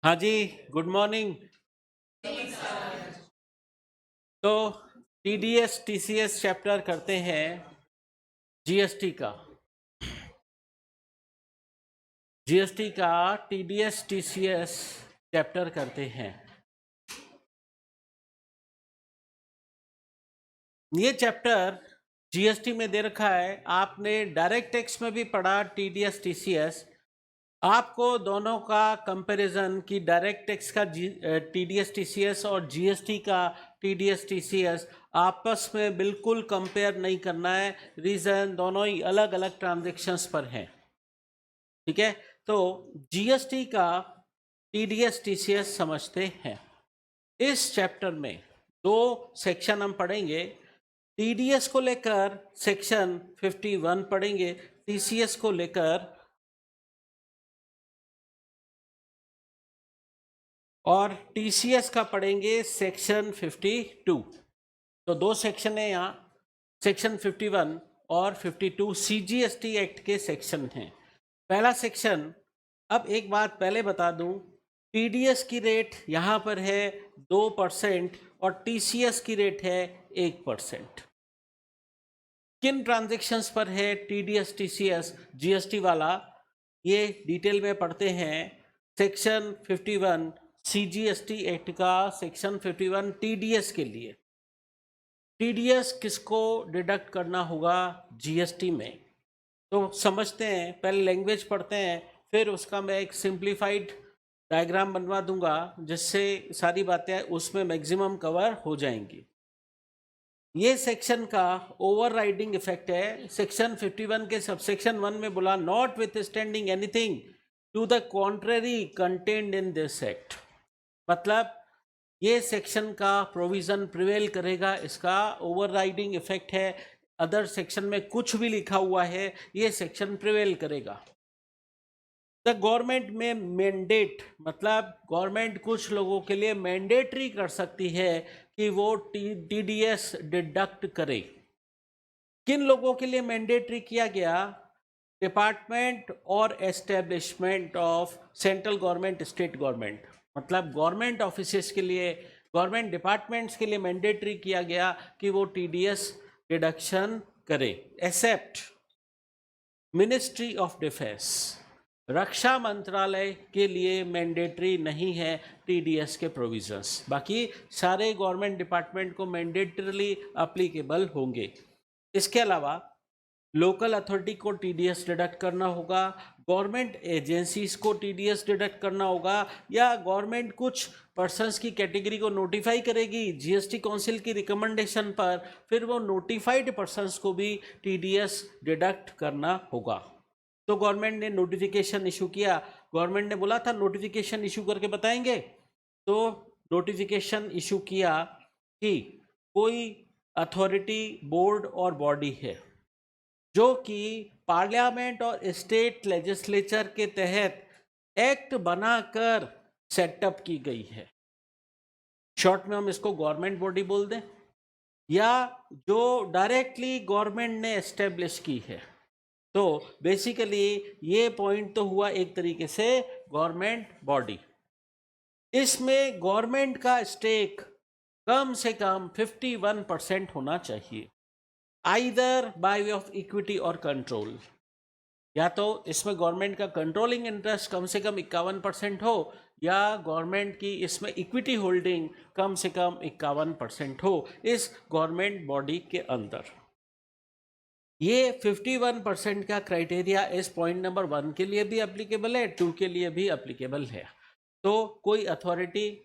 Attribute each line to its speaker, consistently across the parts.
Speaker 1: हाँ जी, good morning. तो TDS TCS chapter करते हैं जीएसटी का। जीएसटी का टीडीएस टीसीएस चैप्टर करते हैं। ये चैप्टर जीएसटी में दे रखा है, आपने डायरेक्ट टैक्स में भी पढ़ा टीडीएस टीसीएस। आपको दोनों का कंपैरिजन की डायरेक्ट टैक्स का टीडीएस टीसीएस और जीएसटी का टीडीएस टीसीएस आपस में बिल्कुल कंपेयर नहीं करना है। रीज़न दोनों ही अलग अलग ट्रांजैक्शंस पर हैं, ठीक है। तो जीएसटी का टीडीएस टीसीएस समझते हैं। इस चैप्टर में दो सेक्शन हम पढ़ेंगे। टीडीएस को लेकर सेक्शन 51 पढ़ेंगे, टीसीएस को लेकर और टीसीएस का पढ़ेंगे सेक्शन 52। तो दो सेक्शन है यहाँ, सेक्शन 51 और 52 सीजीएसटी एक्ट के सेक्शन हैं। पहला सेक्शन, अब एक बात पहले बता दूं, टीडीएस की रेट यहाँ पर है 2% और टीसीएस की रेट है 1%। किन ट्रांजैक्शंस पर है टीडीएस टीसीएस जीएसटी वाला, ये डिटेल में पढ़ते हैं। सेक्शन 51 सीजीएसटी एक्ट का सेक्शन 51 टीडीएस के लिए। टीडीएस किसको डिडक्ट करना होगा जीएसटी में, तो समझते हैं। पहले लैंग्वेज पढ़ते हैं, फिर उसका मैं एक सिंप्लीफाइड डायग्राम बनवा दूंगा जिससे सारी बातें उसमें मैक्सिमम कवर हो जाएंगी। ये सेक्शन का ओवरराइडिंग इफेक्ट है। सेक्शन 51 के सबसेक्शन 1 में बोला notwithstanding anything to the contrary contained in this act, मतलब ये सेक्शन का प्रोविजन प्रिवेल करेगा, इसका ओवरराइडिंग इफेक्ट है। अदर सेक्शन में कुछ भी लिखा हुआ है, ये सेक्शन प्रिवेल करेगा। द गवर्नमेंट में मैंडेट, मतलब गवर्नमेंट कुछ लोगों के लिए मैंडेटरी कर सकती है कि वो टीडीएस डिडक्ट करे। किन लोगों के लिए मैंडेटरी किया गया? डिपार्टमेंट और establishment of central government, state government, मतलब गवर्नमेंट ऑफिसेस के लिए, गवर्नमेंट डिपार्टमेंट्स के लिए मैंडेटरी किया गया कि वो टीडीएस डिडक्शन करे। एक्सेप्ट मिनिस्ट्री ऑफ डिफेंस, रक्षा मंत्रालय के लिए मैंडेटरी नहीं है टीडीएस के प्रोविजंस, बाकी सारे गवर्नमेंट डिपार्टमेंट को मैंडेटरीली अप्लीकेबल होंगे। इसके अलावा लोकल अथॉरिटी को टीडीएस डिडक्ट करना होगा, गवर्नमेंट एजेंसीज को टीडीएस डिडक्ट करना होगा, या गवर्नमेंट कुछ पर्सन्स की कैटेगरी को नोटिफाई करेगी जीएसटी काउंसिल की रिकमेंडेशन पर, फिर वो नोटिफाइड पर्सन्स को भी टीडीएस डिडक्ट करना होगा। तो गवर्नमेंट ने नोटिफिकेशन इशू किया, गवर्नमेंट ने बोला था नोटिफिकेशन इशू करके बताएंगे, तो नोटिफिकेशन इशू किया कि कोई अथॉरिटी, बोर्ड और बॉडी है जो कि पार्लियामेंट और स्टेट लेजिस्लेचर के तहत एक्ट बनाकर सेटअप की गई है, शॉर्ट में हम इसको गवर्नमेंट बॉडी बोल दें, या जो डायरेक्टली गवर्नमेंट ने एस्टेब्लिश की है। तो बेसिकली ये पॉइंट तो हुआ एक तरीके से गवर्नमेंट बॉडी। इसमें गवर्नमेंट का स्टेक कम से कम 51% होना चाहिए, either by way of equity और कंट्रोल, या तो इसमें गवर्नमेंट का कंट्रोलिंग इंटरेस्ट कम से कम 51% हो, या गवर्नमेंट की इसमें इक्विटी होल्डिंग कम से कम 51% हो इस गवर्नमेंट बॉडी के अंदर। ये 51% का क्राइटेरिया इस पॉइंट नंबर 1 के लिए भी एप्लीकेबल है, 2 के लिए भी एप्लीकेबल है। तो कोई अथॉरिटी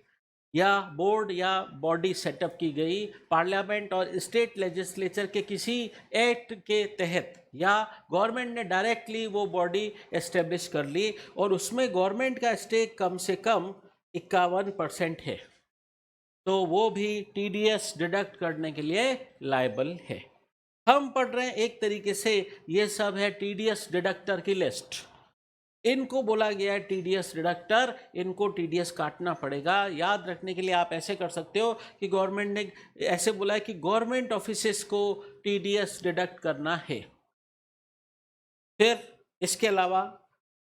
Speaker 1: या बोर्ड या बॉडी सेटअप की गई पार्लियामेंट और स्टेट लेजिस्लेचर के किसी एक्ट के तहत, या गवर्नमेंट ने डायरेक्टली वो बॉडी एस्टेब्लिश कर ली और उसमें गवर्नमेंट का स्टेक कम से कम 51% है, तो वो भी टीडीएस डिडक्ट करने के लिए लायबल है। हम पढ़ रहे हैं एक तरीके से, ये सब है टीडीएस डिडक्टर की लिस्ट। इनको बोला गया है टीडीएस डिडक्टर, इनको टीडीएस काटना पड़ेगा। याद रखने के लिए आप ऐसे कर सकते हो कि गवर्नमेंट ने ऐसे बोला है कि गवर्नमेंट ऑफिसेस को टीडीएस डिडक्ट करना है। फिर इसके अलावा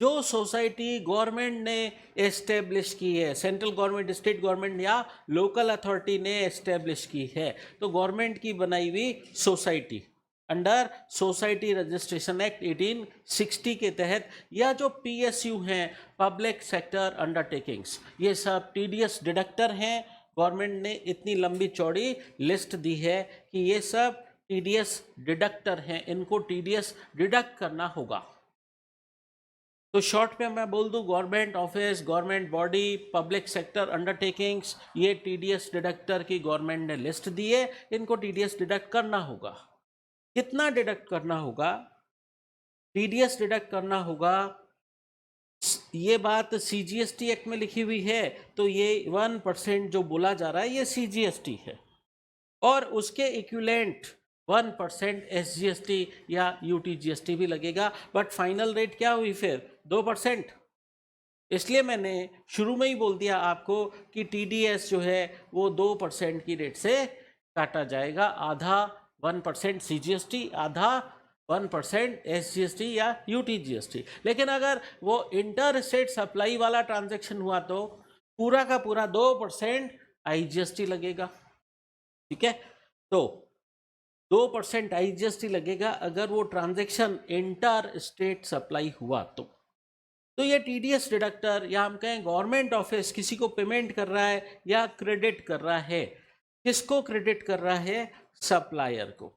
Speaker 1: जो सोसाइटी गवर्नमेंट ने एस्टेब्लिश की है, सेंट्रल गवर्नमेंट, स्टेट गवर्नमेंट या लोकल अथॉरिटी ने एस्टेब्लिश की है, तो गवर्नमेंट की बनाई हुई society under society registration act 1860 के तहत, या जो पीएसयू हैं, पब्लिक सेक्टर अंडरटेकिंग्स, ये सब टीडीएस डिडक्टर हैं। गवर्नमेंट ने इतनी लंबी चौड़ी लिस्ट दी है कि ये सब टीडीएस डिडक्टर हैं, इनको टीडीएस डिडक्ट करना होगा। तो शॉर्ट में मैं बोल दूं, government office, government body, public sector undertakings, ये टीडीएस डिडक्टर की गवर्नमेंट ने लिस्ट दी है, इनको टीडीएस डिडक्ट करना होगा। कितना डिडक्ट करना होगा? टीडीएस डिडक्ट करना होगा, ये बात सीजीएसटी एक्ट में लिखी हुई है, तो ये 1% जो बोला जा रहा है ये सीजीएसटी है, और उसके इक्विवेलेंट 1% एसजीएसटी या यूटीजीएसटी भी लगेगा। बट फाइनल रेट क्या हुई फिर? 2%। इसलिए मैंने शुरू में ही बोल दिया आपको कि टीडीएस जो है वो 2% की रेट से काटा जाएगा, आधा 1% सीजीएसटी, आधा 1% एसजीएसटी या यूटीजीएसटी। लेकिन अगर वो इंटर स्टेट सप्लाई वाला ट्रांजैक्शन हुआ तो पूरा का पूरा 2% आईजीएसटी लगेगा। ठीक है, तो 2% आईजीएसटी लगेगा अगर वो ट्रांजैक्शन इंटर स्टेट सप्लाई हुआ तो ये टीडीएस डिडक्टर, या हम कहें गवर्नमेंट ऑफिस किसी को पेमेंट कर रहा है या क्रेडिट कर रहा है, किसको क्रेडिट कर रहा है? सप्लायर को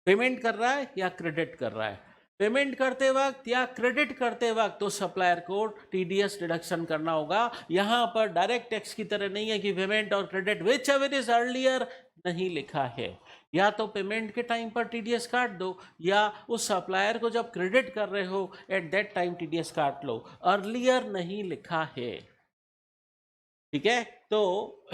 Speaker 1: पेमेंट कर रहा है या क्रेडिट कर रहा है? पेमेंट करते वक्त या क्रेडिट करते वक्त तो सप्लायर को टीडीएस डिडक्शन करना होगा। यहां पर डायरेक्ट टैक्स की तरह नहीं है कि पेमेंट और credit whichever is earlier नहीं लिखा है, या तो पेमेंट के टाइम पर टीडीएस काट दो, या उस सप्लायर को जब क्रेडिट कर रहे हो एट दैट टाइम टीडीएस काट लो, अर्लियर नहीं लिखा है। ठीक है, तो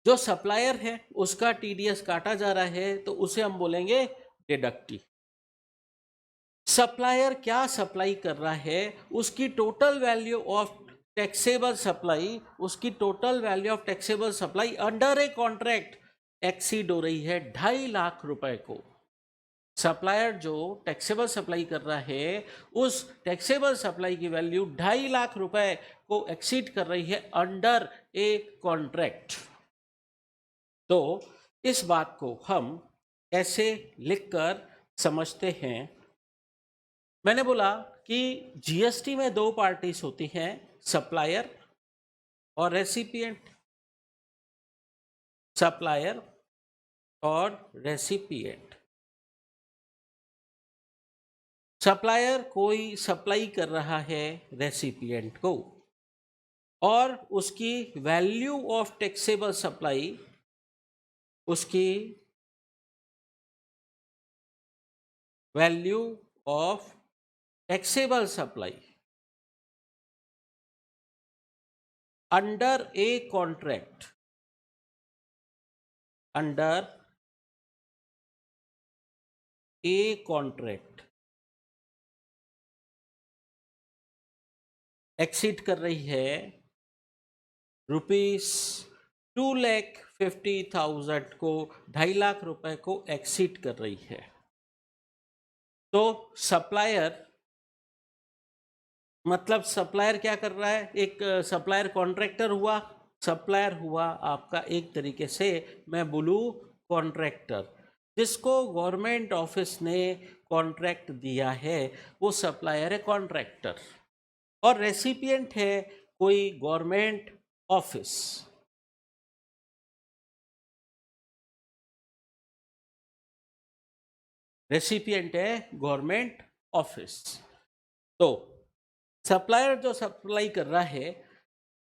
Speaker 1: जो सप्लायर है उसका टीडीएस काटा जा रहा है तो उसे हम बोलेंगे डिडक्टी। सप्लायर क्या सप्लाई कर रहा है, उसकी total value of taxable supply, उसकी total value of taxable supply under a contract exceed हो रही है 2.5 लाख रुपए को। सप्लायर जो टैक्सेबल सप्लाई कर रहा है उस टैक्सेबल सप्लाई की वैल्यू 2.5 लाख रुपए को एक्सीड कर रही है अंडर ए कॉन्ट्रैक्ट। तो इस बात को हम कैसे लिखकर समझते हैं? मैंने बोला कि जीएसटी में 2 पार्टीज होती हैं, सप्लायर और रेसिपिएंट। सप्लायर और रेसिपिएंट। सप्लायर कोई सप्लाई कर रहा है रेसिपिएंट को, और उसकी वैल्यू ऑफ टैक्सेबल सप्लाई, उसकी value of taxable supply under a contract, under a contract exceed कर रही है ₹2,50,000 को, 2.5 लाख रुपए को एक्सीड कर रही है। तो सप्लायर, मतलब सप्लायर क्या कर रहा है? एक सप्लायर कॉन्ट्रैक्टर हुआ, सप्लायर हुआ आपका एक तरीके से मैं बोलूँ कॉन्ट्रैक्टर, जिसको गवर्नमेंट ऑफिस ने कॉन्ट्रैक्ट दिया है वो सप्लायर है, कॉन्ट्रैक्टर। और रेसिपिएंट है कोई गवर्नमेंट ऑफिस। रेसिपिएंट है गवर्नमेंट ऑफिस। तो सप्लायर जो सप्लाई कर रहा है,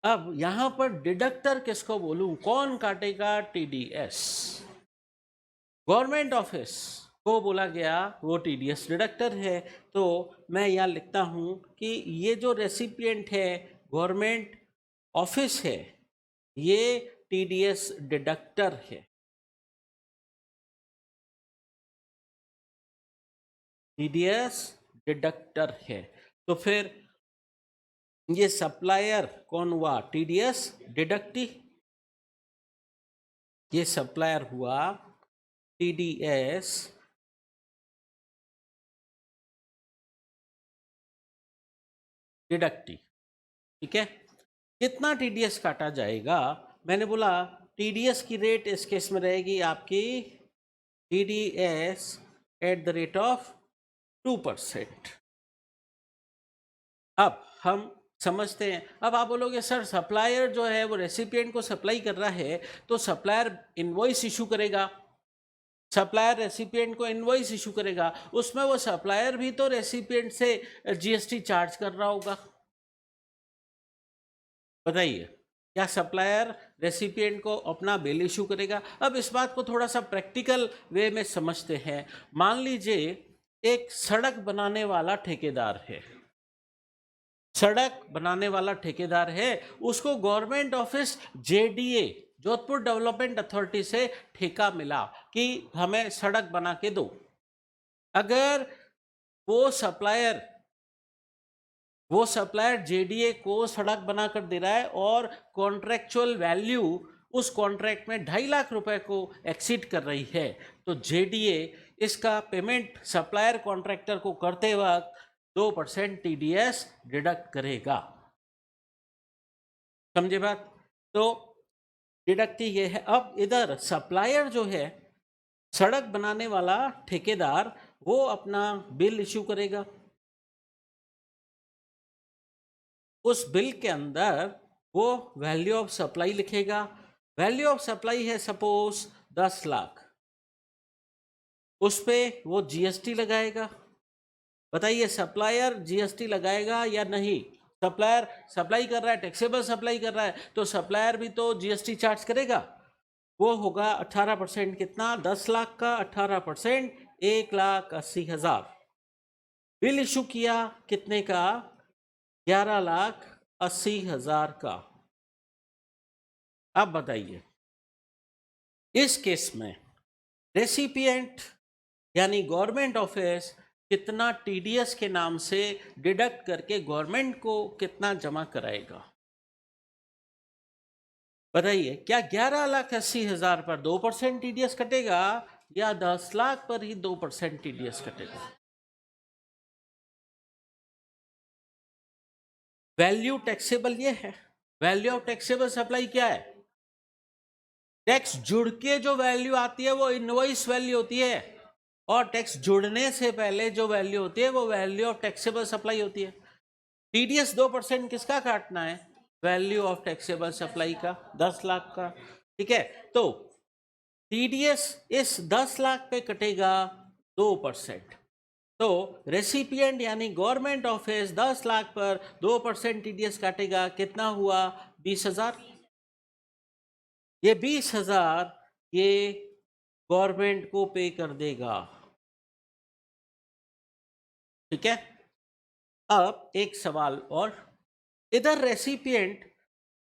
Speaker 1: अब यहां पर डिडक्टर किसको बोलूं? कौन काटेगा टीडीएस? गवर्नमेंट ऑफिस को बोला गया वो टीडीएस डिडक्टर है। तो मैं यहां लिखता हूं कि ये जो रेसिपिएंट है गवर्नमेंट ऑफिस है, ये टीडीएस डिडक्टर है। टीडीएस डिडक्टर है। तो फिर ये सप्लायर कौन हुआ? TDS deductee. ये सप्लायर हुआ टीडीएस डिडक्टिव। ठीक है, कितना टीडीएस काटा जाएगा? मैंने बोला टीडीएस की रेट इस केस में रहेगी आपकी TDS at the rate of 2%। अब हम समझते हैं। अब आप बोलोगे सर सप्लायर जो है वो रेसिपिएंट को सप्लाई कर रहा है तो सप्लायर इनवॉइस इशू करेगा, सप्लायर रेसिपिएंट को इनवॉइस इशू करेगा, उसमें वो सप्लायर भी तो रेसिपिएंट से जीएसटी चार्ज कर रहा होगा। बताइए, क्या सप्लायर रेसिपिएंट को अपना बिल इशू करेगा? अब इस बात को थोड़ा सा प्रैक्टिकल वे में समझते हैं। मान लीजिए एक सड़क बनाने वाला ठेकेदार है, सड़क बनाने वाला ठेकेदार है, उसको government office JDA Jodhpur development authority से ठेका मिला कि हमें सड़क बना के दो। अगर वो सप्लायर जेडीए को सड़क बनाकर दे रहा है और कॉन्ट्रेक्चुअल वैल्यू उस कॉन्ट्रैक्ट में 2.5 लाख रुपए को एक्सीड कर रही है, तो जेडीए इसका पेमेंट सप्लायर कॉन्ट्रैक्टर को करते वक्त 2% टीडीएस डिडक्ट करेगा। समझे बात? तो डिडक्टिव ये है। अब इधर सप्लायर जो है, सड़क बनाने वाला ठेकेदार, वो अपना बिल इशू करेगा। उस बिल के अंदर वो वैल्यू ऑफ सप्लाई लिखेगा। वैल्यू ऑफ सप्लाई है सपोज 10 लाख, उस पे वो जीएसटी लगाएगा। बताइए सप्लायर जीएसटी लगाएगा या नहीं? सप्लायर सप्लाई कर रहा है, टैक्सेबल सप्लाई कर रहा है, तो सप्लायर भी तो जीएसटी चार्ज करेगा। वो होगा 18%। कितना? 10 लाख का 18% 1,80,000। बिल इशू किया कितने का? 11,80,000 का। अब बताइए, इस केस में रेसिपिएंट यानी गवर्नमेंट ऑफिस कितना टीडीएस के नाम से डिडक्ट करके गवर्नमेंट को कितना जमा कराएगा? बताइए, क्या 11,80,000 पर 2% टीडीएस कटेगा या 10 लाख पर ही 2% टीडीएस कटेगा? वैल्यू टैक्सेबल ये है। वैल्यू ऑफ टैक्सेबल सप्लाई क्या है? टैक्स जुड़ के जो वैल्यू आती है वो इनवॉइस वैल्यू होती है, और टैक्स जुड़ने से पहले जो वैल्यू होती है वो वैल्यू ऑफ टैक्सेबल सप्लाई होती है। टीडीएस 2% किसका काटना है? वैल्यू ऑफ टैक्सेबल सप्लाई का, 10 लाख का। ठीक है, तो टीडीएस इस 10 लाख पे कटेगा 2%। तो रेसिपिएंट यानी गवर्नमेंट ऑफिस 10 लाख पर 2% टीडीएस काटेगा। कितना हुआ? 20,000। ये 20,000 ये गवर्नमेंट को पे कर देगा। ठीक है, अब एक सवाल और, इधर रेसिपिएंट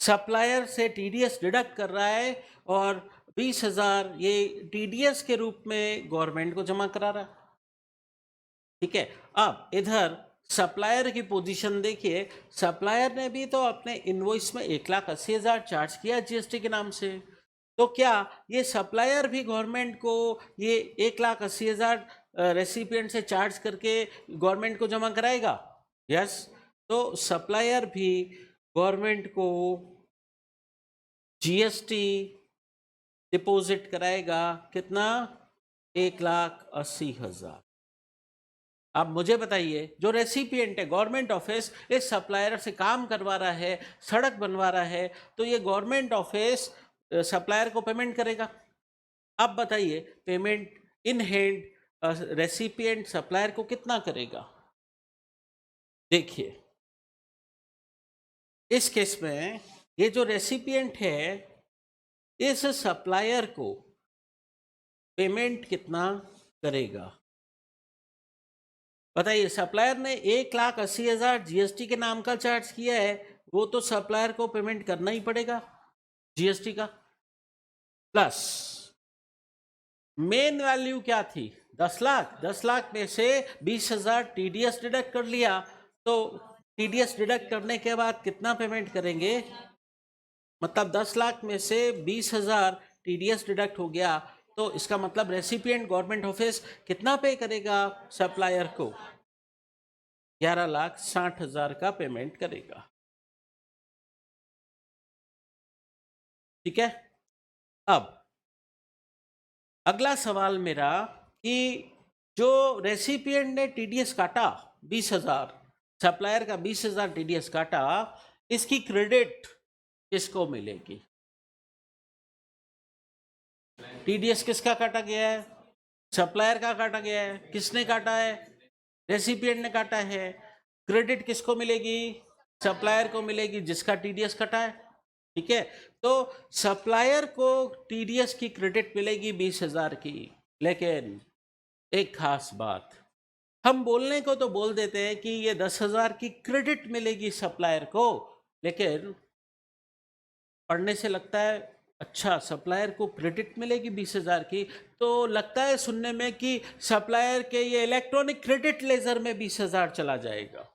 Speaker 1: सप्लायर से टीडीएस डिडक्ट कर रहा है और 20,000 ये टीडीएस के रूप में गवर्नमेंट को जमा करा रहा है। ठीक है, अब इधर सप्लायर की पोजीशन देखिए, सप्लायर ने भी तो अपने इनवॉइस में 1,80,000 चार्ज किया जीएसटी के नाम से। तो क्या ये सप्लायर भी गवर्नमेंट को ये 1,80,000 रेसिपिएंट से चार्ज करके गवर्नमेंट को जमा कराएगा? यस। तो सप्लायर भी गवर्नमेंट को जीएसटी डिपॉजिट कराएगा। कितना? 1,80,000। अब मुझे बताइए, जो रेसिपिएंट है गवर्नमेंट ऑफिस इस सप्लायर से काम करवा रहा है, सड़क बनवा रहा है, तो ये गवर्नमेंट ऑफिस सप्लायर को पेमेंट करेगा। अब बताइए, payment in hand recipient supplier को कितना करेगा? देखिए, इस केस में ये जो रेसिपिएंट है इस सप्लायर को पेमेंट कितना करेगा? बताइए, सप्लायर ने 1,80,000 जीएसटी के नाम का चार्ज किया है, वो तो सप्लायर को पेमेंट करना ही पड़ेगा जीएसटी का। प्लस मेन वैल्यू क्या थी? 10 लाख। 10 लाख में से 20,000 टीडीएस डिडक्ट कर लिया, तो टीडीएस डिडक्ट करने के बाद कितना पेमेंट करेंगे? मतलब 10 लाख में से 20,000 टीडीएस डिडक्ट हो गया, तो इसका मतलब रेसिपिएंट गवर्नमेंट ऑफिस कितना पे करेगा सप्लायर को? 11,60,000 का पेमेंट करेगा। ठीक है। अब अगला सवाल मेरा कि जो रेसिपिएंट ने टीडीएस काटा 20,000, सप्लायर का 20,000 टीडीएस काटा, इसकी क्रेडिट किसको मिलेगी? टीडीएस किसका काटा गया है? सप्लायर का काटा गया है। किसने काटा है? रेसिपिएंट ने काटा है। क्रेडिट किसको मिलेगी? सप्लायर को मिलेगी जिसका टीडीएस कटा है। ठीक है, तो सप्लायर को टीडीएस की क्रेडिट मिलेगी 20,000 की, लेकिन एक खास बात, हम बोलने को तो बोल देते हैं कि ये 10,000 की क्रेडिट मिलेगी सप्लायर को, लेकिन पढ़ने से लगता है अच्छा सप्लायर को क्रेडिट मिलेगी 20,000 की, तो लगता है सुनने में कि सप्लायर के ये इलेक्ट्रॉनिक क्रेडिट लेजर में 20,000 चला जाएगा।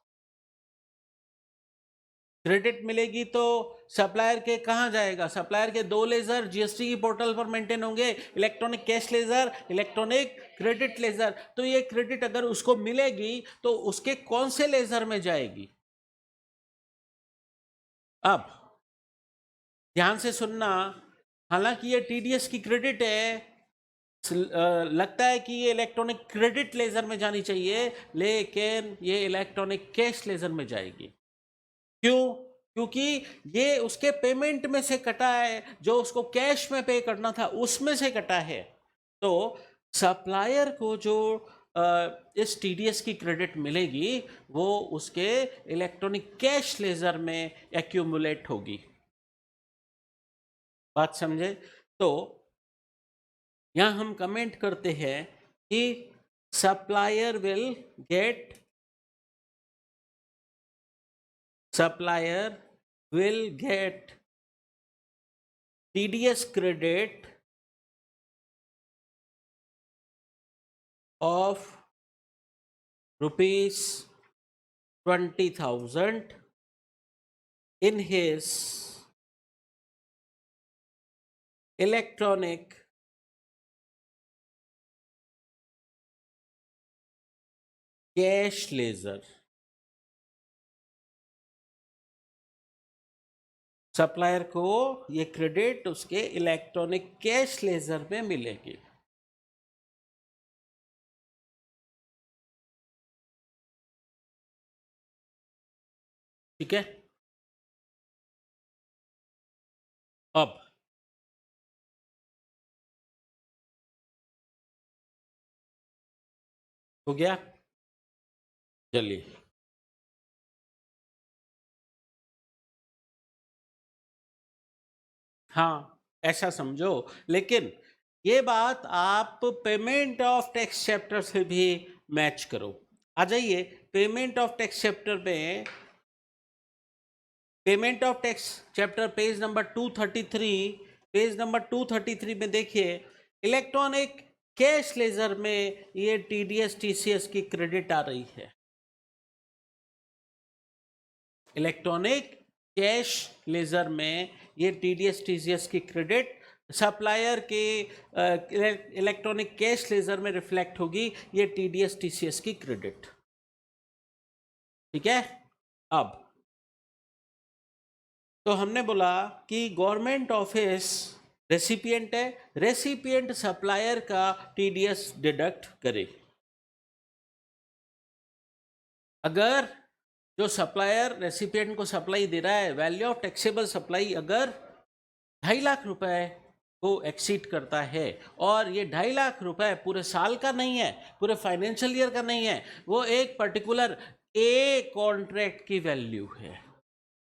Speaker 1: क्रेडिट मिलेगी तो सप्लायर के कहाँ जाएगा? सप्लायर के 2 लेजर जीएसटी की पोर्टल पर मेंटेन होंगे, electronic cash ledger, electronic credit ledger. तो ये क्रेडिट अगर उसको मिलेगी तो उसके कौन से लेजर में जाएगी? अब ध्यान से सुनना, हालांकि ये टीडीएस की क्रेडिट है, लगता है कि ये इलेक्ट्रॉनिक क्रेडिट लेजर में जानी चाहिए, लेकिन ये इलेक्ट्रॉनिक कैश लेजर में जाएगी। क्यों? क्योंकि ये उसके पेमेंट में से कटा है, जो उसको कैश में पे करना था उसमें से कटा है। तो सप्लायर को जो इस टीडीएस की क्रेडिट मिलेगी वो उसके इलेक्ट्रॉनिक कैश लेजर में एक्यूमुलेट होगी। बात समझे? तो यहां हम कमेंट करते हैं कि supplier will get TDS credit of rupees 20,000 in his electronic cash laser। Supplier को ये क्रेडिट उसके इलेक्ट्रॉनिक कैश लेजर में मिलेगी। ठीक है, अब हो गया? चलिए, हाँ ऐसा समझो, लेकिन ये बात आप पेमेंट ऑफ टैक्स चैप्टर से भी मैच करो। आ जाइए पेमेंट ऑफ टैक्स चैप्टर में, payment of tax chapter page number 233, page number 233 में देखिए, इलेक्ट्रॉनिक कैश लेजर में ये टीडीएस टीसीएस की क्रेडिट आ रही है। इलेक्ट्रॉनिक कैश लेजर में ये टीडीएस टीसीएस की क्रेडिट सप्लायर के इलेक्ट्रॉनिक कैश लेजर में रिफ्लेक्ट होगी, ये टीडीएस टीसीएस की क्रेडिट। ठीक है, अब तो हमने बोला कि गवर्नमेंट ऑफिस रेसिपिएंट है, रेसिपिएंट सप्लायर का टीडीएस डिडक्ट करे। अगर जो सप्लायर रेसिपिएंट को सप्लाई दे रहा है, वैल्यू ऑफ टैक्सेबल सप्लाई अगर 2.5 लाख रुपए को एक्सीड करता है, और ये 2.5 लाख रुपए पूरे साल का नहीं है, पूरे फाइनेंशियल ईयर का नहीं है, वो एक पर्टिकुलर ए कॉन्ट्रैक्ट की वैल्यू है।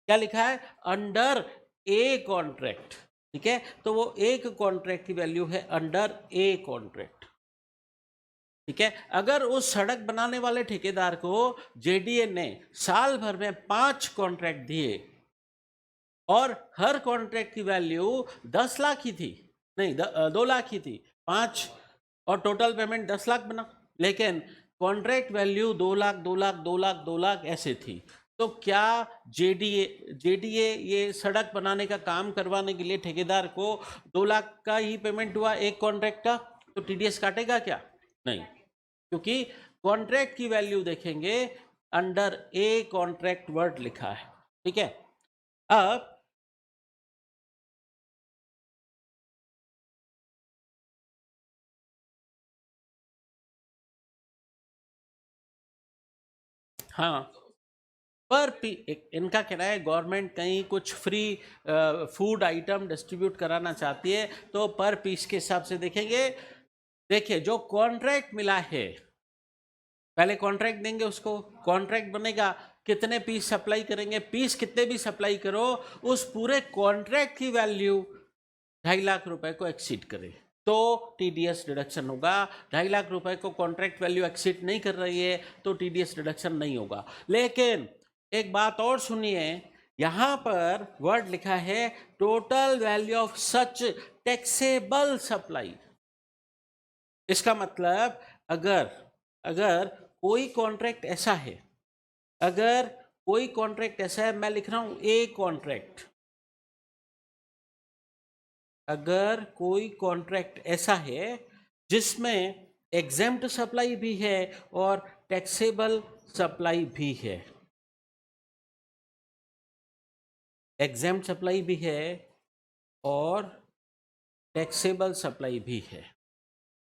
Speaker 1: क्या लिखा है? Under a contract. ठीक है, तो वो एक कॉन्ट्रैक्ट की वैल्यू है अंडर ए कॉन्ट्रैक्ट। ठीक है, अगर उस सड़क बनाने वाले ठेकेदार को जेडीए ने साल भर में 5 कॉन्ट्रैक्ट दिए और हर कॉन्ट्रैक्ट की वैल्यू 10 लाख ही थी, नहीं 2 लाख ही थी, 5 और टोटल पेमेंट 10 लाख बना, लेकिन कॉन्ट्रैक्ट वैल्यू 2 लाख 2 लाख 2 लाख 2 लाख ऐसे थी, तो क्या जेडीए ये सड़क बनाने का काम करवाने के लिए ठेकेदार को 2 लाख का ही पेमेंट हुआ एक कॉन्ट्रैक्ट का, तो टीडीएस काटेगा क्या? नहीं, क्योंकि कॉन्ट्रैक्ट की वैल्यू देखेंगे अंडर ए कॉन्ट्रैक्ट वर्ड लिखा है, ठीक है। अब हाँ, पर इनका कहना है गवर्नमेंट कहीं कुछ फ्री फूड आइटम डिस्ट्रीब्यूट कराना चाहती है, तो पर पीस के हिसाब से देखेंगे। देखिए, जो कॉन्ट्रैक्ट मिला है, पहले कॉन्ट्रैक्ट देंगे उसको, कॉन्ट्रैक्ट बनेगा, कितने पीस सप्लाई करेंगे, पीस कितने भी सप्लाई करो, उस पूरे कॉन्ट्रैक्ट की वैल्यू 2.5 लाख रुपए को एक्सीड करे तो टीडीएस डिडक्शन होगा। 2.5 लाख रुपए को कॉन्ट्रैक्ट वैल्यू एक्सीड नहीं कर रही है तो टीडीएस डिडक्शन नहीं होगा। लेकिन एक बात और सुनिए, यहां पर वर्ड लिखा है total value of such taxable supply. इसका मतलब अगर अगर कोई कॉन्ट्रैक्ट ऐसा है, अगर कोई कॉन्ट्रैक्ट ऐसा है, मैं लिख रहा हूं ए कॉन्ट्रैक्ट, अगर कोई कॉन्ट्रैक्ट ऐसा है जिसमें एग्जेम्प्ट सप्लाई भी है और टैक्सेबल सप्लाई भी है, एग्जेम्प्ट सप्लाई भी है और टैक्सेबल सप्लाई भी है,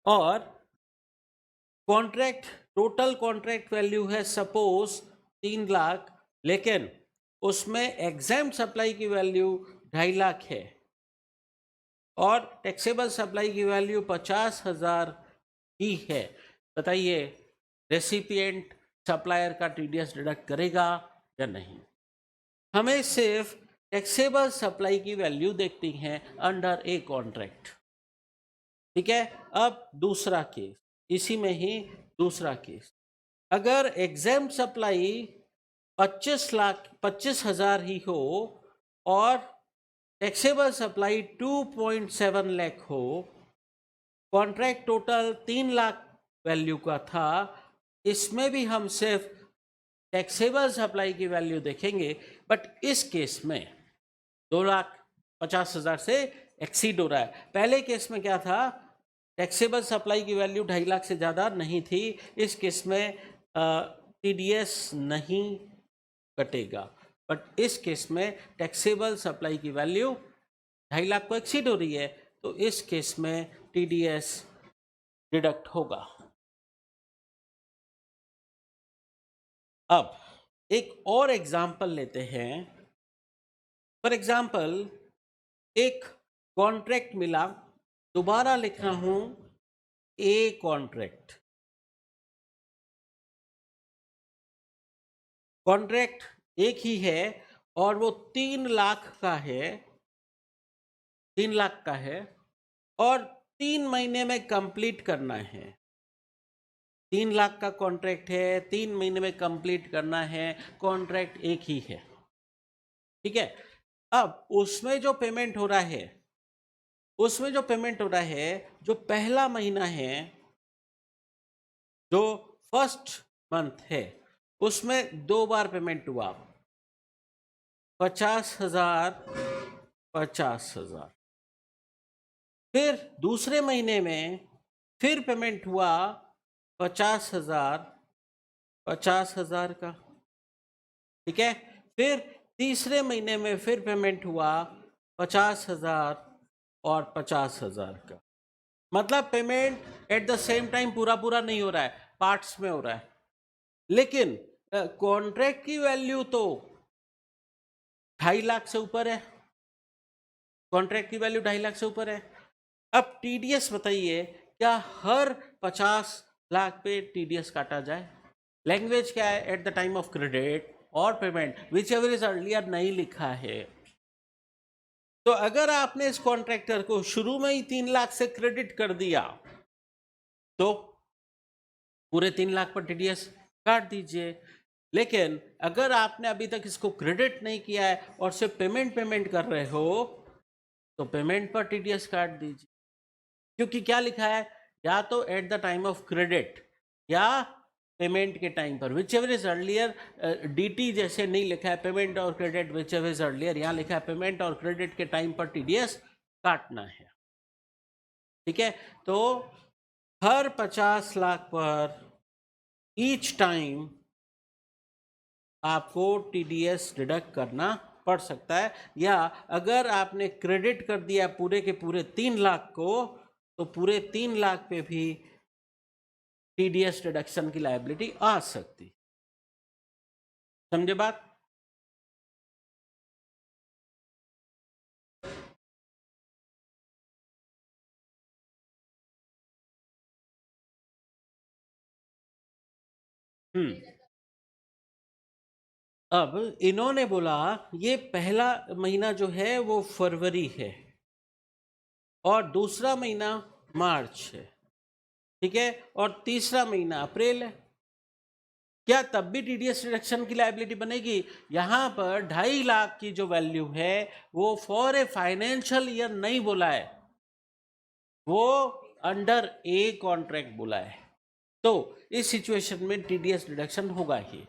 Speaker 1: और कॉन्ट्रैक्ट टोटल कॉन्ट्रैक्ट वैल्यू है सपोज 3 लाख, लेकिन उसमें एग्जेम्प्ट सप्लाई की वैल्यू 2.5 लाख है और टैक्सेबल सप्लाई की वैल्यू 50,000 ही है। बताइए, रेसिपिएंट सप्लायर का टीडीएस डिडक्ट करेगा या नहीं? हमें सिर्फ टैक्सेबल सप्लाई की वैल्यू देखती है अंडर ए कॉन्ट्रैक्ट, ठीक है। अब दूसरा केस, इसी में ही दूसरा केस, अगर एग्जेम्प्ट सप्लाई 25,000 ही हो और टैक्सेबल सप्लाई 2.7 लाख हो, कॉन्ट्रैक्ट टोटल 3 लाख वैल्यू का था, इसमें भी हम सिर्फ टैक्सेबल सप्लाई की वैल्यू देखेंगे। बट इस केस में 2,50,000 से एक्सीड हो रहा है। पहले केस में क्या था, टैक्सेबल सप्लाई की वैल्यू 2.5 लाख से ज़्यादा नहीं थी, इस केस में टीडीएस नहीं कटेगा। बट इस केस में टैक्सेबल सप्लाई की वैल्यू 2.5 लाख को एक्सीड हो रही है, तो इस केस में टीडीएस डिडक्ट होगा। अब एक और एग्जाम्पल लेते हैं। फॉर एग्जाम्पल, एक कॉन्ट्रैक्ट मिला, दोबारा लिख रहा हूं ए कॉन्ट्रैक्ट, कॉन्ट्रैक्ट एक ही है और वो 3 लाख का है, 3 लाख का है और 3 महीने में कंप्लीट करना है। 3 लाख का कॉन्ट्रैक्ट है, 3 महीने में कंप्लीट करना है, कॉन्ट्रैक्ट एक ही है, ठीक है। अब उसमें जो पेमेंट हो रहा है, उसमें जो पेमेंट हो रहा है, जो पहला महीना है, जो फर्स्ट मंथ है, उसमें 2 बार पेमेंट हुआ, 50,000, 50,000। फिर दूसरे महीने में फिर पेमेंट हुआ 50,000, 50,000 का, ठीक है। फिर तीसरे महीने में फिर पेमेंट हुआ 50,000 और 50,000 का। मतलब payment at the same time पूरा पूरा नहीं हो रहा है, पार्ट्स में हो रहा है। लेकिन कॉन्ट्रैक्ट की वैल्यू तो 2.5 लाख से ऊपर है, कॉन्ट्रैक्ट की वैल्यू 2.5 लाख से ऊपर है। अब टीडीएस बताइए, क्या हर 50 लाख पे टीडीएस काटा जाए? लैंग्वेज क्या है, at the time of credit और payment, whichever is earlier नहीं लिखा है। तो अगर आपने इस कॉन्ट्रैक्टर को शुरू में ही 3 लाख से क्रेडिट कर दिया तो पूरे 3 लाख पर टीडीएस काट दीजिए। लेकिन अगर आपने अभी तक इसको क्रेडिट नहीं किया है और सिर्फ पेमेंट कर रहे हो तो पेमेंट पर टीडीएस काट दीजिए, क्योंकि क्या लिखा है, या तो at the time of credit या पेमेंट के टाइम पर, विच एवर इज अर्लियर। डीटी जैसे नहीं लिखा है पेमेंट और credit whichever is earlier, यहाँ लिखा है पेमेंट और क्रेडिट के टाइम पर टीडीएस काटना है, ठीक है। तो हर 50 लाख पर ईच टाइम आपको टीडीएस डिडक्ट करना पड़ सकता है, या अगर आपने क्रेडिट कर दिया पूरे के पूरे 3 लाख को, तो पूरे 3 लाख पे भी टीडीएस डिडक्शन की लायबिलिटी आ सकती। समझे बात? अब इन्होंने बोला ये पहला महीना जो है वो फरवरी है और दूसरा महीना मार्च है, ठीक है, और तीसरा महीना अप्रैल है। क्या तब भी टीडीएस रिडक्शन की लायबिलिटी बनेगी? यहां पर 2.5 लाख की जो वैल्यू है वो फॉर ए फाइनेंशियल ईयर नहीं बोला है, वो अंडर ए कॉन्ट्रैक्ट बोला है। तो इस सिचुएशन में टीडीएस रिडक्शन होगा ही।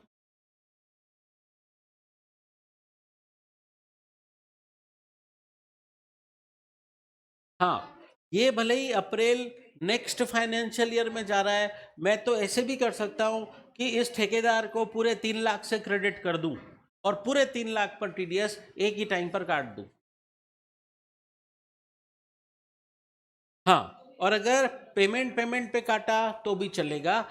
Speaker 1: हाँ, ये भले ही अप्रैल नेक्स्ट फाइनेंशियल ईयर में जा रहा है, मैं तो ऐसे भी कर सकता हूं कि इस ठेकेदार को पूरे 3 लाख से क्रेडिट कर दूं और पूरे 3 लाख पर टीडीएस एक ही टाइम पर काट दूं। हाँ, और अगर पेमेंट पे काटा तो भी चलेगा।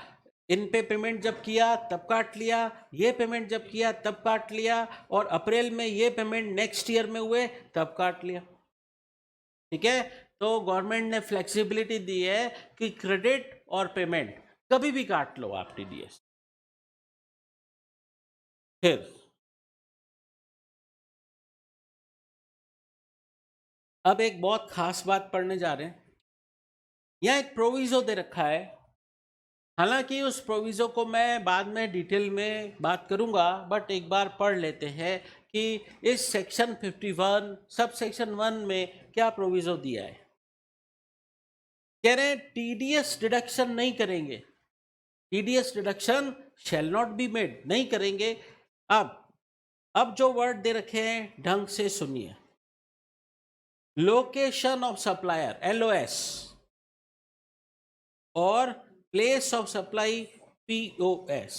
Speaker 1: इन पे पेमेंट जब किया तब काट लिया, ये पेमेंट जब किया तब काट लिया, और अप्रैल में ये पेमेंट नेक्स्ट ईयर में हुए तब काट लिया। ठीक है, तो गवर्नमेंट ने फ्लेक्सिबिलिटी दी है कि क्रेडिट और पेमेंट कभी भी काट लो आप टीडीएस। फिर अब एक बहुत खास बात पढ़ने जा रहे हैं। यहाँ एक प्रोविजो दे रखा है, हालांकि उस प्रोविजो को मैं बाद में डिटेल में बात करूंगा, बट एक बार पढ़ लेते हैं कि इस सेक्शन 51 सब सेक्शन 1 में क्या प्रोविजो दिया है। कह रहे हैं टीडीएस डिडक्शन नहीं करेंगे, TDS deduction shall not be made, नहीं करेंगे। अब जो वर्ड दे रखे हैं ढंग से सुनिए। लोकेशन ऑफ सप्लायर LOS और place of supply POS।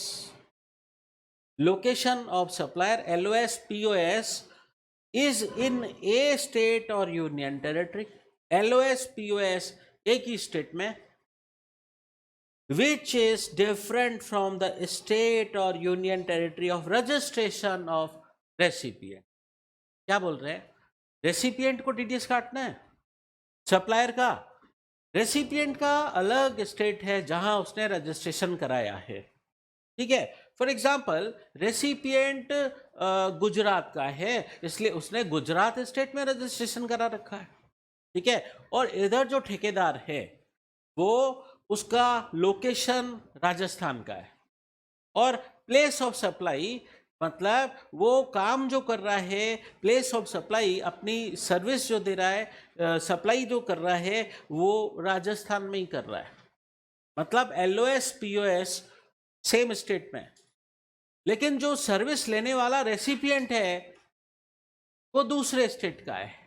Speaker 1: Location of supplier LOS POS is in A state और यूनियन टेरिटरी। LOS POS एक ही स्टेट में, which is different from the state or union territory of registration of recipient। क्या बोल रहे हैं? Recipient को TDS काटना है, सप्लायर का, रेसिपिएंट का अलग स्टेट है जहां उसने रजिस्ट्रेशन कराया है। ठीक है, फॉर एग्जाम्पल रेसिपिएंट गुजरात का है, इसलिए उसने गुजरात स्टेट में रजिस्ट्रेशन करा रखा है। ठीक है, और इधर जो ठेकेदार है वो उसका लोकेशन राजस्थान का है, और प्लेस ऑफ सप्लाई मतलब वो काम जो कर रहा है, प्लेस ऑफ सप्लाई अपनी सर्विस जो दे रहा है, सप्लाई जो कर रहा है वो राजस्थान में ही कर रहा है। मतलब LOS POS सेम स्टेट में, लेकिन जो सर्विस लेने वाला रेसिपिएंट है वो दूसरे स्टेट का है।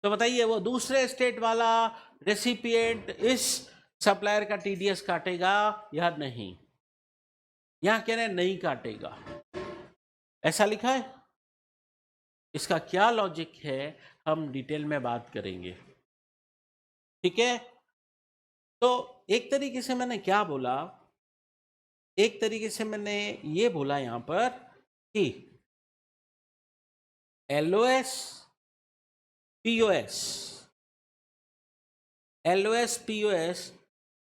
Speaker 1: तो बताइए वो दूसरे स्टेट वाला रेसिपिएंट इस सप्लायर का टीडीएस काटेगा या नहीं? यहां कह रहे नहीं काटेगा, ऐसा लिखा है। इसका क्या लॉजिक है हम डिटेल में बात करेंगे। ठीक है, तो एक तरीके से मैंने क्या बोला, एक तरीके से मैंने ये बोला यहां पर कि LOS POS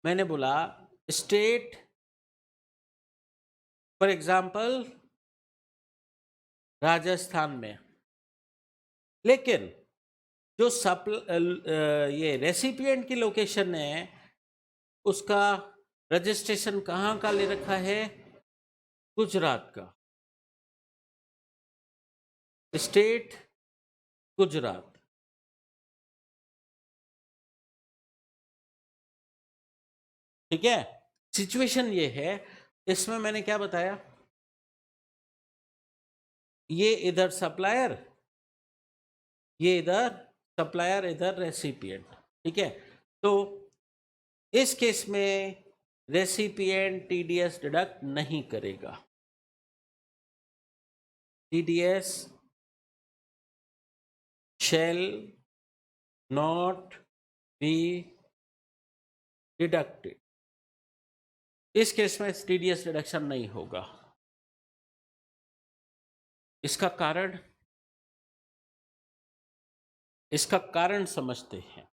Speaker 1: मैंने बोला स्टेट, फॉर एग्जाम्पल राजस्थान में, लेकिन जो ये रेसिपिएंट की लोकेशन है उसका रजिस्ट्रेशन कहाँ का ले रखा है? गुजरात का, स्टेट गुजरात। ठीक है, सिचुएशन ये है, इसमें मैंने क्या बताया, ये इधर सप्लायर, ये इधर सप्लायर, इधर रेसिपिएंट। ठीक है, तो इस केस में रेसिपिएंट टीडीएस डिडक्ट नहीं करेगा। TDS shall not be deducted। इस केस में TDS डिडक्शन नहीं होगा। इसका कारण समझते हैं।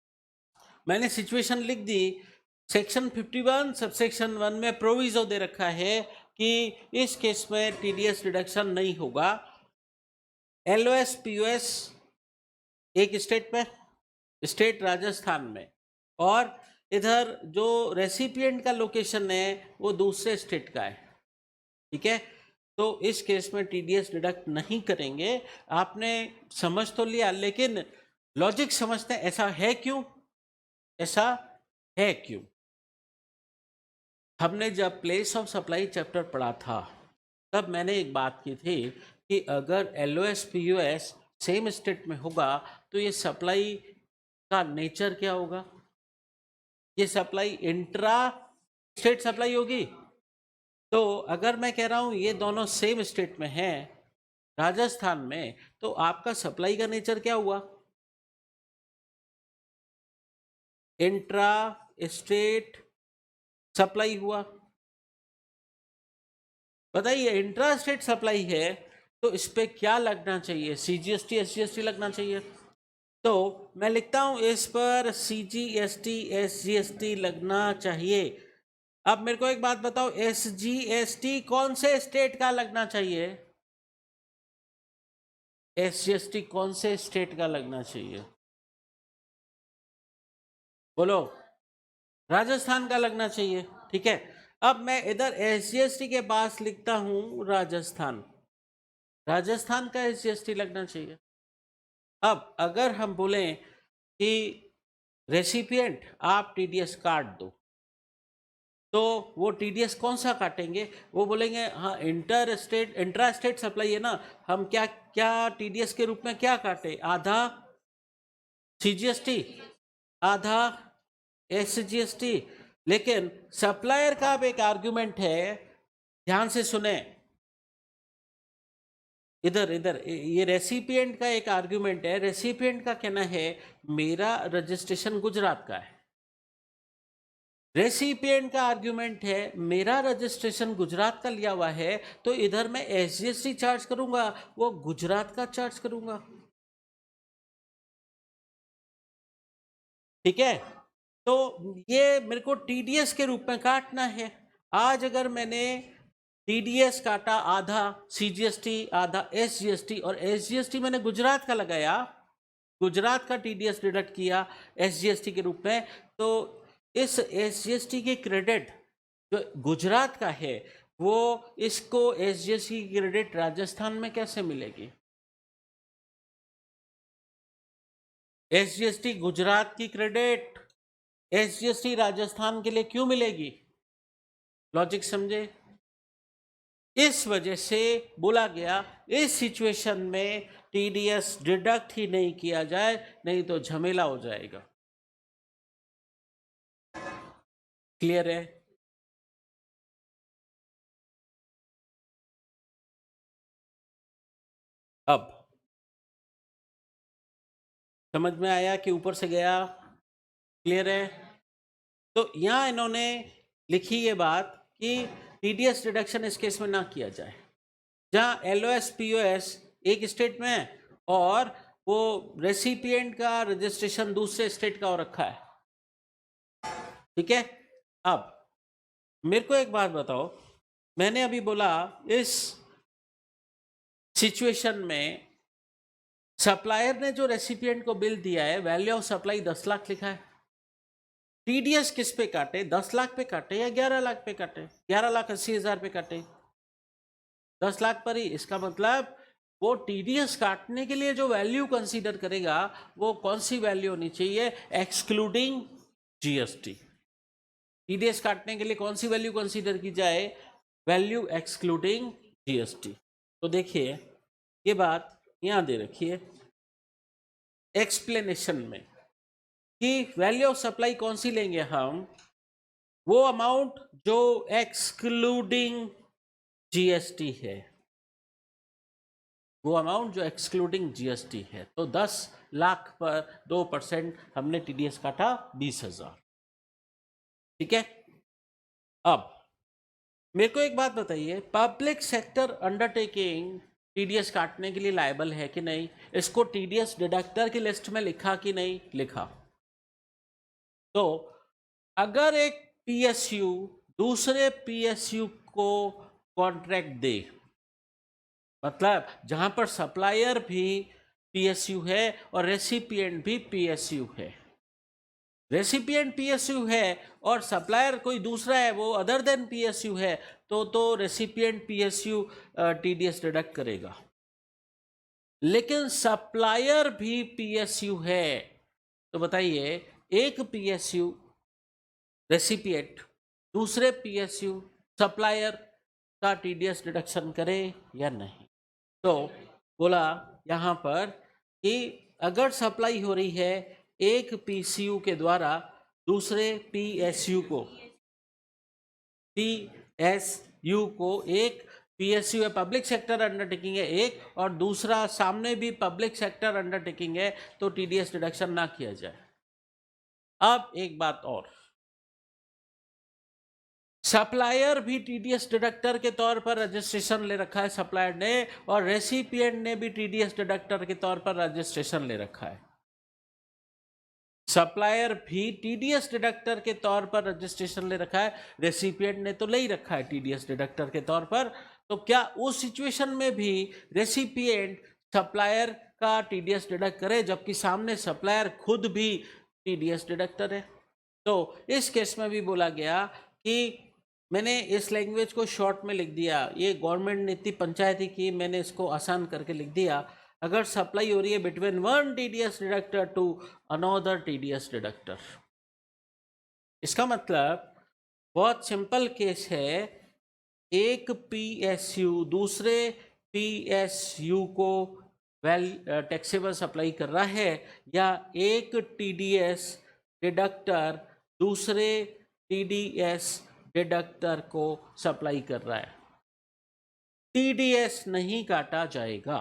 Speaker 1: मैंने सिचुएशन लिख दी। सेक्शन 51 सबसेक्शन 1 में प्रोविजो दे रखा है कि इस केस में TDS डिडक्शन नहीं होगा। LOS POS एक स्टेट राजस्थान में, और इधर जो रेसिपिएंट का लोकेशन है वो दूसरे स्टेट का है। ठीक है, तो इस केस में TDS डिडक्ट नहीं करेंगे। आपने समझ तो लिया, लेकिन लॉजिक समझते हैं ऐसा है क्यों? हमने जब प्लेस ऑफ सप्लाई चैप्टर पढ़ा था तब मैंने एक बात की थी कि अगर LOS POS सेम स्टेट में होगा तो ये सप्लाई का नेचर क्या होगा? ये सप्लाई इंट्रा स्टेट सप्लाई होगी। तो अगर मैं कह रहा हूं ये दोनों सेम स्टेट में हैं राजस्थान में, तो आपका सप्लाई का नेचर क्या हुआ? इंट्रा स्टेट सप्लाई हुआ। बताइए, इंट्रा स्टेट सप्लाई है तो इस पे क्या लगना चाहिए? CGST SGST लगना चाहिए। तो मैं लिखता हूं इस पर CGST SGST लगना चाहिए। अब मेरे को एक बात बताओ, SGST कौन से स्टेट का लगना चाहिए? SGST कौन से स्टेट का लगना चाहिए? बोलो। राजस्थान का लगना चाहिए। ठीक है, अब मैं इधर SGST के पास लिखता हूं राजस्थान का SGST लगना चाहिए। अब अगर हम बोलें कि रेसिपिएंट आप TDS काट दो, तो वो TDS कौन सा काटेंगे? वो बोलेंगे हाँ इंट्रा स्टेट सप्लाई है ना, हम क्या TDS के रूप में क्या काटे? आधा CGST, आधा SGST। लेकिन सप्लायर का अब एक आर्गुमेंट है, ध्यान से सुने। इधर ये रेसिपिएंट का एक आर्गुमेंट है। रेसिपिएंट का कहना है मेरा रजिस्ट्रेशन गुजरात का है। रेसिपिएंट का आर्गुमेंट है मेरा रजिस्ट्रेशन गुजरात का लिया हुआ है, तो इधर मैं SGST चार्ज करूंगा, वो गुजरात का चार्ज करूंगा। ठीक है, तो ये मेरे को TDS के रूप में काटना है। आज अगर मैंने TDS काटा आधा CGST आधा SGST, और SGST मैंने गुजरात का लगाया, गुजरात का TDS डिडक्ट किया SGST के रूप में, तो इस SGST की क्रेडिट जो गुजरात का है वो इसको SGST की क्रेडिट राजस्थान में कैसे मिलेगी? SGST गुजरात की क्रेडिट SGST राजस्थान के लिए क्यों मिलेगी? लॉजिक समझे? इस वजह से बोला गया इस सिचुएशन में TDS डिडक्ट ही नहीं किया जाए, नहीं तो झमेला हो जाएगा। क्लियर है? अब समझ में आया कि ऊपर से गया? क्लियर है? तो यहां इन्होंने लिखी ये बात कि TDS डिडक्शन इस केस में ना किया जाए, जहां LOS POS एक स्टेट में है और वो रेसिपिएंट का रजिस्ट्रेशन दूसरे स्टेट का हो रखा है। ठीक है, अब मेरे को एक बात बताओ, मैंने अभी बोला इस सिचुएशन में सप्लायर ने जो रेसिपिएंट को बिल दिया है, वैल्यू ऑफ सप्लाई 10 लाख लिखा है। TDS किस पे काटे? 10 लाख पे काटे या 11 लाख पे काटे? 11,80,000 पे काटे, 10 लाख पर ही। इसका मतलब वो TDS काटने के लिए जो वैल्यू कंसीडर करेगा वो कौन सी वैल्यू होनी चाहिए? Excluding GST। TDS काटने के लिए कौन सी वैल्यू कंसीडर की जाए? Value excluding GST। तो देखिए ये बात यहां दे रखी है एक्सप्लेनेशन में कि वैल्यू ऑफ सप्लाई कौन सी लेंगे हम? वो अमाउंट जो एक्सक्लूडिंग GST है। वो अमाउंट जो एक्सक्लूडिंग जीएसटी है। तो 10 लाख पर 2% हमने टीडीएस काटा 20,000। ठीक है। अब मेरे को एक बात बताइए, पब्लिक सेक्टर अंडरटेकिंग टीडीएस काटने के लिए लायबल है कि नहीं? इसको टीडीएस डिडक्टर की लिस्ट में लिखा कि नहीं लिखा? तो अगर एक पीएसयू दूसरे पीएसयू को कॉन्ट्रैक्ट दे, मतलब जहां पर सप्लायर भी पीएसयू है और रेसिपिएंट भी पीएसयू है, रेसिपिएंट पीएसयू है और सप्लायर कोई दूसरा है, वो अदर देन पीएसयू है, तो रेसिपिएंट पीएसयू टीडीएस डिडक्ट करेगा। लेकिन सप्लायर भी पीएसयू है, तो बताइए एक पीएसयू रेसिपिएंट दूसरे पीएसयू सप्लायर का टीडीएस डिडक्शन करे या नहीं? तो बोला यहाँ पर कि अगर सप्लाई हो रही है एक पीसीयू के द्वारा दूसरे पीएसयू को, एक पीएसयू है, पब्लिक सेक्टर अंडरटेकिंग है एक, और दूसरा सामने भी पब्लिक सेक्टर अंडरटेकिंग है, तो टीडीएस डिडक्शन ना किया जाए। अब एक बात और, सप्लायर भी टीडीएस डिडक्टर के तौर पर रजिस्ट्रेशन ले रखा है सप्लायर ने, और रेसिपिएंट ने भी टीडीएस डिडक्टर के तौर पर रजिस्ट्रेशन ले रखा है। सप्लायर भी टीडीएस डिडक्टर के तौर पर रजिस्ट्रेशन ले रखा है, रेसिपिएंट ने तो ले ही रखा है टीडीएस डिडक्टर के तौर पर। तो क्या उस सिचुएशन में भी रेसिपिएंट सप्लायर का टीडीएस डिडक्ट करे, जबकि सामने सप्लायर खुद भी टीडीएस डिडक्टर है? तो इस केस में भी बोला गया कि मैंने इस लैंग्वेज को शॉर्ट में लिख दिया, ये गवर्नमेंट ने इतनी पंचायती की, मैंने इसको आसान करके लिख दिया। अगर सप्लाई हो रही है between one TDS deductor to another TDS deductor, इसका मतलब बहुत सिंपल केस है, एक पीएसयू दूसरे पीएसयू को टैक्सेबल सप्लाई कर रहा है, या एक टीडीएस डिडक्टर दूसरे टीडीएस डिडक्टर को सप्लाई कर रहा है, टीडीएस नहीं काटा जाएगा।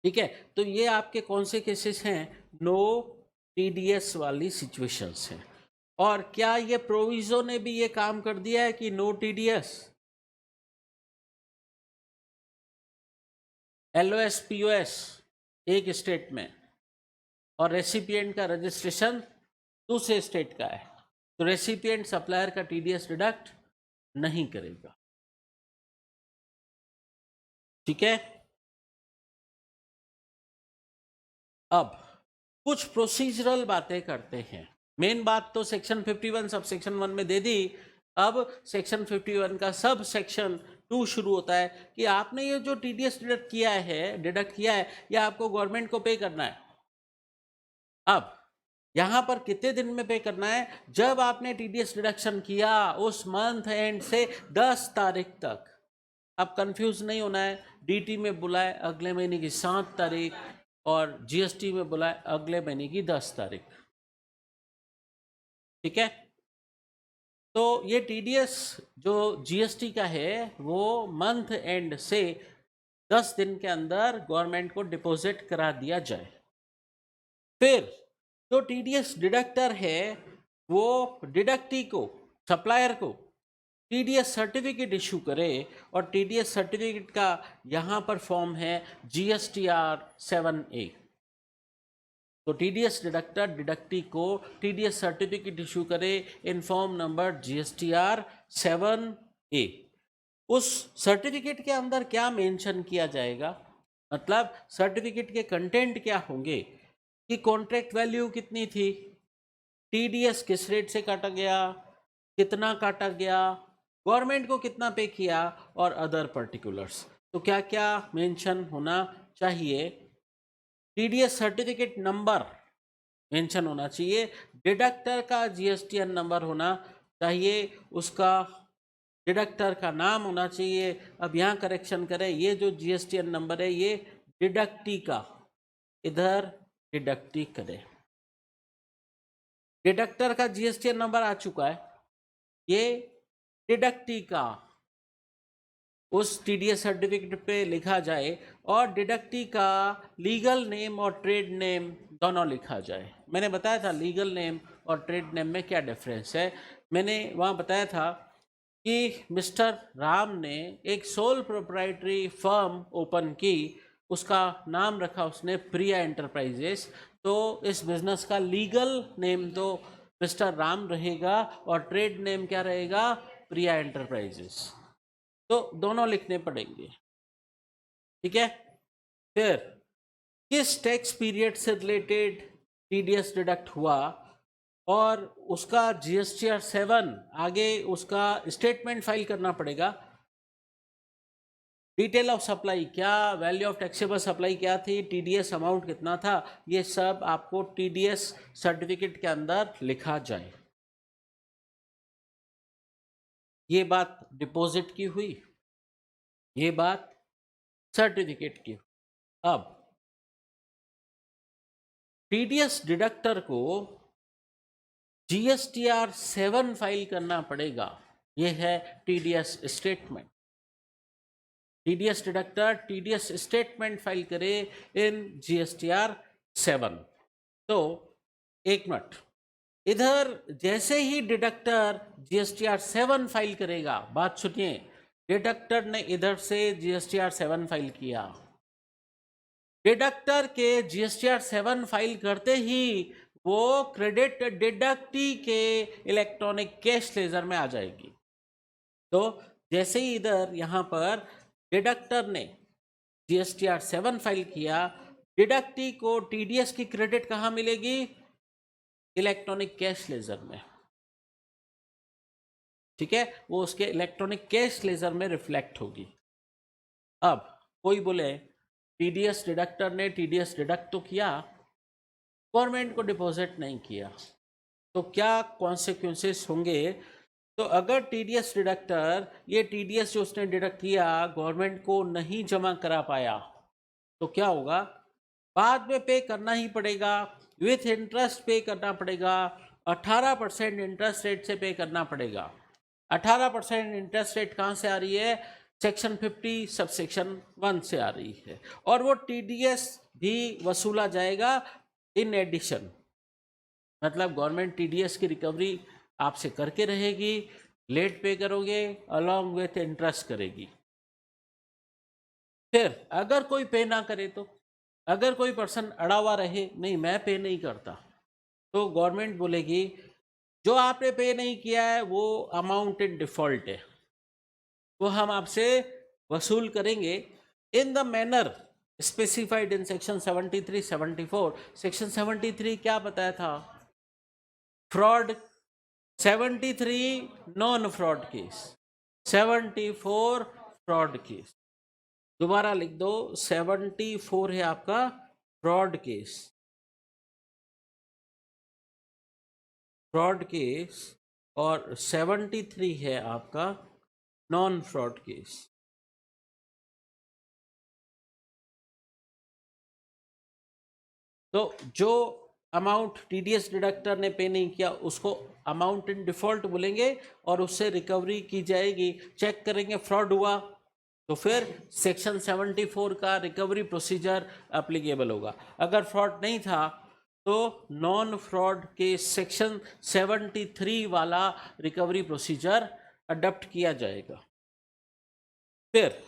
Speaker 1: ठीक है। तो ये आपके कौन से केसेस हैं? नो टीडीएस वाली सिचुएशंस हैं। और क्या ये प्रोविजो ने भी ये काम कर दिया है कि नो टीडीएस? एलओएस पीओएस एक स्टेट में और रेसिपिएंट का रजिस्ट्रेशन दूसरे स्टेट का है, तो रेसिपिएंट सप्लायर का टीडीएस डिडक्ट नहीं करेगा। ठीक है। अब कुछ प्रोसीजरल बातें करते हैं। मेन बात तो सेक्शन 51 सब सेक्शन 1 में दे दी। अब सेक्शन 51 का सब सेक्शन 2 शुरू होता है कि आपने ये जो टीडीएस डिडक्ट किया है ये आपको गवर्नमेंट को पे करना है। अब यहां पर कितने दिन में पे करना है? जब आपने टीडीएस डिडक्शन किया उस मंथ एंड से 10 तारीख तक। अब कंफ्यूज नहीं होना है, डीटी में बुलाए अगले महीने की 7 तारीख और जीएसटी में बुलाए अगले महीने की 10 तारीख। ठीक है। तो ये टीडीएस जो जीएसटी का है वो मंथ एंड से 10 दिन के अंदर गवर्नमेंट को डिपॉजिट करा दिया जाए। फिर जो टीडीएस डिडक्टर है वो डिडक्टी को, सप्लायर को टीडीएस सर्टिफिकेट इशू करे, और टीडीएस सर्टिफिकेट का यहाँ पर फॉर्म है GSTR 7A। तो टीडीएस डिडक्टर डिडक्टी को टीडीएस सर्टिफिकेट इशू करे in form number GSTR 7A। उस सर्टिफिकेट के अंदर क्या मेंशन किया जाएगा, मतलब सर्टिफिकेट के कंटेंट क्या होंगे कि कॉन्ट्रैक्ट वैल्यू कितनी थी, टीडीएस किस रेट से काटा गया, कितना काटा गया, गवर्नमेंट को कितना पे किया, और अदर पर्टिकुलर्स। तो क्या क्या मेंशन होना चाहिए? टीडीएस सर्टिफिकेट नंबर मेंशन होना चाहिए, डिडक्टर का जीएसटीएन नंबर होना चाहिए, उसका डिडक्टर का नाम होना चाहिए। अब यहाँ करेक्शन करें, ये जो जीएसटीएन नंबर है ये डिडक्टी का, इधर डिडक्टी करें, डिडक्टर का जीएसटीएन नंबर आ चुका है, ये डिडक्टी का उस टीडीएस सर्टिफिकेट पे लिखा जाए और डिडक्टी का लीगल नेम और ट्रेड नेम दोनों लिखा जाए। मैंने बताया था लीगल नेम और ट्रेड नेम में क्या डिफरेंस है। मैंने वहाँ बताया था कि मिस्टर राम ने एक सोल प्रोप्राइटरी फर्म ओपन की, उसका नाम रखा उसने प्रिया एंटरप्राइजेस। तो इस बिजनेस का लीगल नेम तो मिस्टर राम रहेगा और ट्रेड नेम क्या रहेगा, प्रिया एंटरप्राइजेस। तो दोनों लिखने पड़ेंगे, ठीक है। फिर किस टैक्स पीरियड से रिलेटेड टीडीएस डिडक्ट हुआ और उसका जीएसटीआर 7 आगे उसका स्टेटमेंट फाइल करना पड़ेगा। डिटेल ऑफ सप्लाई क्या, वैल्यू ऑफ टैक्सेबल सप्लाई क्या थी, टीडीएस अमाउंट कितना था, ये सब आपको टीडीएस सर्टिफिकेट के अंदर लिखा जाए। ये बात डिपॉजिट की हुई, ये बात सर्टिफिकेट की। अब टीडीएस डिडक्टर को जीएसटीआर 7 फाइल करना पड़ेगा। ये है TDS statement. TDS deductor TDS statement file करे इन जीएसटीआर 7। तो एक मिनट, इधर जैसे ही डिडक्टर जीएसटीआर 7 फाइल करेगा, बात सुनिए, डिडक्टर ने इधर से जीएसटीआर 7 फाइल किया, डिडक्टर के जीएसटीआर 7 फाइल करते ही वो क्रेडिट डिडक्टी के इलेक्ट्रॉनिक कैश लेजर में आ जाएगी। तो जैसे ही इधर यहाँ पर डिडक्टर ने जीएसटीआर 7 फाइल किया, डिडक्टी को टीडीएस की क्रेडिट कहाँ मिलेगी, इलेक्ट्रॉनिक कैश लेजर में, ठीक है। वो उसके इलेक्ट्रॉनिक कैश लेजर में रिफ्लेक्ट होगी। अब कोई बोले टीडीएस डिडक्टर ने टीडीएस डिडक्ट तो किया, गवर्नमेंट को डिपॉजिट नहीं किया, तो क्या कॉन्सिक्वेंसेस होंगे। तो अगर टीडीएस डिडक्टर ये टीडीएस जो उसने डिडक्ट किया गवर्नमेंट को नहीं जमा करा पाया, तो क्या होगा, बाद में पे करना ही पड़ेगा, विथ इंटरेस्ट पे करना पड़ेगा, 18% इंटरेस्ट रेट से पे करना पड़ेगा। 18% इंटरेस्ट रेट कहाँ से आ रही है, सेक्शन 50 सबसेक्शन 1 से आ रही है, और वो टीडीएस भी वसूला जाएगा इन एडिशन। मतलब गवर्नमेंट टीडीएस की रिकवरी आपसे करके रहेगी, लेट पे करोगे, अलॉन्ग विथ इंटरेस्ट करेगी। फिर अगर कोई पे ना करे, तो अगर कोई पर्सन अड़ा हुआ रहे, नहीं मैं पे नहीं करता, तो गवर्नमेंट बोलेगी जो आपने पे नहीं किया है वो अमाउंट इन डिफॉल्ट है, वो हम आपसे वसूल करेंगे in the manner specified in section 73 74। Section 73 क्या बताया था, fraud, 73 non fraud case, 74 fraud case. दोबारा लिख दो, 74 है आपका फ्रॉड केस, फ्रॉड केस, और 73 है आपका नॉन फ्रॉड केस। तो जो अमाउंट टीडीएस डिडक्टर ने पे नहीं किया उसको अमाउंट इन डिफॉल्ट बोलेंगे और उससे रिकवरी की जाएगी। चेक करेंगे फ्रॉड हुआ तो फिर सेक्शन 74 का रिकवरी प्रोसीजर एप्लीकेबल होगा। अगर फ्रॉड नहीं था तो नॉन फ्रॉड के सेक्शन 73 वाला रिकवरी प्रोसीजर अडॉप्ट किया जाएगा। फिर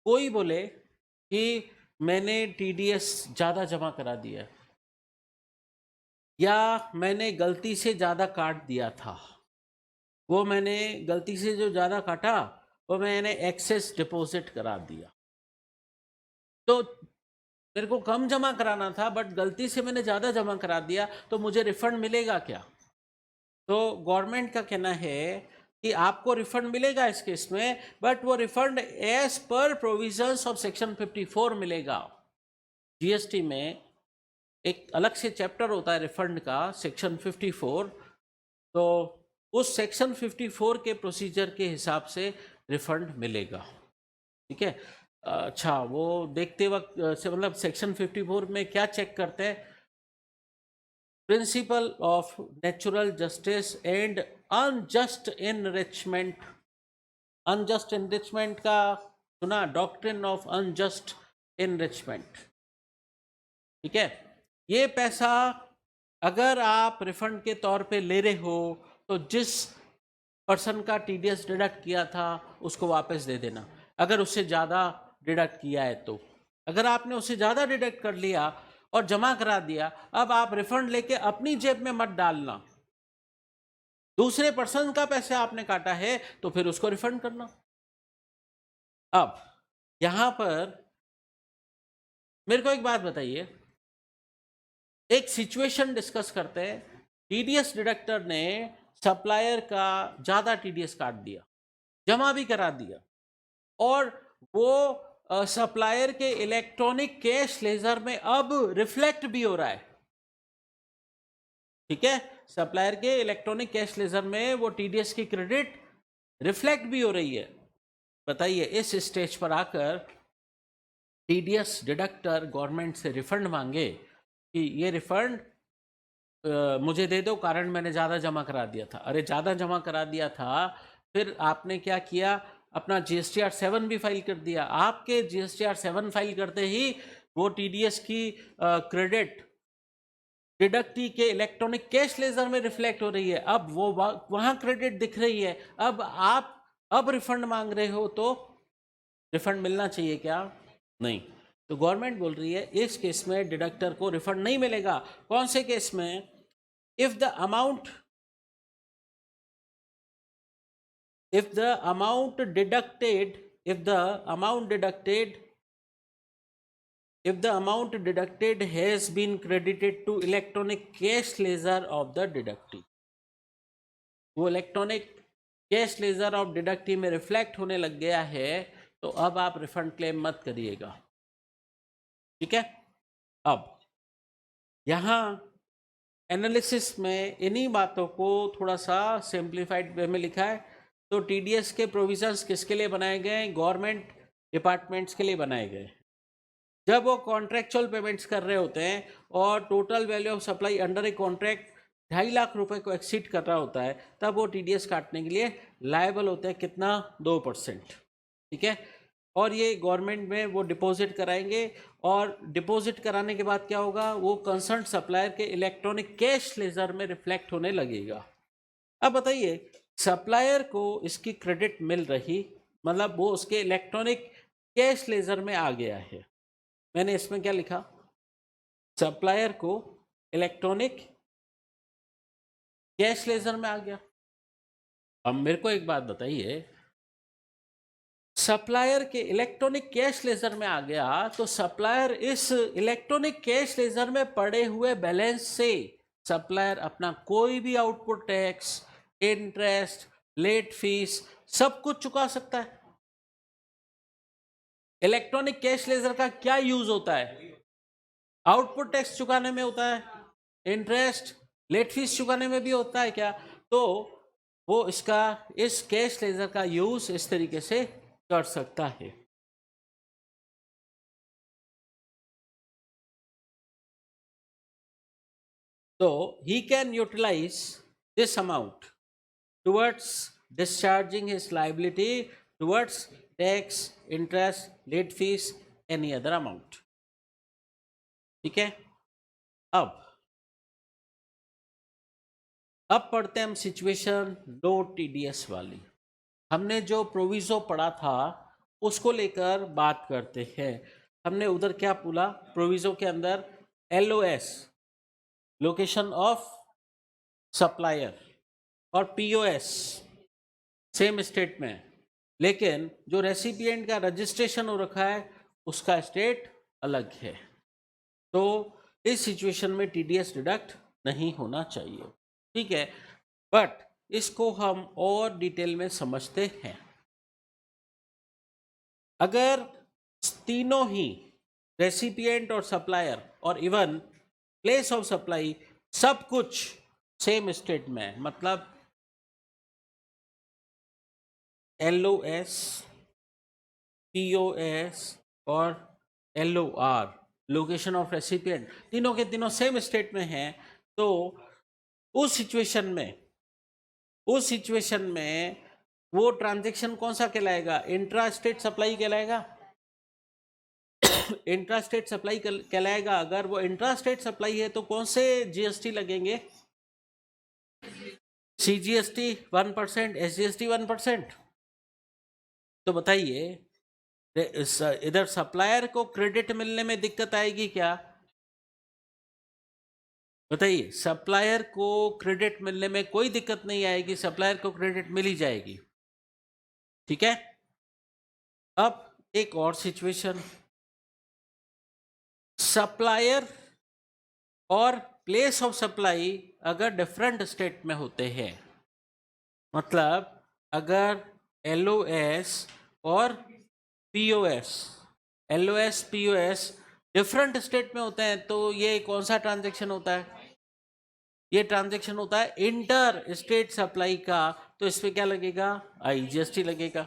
Speaker 1: कोई बोले कि मैंने टीडीएस ज़्यादा जमा करा दिया या मैंने गलती से ज़्यादा काट दिया था, वो मैंने गलती से जो ज़्यादा काटा वो मैंने एक्सेस डिपॉजिट करा दिया, तो मेरे को कम जमा कराना था बट गलती से मैंने ज़्यादा जमा करा दिया, तो मुझे रिफंड मिलेगा क्या। तो गवर्नमेंट का कहना है कि आपको रिफंड मिलेगा इस केस में, बट वो refund as per provisions of section 54 मिलेगा। जीएसटी में एक अलग से चैप्टर होता है रिफंड का, सेक्शन 54, तो उस सेक्शन 54 के प्रोसीजर के हिसाब से रिफंड मिलेगा, ठीक है। अच्छा, वो देखते वक्त से मतलब सेक्शन 54 में क्या चेक करते हैं, principle of natural justice and unjust enrichment unjust enrichment का सुना, डॉक्ट्रिन ऑफ अनजस्ट एनरिचमेंट, ठीक है। ये पैसा अगर आप रिफंड के तौर पे ले रहे हो तो जिस पर्सन का टीडीएस डिडक्ट किया था उसको वापस दे देना, अगर उससे ज़्यादा डिडक्ट किया है तो। अगर आपने उससे ज़्यादा डिडक्ट कर लिया और जमा करा दिया, अब आप रिफंड लेके अपनी जेब में मत डालना, दूसरे पर्सन का पैसे आपने काटा है तो फिर उसको रिफंड करना। अब यहां पर मेरे को एक बात बताइए, एक सिचुएशन डिस्कस करते हैं। टीडीएस डिडक्टर ने सप्लायर का ज़्यादा टीडीएस काट दिया, जमा भी करा दिया, और वो सप्लायर के इलेक्ट्रॉनिक कैश लेजर में अब रिफ्लेक्ट भी हो रहा है, ठीक है। सप्लायर के इलेक्ट्रॉनिक कैश लेजर में वो टीडीएस की क्रेडिट रिफ्लेक्ट भी हो रही है। बताइए, इस स्टेज पर आकर टीडीएस डिडक्टर गवर्नमेंट से रिफंड मांगे कि ये रिफंड मुझे दे दो, कारण मैंने ज़्यादा जमा करा दिया था। अरे ज़्यादा जमा करा दिया था, फिर आपने क्या किया, अपना GSTR 7 भी फाइल कर दिया। आपके GSTR 7 फाइल करते ही वो टीडीएस की क्रेडिट डिडक्टी के इलेक्ट्रॉनिक कैश लेजर में रिफ्लेक्ट हो रही है, अब वो वहाँ क्रेडिट दिख रही है। अब आप अब रिफंड मांग रहे हो तो रिफंड मिलना चाहिए क्या? नहीं। तो गवर्नमेंट बोल रही है इस केस में डिडक्टर को रिफंड नहीं मिलेगा। कौन से केस में? If the amount deducted has been credited to electronic cash ledger of the deductee, वो electronic cash ledger of deductee में रिफ्लेक्ट होने लग गया है, तो अब आप रिफंड क्लेम मत करिएगा, ठीक है। अब यहाँ एनालिसिस में इन्हीं बातों को थोड़ा सा सिंप्लीफाइड वे में लिखा है। तो टीडीएस के प्रोविजंस किसके लिए बनाए गए? गवर्नमेंट डिपार्टमेंट्स के लिए बनाए गए। जब वो कॉन्ट्रेक्चुअल पेमेंट्स कर रहे होते हैं और total value of supply under a contract 2.5 lakh रुपए को एक्सीड कर रहा होता है, तब वो टीडीएस काटने के लिए लायबल होते हैं। कितना? 2%, ठीक है। और ये गवर्नमेंट में वो डिपॉजिट कराएंगे, और डिपॉजिट कराने के बाद क्या होगा, वो कंसर्न सप्लायर के इलेक्ट्रॉनिक कैश लेजर में रिफ्लेक्ट होने लगेगा। अब बताइए, सप्लायर को इसकी क्रेडिट मिल रही, मतलब वो उसके इलेक्ट्रॉनिक कैश लेजर में आ गया है। मैंने इसमें क्या लिखा? सप्लायर को इलेक्ट्रॉनिक कैश लेजर में आ गया। अब मेरे को एक बात बताइए, सप्लायर के इलेक्ट्रॉनिक कैश लेजर में आ गया तो सप्लायर इस इलेक्ट्रॉनिक कैश लेजर में पड़े हुए बैलेंस से सप्लायर अपना कोई भी output tax, interest, late fees सब कुछ चुका सकता है। इलेक्ट्रॉनिक कैश लेजर का क्या यूज होता है? आउटपुट टैक्स चुकाने में होता है, इंटरेस्ट, लेट फीस चुकाने में भी होता है क्या? तो वो इस कैश लेजर का यूज इस तरीके से कर सकता है। तो he can utilize this amount towards discharging his liability towards tax, interest, late fees, any other amount, ठीक है। अब पढ़ते हैं हम सिचुएशन लो टीडीएस वाली। हमने जो प्रोविजो पढ़ा था उसको लेकर बात करते हैं। हमने उधर क्या बोला? प्रोविजो के अंदर LOS, लोकेशन ऑफ सप्लायर, और POS सेम स्टेट में, लेकिन जो रेसिपिएंट का रजिस्ट्रेशन हो रखा है उसका स्टेट अलग है। तो इस सिचुएशन में टीडीएस डिडक्ट नहीं होना चाहिए, ठीक है। बट इसको हम और डिटेल में समझते हैं। अगर तीनों ही रेसिपिएंट और सप्लायर और इवन प्लेस ऑफ सप्लाई सब कुछ सेम स्टेट में, मतलब LOS, POS और LOR, लोकेशन ऑफ रेसिपिएंट, तीनों के तीनों सेम स्टेट में हैं, तो उस सिचुएशन में वो ट्रांजैक्शन कौन सा कहलाएगा? इंट्रा स्टेट सप्लाई कहलाएगा। इंट्रा स्टेट सप्लाई कहलाएगा। अगर वो इंट्रा स्टेट सप्लाई है तो कौन से जीएसटी लगेंगे? CGST 1%, SGST 1%। तो बताइए, इधर सप्लायर को क्रेडिट मिलने में दिक्कत आएगी क्या? बताइए, सप्लायर को क्रेडिट मिलने में कोई दिक्कत नहीं आएगी, सप्लायर को क्रेडिट मिल ही जाएगी। ठीक है। अब एक और सिचुएशन, सप्लायर और प्लेस ऑफ सप्लाई अगर डिफरेंट स्टेट में होते हैं, मतलब अगर एलओएस और POS, LOS POS different state में होते हैं, तो ये कौन सा ट्रांजैक्शन होता है? ये ट्रांजैक्शन होता है इंटर स्टेट सप्लाई का। तो इस पे क्या लगेगा? आईजीएसटी लगेगा।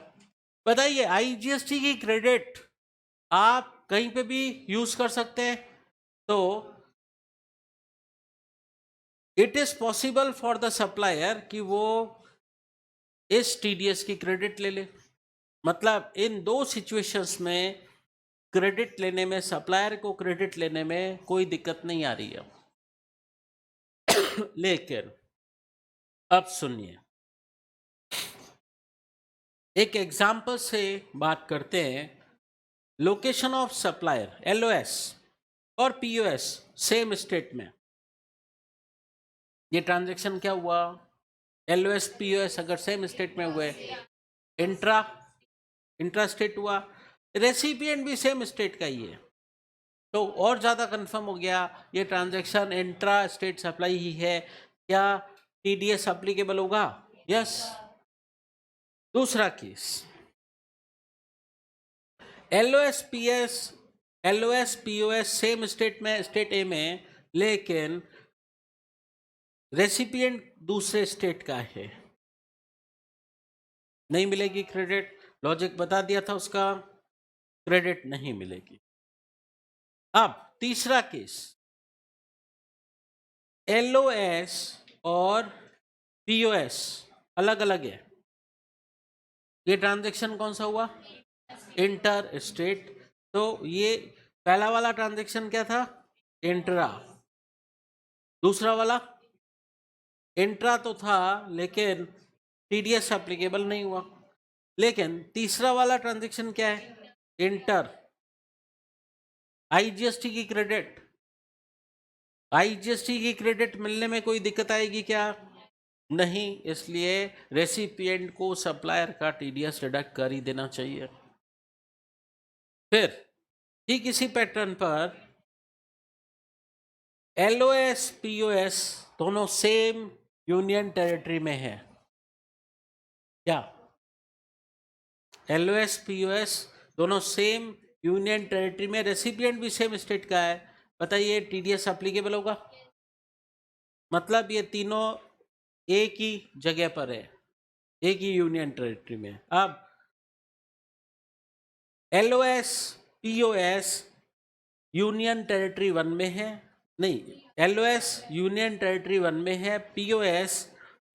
Speaker 1: बताइए, आईजीएसटी की क्रेडिट आप कहीं पे भी यूज कर सकते हैं, तो it is possible for the supplier कि वो इस टीडीएस की क्रेडिट ले ले। मतलब इन दो सिचुएशंस में क्रेडिट लेने में, सप्लायर को क्रेडिट लेने में कोई दिक्कत नहीं आ रही है। लेकिन अब सुनिए, एक एग्जाम्पल से बात करते हैं। लोकेशन ऑफ सप्लायर एलओएस और पीओएस सेम स्टेट में, ये ट्रांजैक्शन क्या हुआ? एलओएस पीओएस अगर सेम स्टेट में हुए, इंट्रा स्टेट हुआ, रेसिपिएंट भी सेम स्टेट का ही है, तो और ज़्यादा कंफर्म हो गया ये ट्रांजैक्शन इंट्रा स्टेट सप्लाई ही है। क्या टीडीएस एप्लीकेबल होगा? यस। दूसरा case, LOS POS same state में, स्टेट ए में, लेकिन रेसिपिएंट दूसरे स्टेट का है, नहीं मिलेगी क्रेडिट। लॉजिक बता दिया था उसका, क्रेडिट नहीं मिलेगी। अब तीसरा केस, एलओएस और पीओएस अलग अलग है, ये ट्रांजैक्शन कौन सा हुआ? Inter state. तो ये पहला वाला ट्रांजैक्शन क्या था? इंट्रा। दूसरा वाला इंट्रा तो था, लेकिन टीडीएस एप्लीकेबल नहीं हुआ। लेकिन तीसरा वाला ट्रांजैक्शन क्या है? इंटर। आईजीएसटी की क्रेडिट, आईजीएसटी की क्रेडिट मिलने में कोई दिक्कत आएगी क्या? नहीं, इसलिए रेसिपिएंट को सप्लायर का टीडीएस डिडक्ट कर ही देना चाहिए। फिर ठीक इसी पैटर्न पर एलओएस पीओएस दोनों सेम यूनियन टेरिटरी में है क्या? एलओएस पीओएस दोनों सेम यूनियन टेरिटरी में, रेसिपिएंट भी सेम स्टेट का है। बताइए, टीडीएस एप्लीकेबल होगा? मतलब ये तीनों एक ही जगह पर है, एक ही यूनियन टेरिटरी में। अब एलओएस पीओएस यूनियन टेरिटरी 1 में है, नहीं, एलओएस यूनियन टेरिटरी 1 में है, पीओएस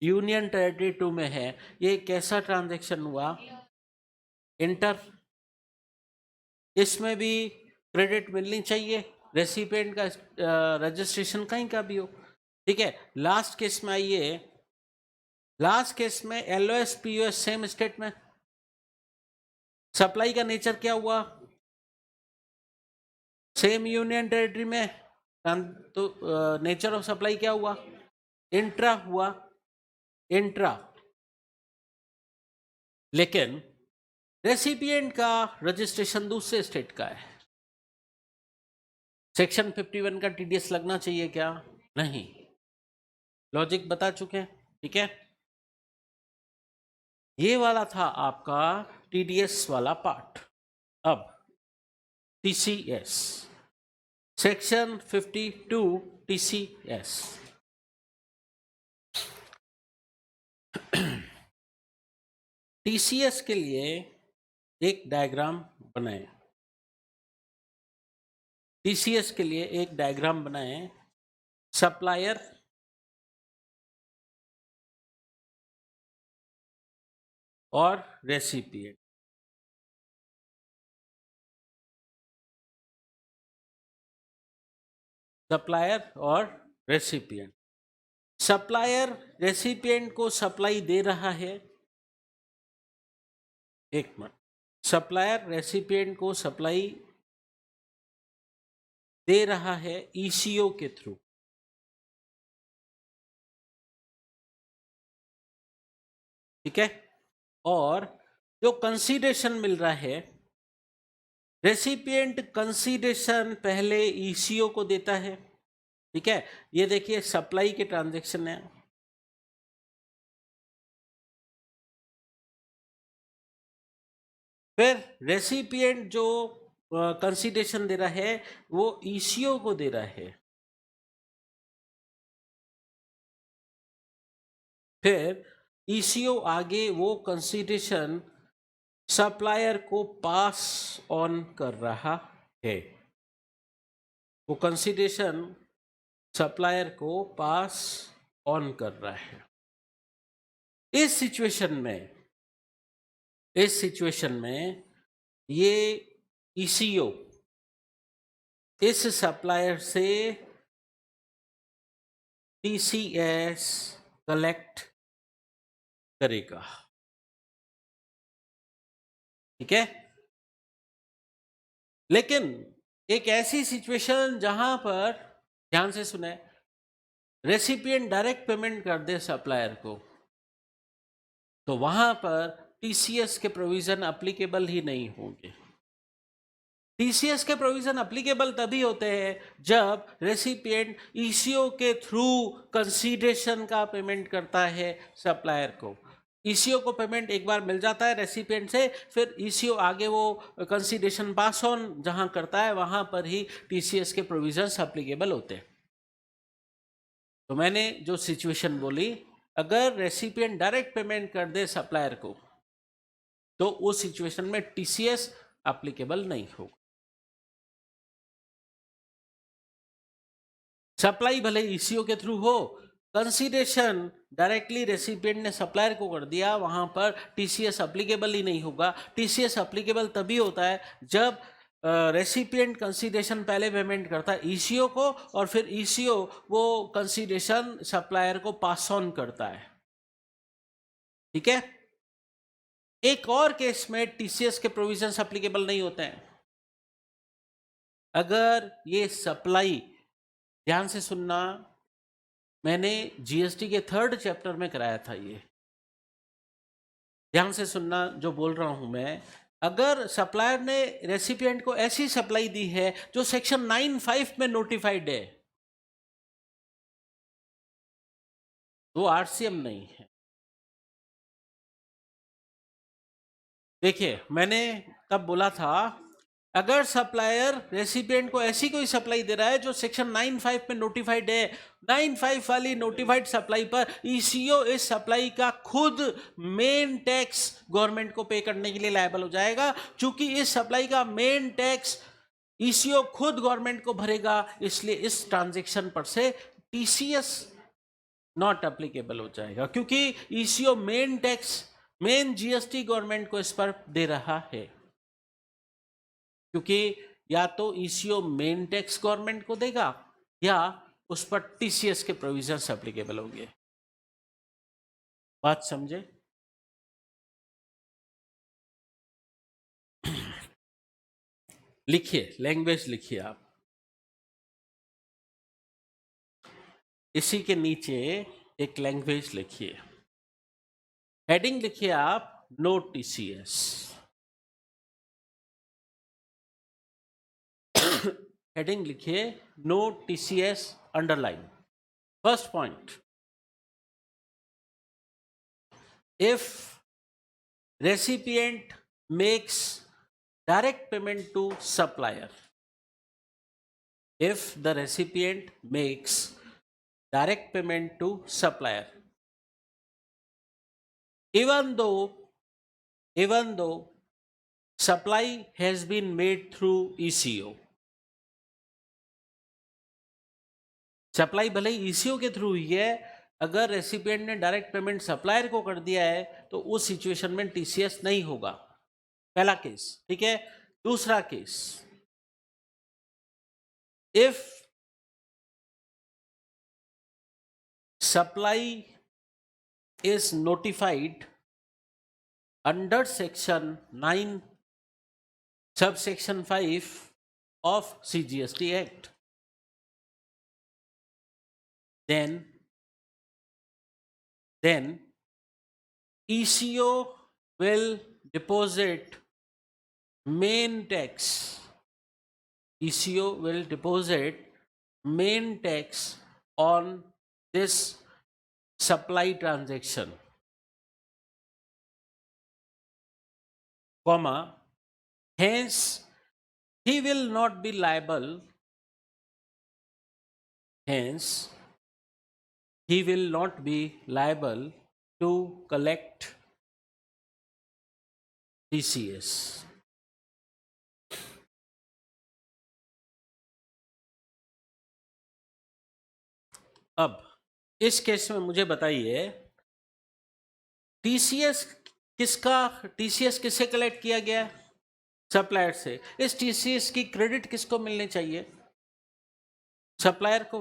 Speaker 1: यूनियन टेरिटरी 2 में है। ये कैसा ट्रांजैक्शन हुआ? इंटर। इसमें भी क्रेडिट मिलनी चाहिए, रेसिपिएंट का रजिस्ट्रेशन कहीं का भी हो। ठीक है। लास्ट केस में आइए, लास्ट केस में एलओएस पीओएस सेम स्टेट में, सप्लाई का नेचर क्या हुआ? सेम यूनियन टेरिटरी में, तो नेचर ऑफ सप्लाई क्या हुआ? इंट्रा हुआ, इंट्रा। लेकिन रेसिपिएंट का रजिस्ट्रेशन दूसरे स्टेट का है, सेक्शन 51 का टीडीएस लगना चाहिए क्या? नहीं। लॉजिक बता चुके हैं। ठीक है, ये वाला था आपका टीडीएस वाला पार्ट। अब टीसीएस, सेक्शन 52 टीसीएस। टीसीएस के लिए एक डायग्राम बनाएं, टीसीएस के लिए एक डायग्राम बनाएं। सप्लायर, और रेसिपिएंट। सप्लायर और रेसिपिएंट। सप्लायर रेसिपिएंट को सप्लाई दे रहा है, एक मिनट, सप्लायर रेसिपिएंट को सप्लाई दे रहा है ईसीओ के थ्रू। ठीक है, और जो कंसीडरेशन मिल रहा है, रेसिपिएंट कंसीडरेशन पहले ईसीओ को देता है। ठीक है, ये देखिए सप्लाई के ट्रांजैक्शन है। फिर रेसिपिएंट जो कंसीडरेशन दे रहा है वो ईसीओ को दे रहा है। फिर ईसीओ आगे वो कंसीडरेशन सप्लायर को पास ऑन कर रहा है। वो कंसीडरेशन सप्लायर को पास ऑन कर रहा है। इस सिचुएशन में ये ईसीओ इस सप्लायर से टीसीएस कलेक्ट करेगा। ठीक है, लेकिन एक ऐसी सिचुएशन जहां पर, ध्यान से सुने, रेसिपिएंट डायरेक्ट पेमेंट कर दे सप्लायर को, तो वहां पर टीसीएस के प्रोविजन अप्लीकेबल ही नहीं होंगे। टीसीएस के प्रोविजन अप्लीकेबल तभी होते हैं जब रेसिपिएंट ईसीओ के थ्रू कंसीडरेशन का पेमेंट करता है सप्लायर को। ईसीओ को पेमेंट एक बार मिल जाता है रेसिपिएंट से, फिर ईसीओ आगे वो कंसीडरेशन पास ऑन जहां करता है वहां पर ही टीसीएस के प्रोविजंस अप्लीकेबल होते हैं। तो मैंने जो सिचुएशन बोली, अगर रेसिपिएंट डायरेक्ट पेमेंट कर दे सप्लायर को तो उस सिचुएशन में टीसीएस अप्लीकेबल नहीं होगा। सप्लाई भले ईसीओ के थ्रू हो, कंसीडरेशन डायरेक्टली रेसिपिएंट ने सप्लायर को कर दिया, वहां पर टीसीएस अप्लीकेबल ही नहीं होगा। टीसीएस अप्लीकेबल तभी होता है जब रेसिपिएंट कंसीडरेशन पहले पेमेंट करता है ईसीओ को, और फिर ईसीओ वो कंसीडरेशन सप्लायर को पास ऑन करता है। ठीक है, एक और केस में टीसीएस के प्रोविजंस अप्लीकेबल नहीं होते हैं। अगर ये सप्लाई, ध्यान से सुनना, मैंने जीएसटी के 3rd चैप्टर में कराया था, ये ध्यान से सुनना जो बोल रहा हूं मैं। अगर सप्लायर ने रेसिपिएंट को ऐसी सप्लाई दी है जो सेक्शन 9(5) में नोटिफाइड है, वो आरसीएम नहीं है। देखिए मैंने तब बोला था, अगर सप्लायर रेसिपिएंट को ऐसी कोई सप्लाई दे रहा है जो सेक्शन 9(5) में नोटिफाइड है, 9(5) वाली नोटिफाइड सप्लाई पर ईसीओ इस सप्लाई का खुद मेन टैक्स गवर्नमेंट को पे करने के लिए लायबल हो जाएगा। चूंकि इस सप्लाई का मेन टैक्स ईसीओ खुद गवर्नमेंट को भरेगा, इसलिए इस ट्रांजेक्शन पर से टीसीएस नॉट एप्लीकेबल हो जाएगा, क्योंकि eco main tax, main GST government को इस पर दे रहा है। क्योंकि या तो ईसीओ मेन टैक्स गवर्नमेंट को देगा या उस पर टीसीएस के प्रोविजंस एप्लीकेबल होंगे। बात समझे? लिखिए, लैंग्वेज लिखिए आप, इसी के नीचे एक लैंग्वेज लिखिए, हेडिंग लिखिए आप, नो टीसीएस। हेडिंग लिखिए no TCS, underline. First point, if recipient makes direct payment to supplier, if the recipient makes direct payment to supplier, even though supply has been made through ECO, supply भले eco के through हुई है, अगर recipient ने direct payment supplier को कर दिया है तो उस सिचुएशन में टीसीएस नहीं होगा, पहला केस। ठीक है, दूसरा case, if supply is notified under section 9 subsection 5 of CGST Act, then ECO will deposit main tax. ECO will deposit main tax on this supply transaction, comma, hence he will not be liable, to collect TCS. अब इस case में मुझे बताइए, TCS किससे collect किया गया? Supplier से। इस टीसीएस की क्रेडिट किसको मिलनी चाहिए? सप्लायर को।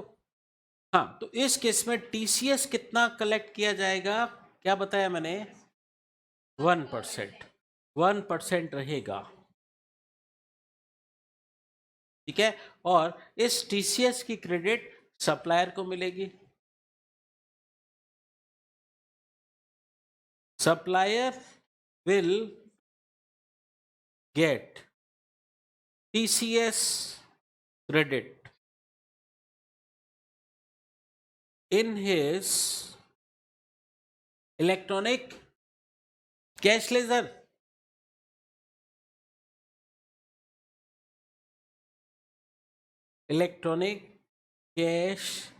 Speaker 1: हाँ, तो इस केस में टीसीएस कितना कलेक्ट किया जाएगा? क्या बताया मैंने? 1% रहेगा। ठीक है, और इस टीसीएस की क्रेडिट सप्लायर को मिलेगी। Supplier will get TCS credit in his electronic cash ledger. Electronic cash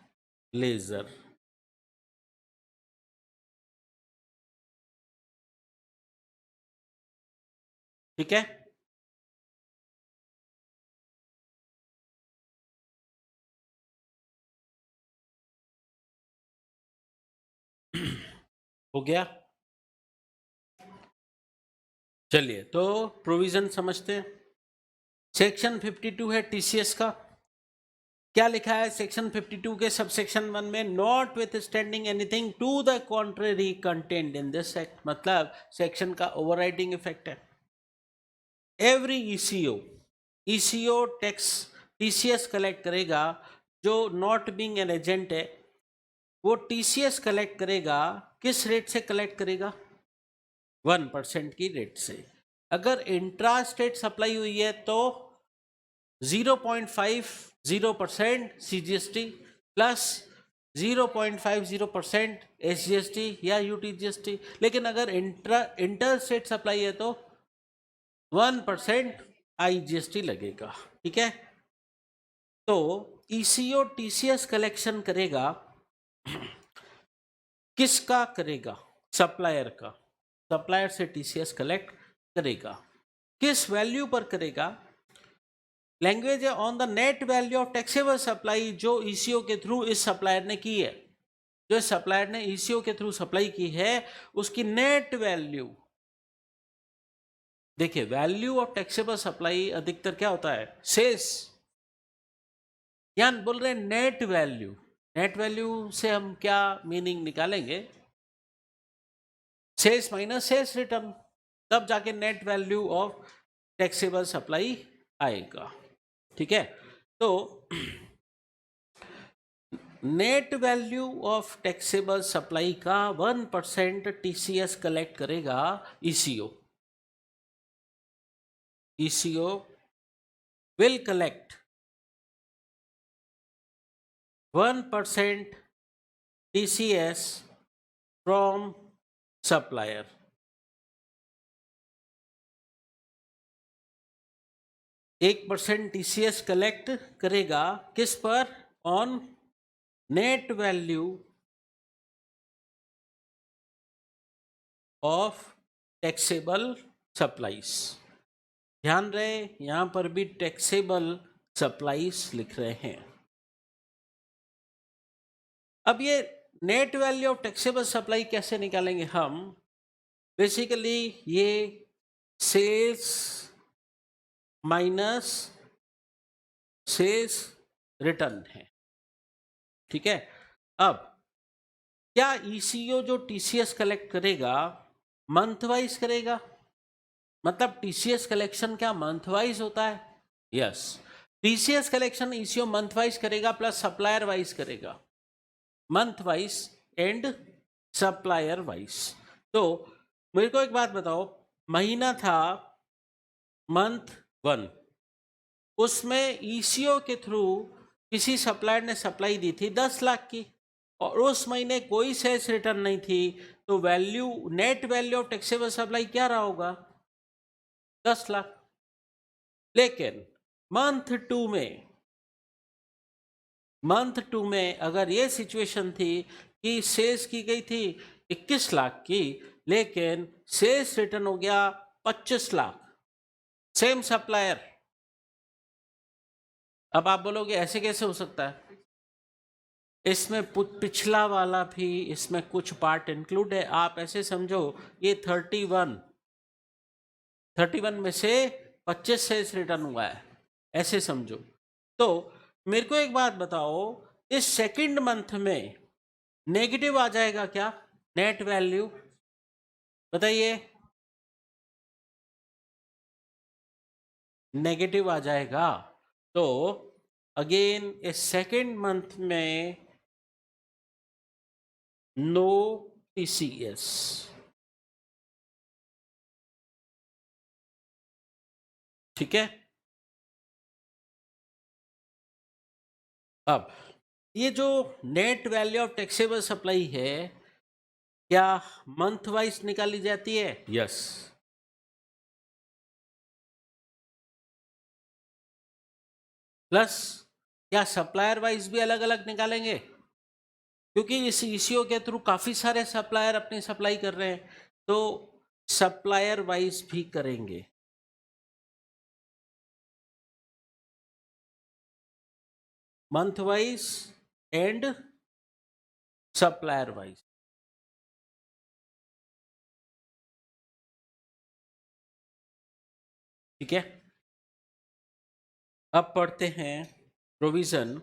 Speaker 1: ledger. ठीक है, हो गया। चलिए, तो प्रोविजन समझते हैं। सेक्शन 52 है टीसीएस का। क्या लिखा है सेक्शन 52 के सबसेक्शन 1 में? Notwithstanding anything to the contrary content in this act. मतलब सेक्शन का ओवरराइडिंग इफेक्ट है। Every ECO tax TCS collect करेगा, जो नॉट बीइंग एन एजेंट है वो टीसीएस कलेक्ट करेगा। किस रेट से कलेक्ट करेगा? 1% की रेट से। अगर इंट्रा स्टेट सप्लाई हुई है तो 0.50% सीजीएसटी प्लस 0.50% एसजीएसटी या यूटीजीएसटी। लेकिन अगर इंटर स्टेट सप्लाई है तो 1% आईजीएसटी लगेगा। ठीक है, तो ईसीओ टीसीएस कलेक्शन करेगा। किसका करेगा? सप्लायर का। सप्लायर से टीसीएस कलेक्ट करेगा। किस वैल्यू पर करेगा? लैंग्वेज है on the net value of taxable supply, जो ईसीओ के थ्रू इस सप्लायर ने की है। जो सप्लायर ने ईसीओ के थ्रू सप्लाई की है उसकी नेट वैल्यू। देखिए, वैल्यू ऑफ टैक्सेबल सप्लाई अधिकतर क्या होता है? सेल्स। यहां बोल रहे हैं नेट वैल्यू। नेट वैल्यू से हम क्या मीनिंग निकालेंगे? सेल्स माइनस सेल्स रिटर्न, तब जाके net value of taxable supply आएगा। ठीक है, तो net value of taxable supply का 1% टीसीएस कलेक्ट करेगा eco. Eco will collect 1% TCS from supplier. एक % टीसीएस कलेक्ट करेगा किस पर? On net value of taxable supplies. ध्यान रहे, यहां पर भी टैक्सेबल सप्लाईज लिख रहे हैं। अब ये net value of taxable supply कैसे निकालेंगे हम? बेसिकली ये सेल्स माइनस सेल्स रिटर्न है, ठीक है। अब क्या ईसीओ जो टीसीएस कलेक्ट करेगा मंथ वाइज करेगा? मतलब टीसीएस कलेक्शन क्या मंथ वाइज होता है? Yes, TCS collection eco month wise करेगा प्लस सप्लायर वाइज करेगा, month wise and supplier wise. तो मेरे को एक बात बताओ, महीना था मंथ 1, उसमें ईसीओ के थ्रू किसी सप्लायर ने सप्लाई दी थी 10 लाख की और उस महीने कोई सेल्स रिटर्न नहीं थी, तो value net value of taxable supply क्या रहा होगा? 10 लाख। लेकिन मंथ टू में अगर ये सिचुएशन थी कि सेल्स की गई थी 21 लाख की, लेकिन सेल्स रिटर्न हो गया 25 लाख, सेम सप्लायर। अब आप बोलोगे ऐसे कैसे हो सकता है? इसमें पिछला वाला भी इसमें कुछ पार्ट इंक्लूड है। आप ऐसे समझो ये 31 में से 25 सेल्स रिटर्न हुआ है, ऐसे समझो। तो मेरे को एक बात बताओ, इस सेकंड मंथ में नेगेटिव आ जाएगा क्या नेट वैल्यू? बताइए, नेगेटिव आ जाएगा। तो अगेन इस सेकंड मंथ में नो टीसीएस, ठीक है। अब ये जो net value of taxable supply है क्या मंथ वाइज निकाली जाती है? यस। प्लस क्या सप्लायर वाइज भी अलग अलग निकालेंगे? क्योंकि इस ईसीओ के थ्रू काफी सारे सप्लायर अपनी सप्लाई कर रहे हैं, तो सप्लायर वाइज भी करेंगे। Month wise and supplier wise, ठीक है। अब पढ़ते हैं प्रोविजन।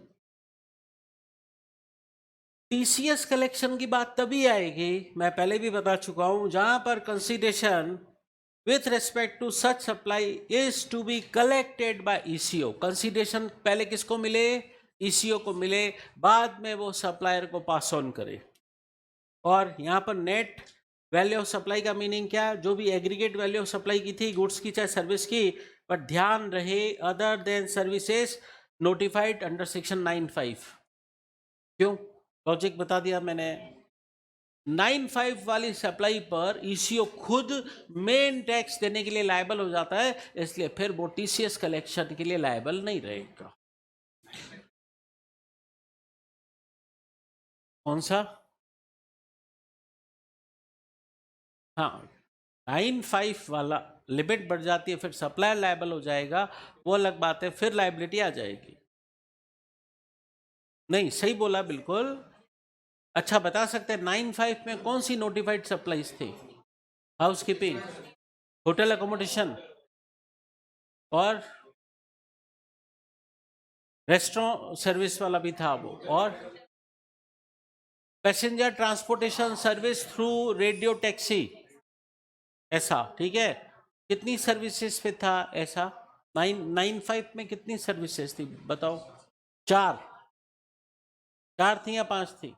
Speaker 1: टीसीएस कलेक्शन की बात तभी आएगी, मैं पहले भी बता चुका हूं, जहां पर consideration with respect to such supply is to be collected by ECO. Consideration पहले किसको मिले? ईसीओ को मिले, बाद में वो सप्लायर को पास ऑन करे। और यहाँ पर नेट वैल्यू ऑफ सप्लाई का मीनिंग क्या? जो भी एग्रीगेट वैल्यू ऑफ सप्लाई की थी गुड्स की चाहे सर्विस की, पर ध्यान रहे other than services notified under section 9(5). क्यों? लॉजिक बता दिया मैंने। 9(5) वाली सप्लाई पर ईसीओ खुद मेन टैक्स देने के लिए लायबल हो जाता है, इसलिए फिर वो टीसीएस कलेक्शन के लिए लायबल नहीं रहेगा। कौन सा? हाँ, 9(5) वाला लिमिट बढ़ जाती है, फिर सप्लायर लायबल हो जाएगा, वो अलग बात है, फिर लायबिलिटी आ जाएगी। नहीं, सही बोला बिल्कुल। अच्छा, बता सकते हैं 9(5) में कौन सी नोटिफाइड सप्लाईज थी? हाउसकीपिंग, होटल अकोमोडेशन और रेस्टोरेंट सर्विस वाला भी था वो, और passenger transportation service through radio taxi, ऐसा, ठीक है। कितनी सर्विसेज पे था ऐसा? 9(5) में कितनी सर्विसेज थी बताओ? 4 थी या 5 थी?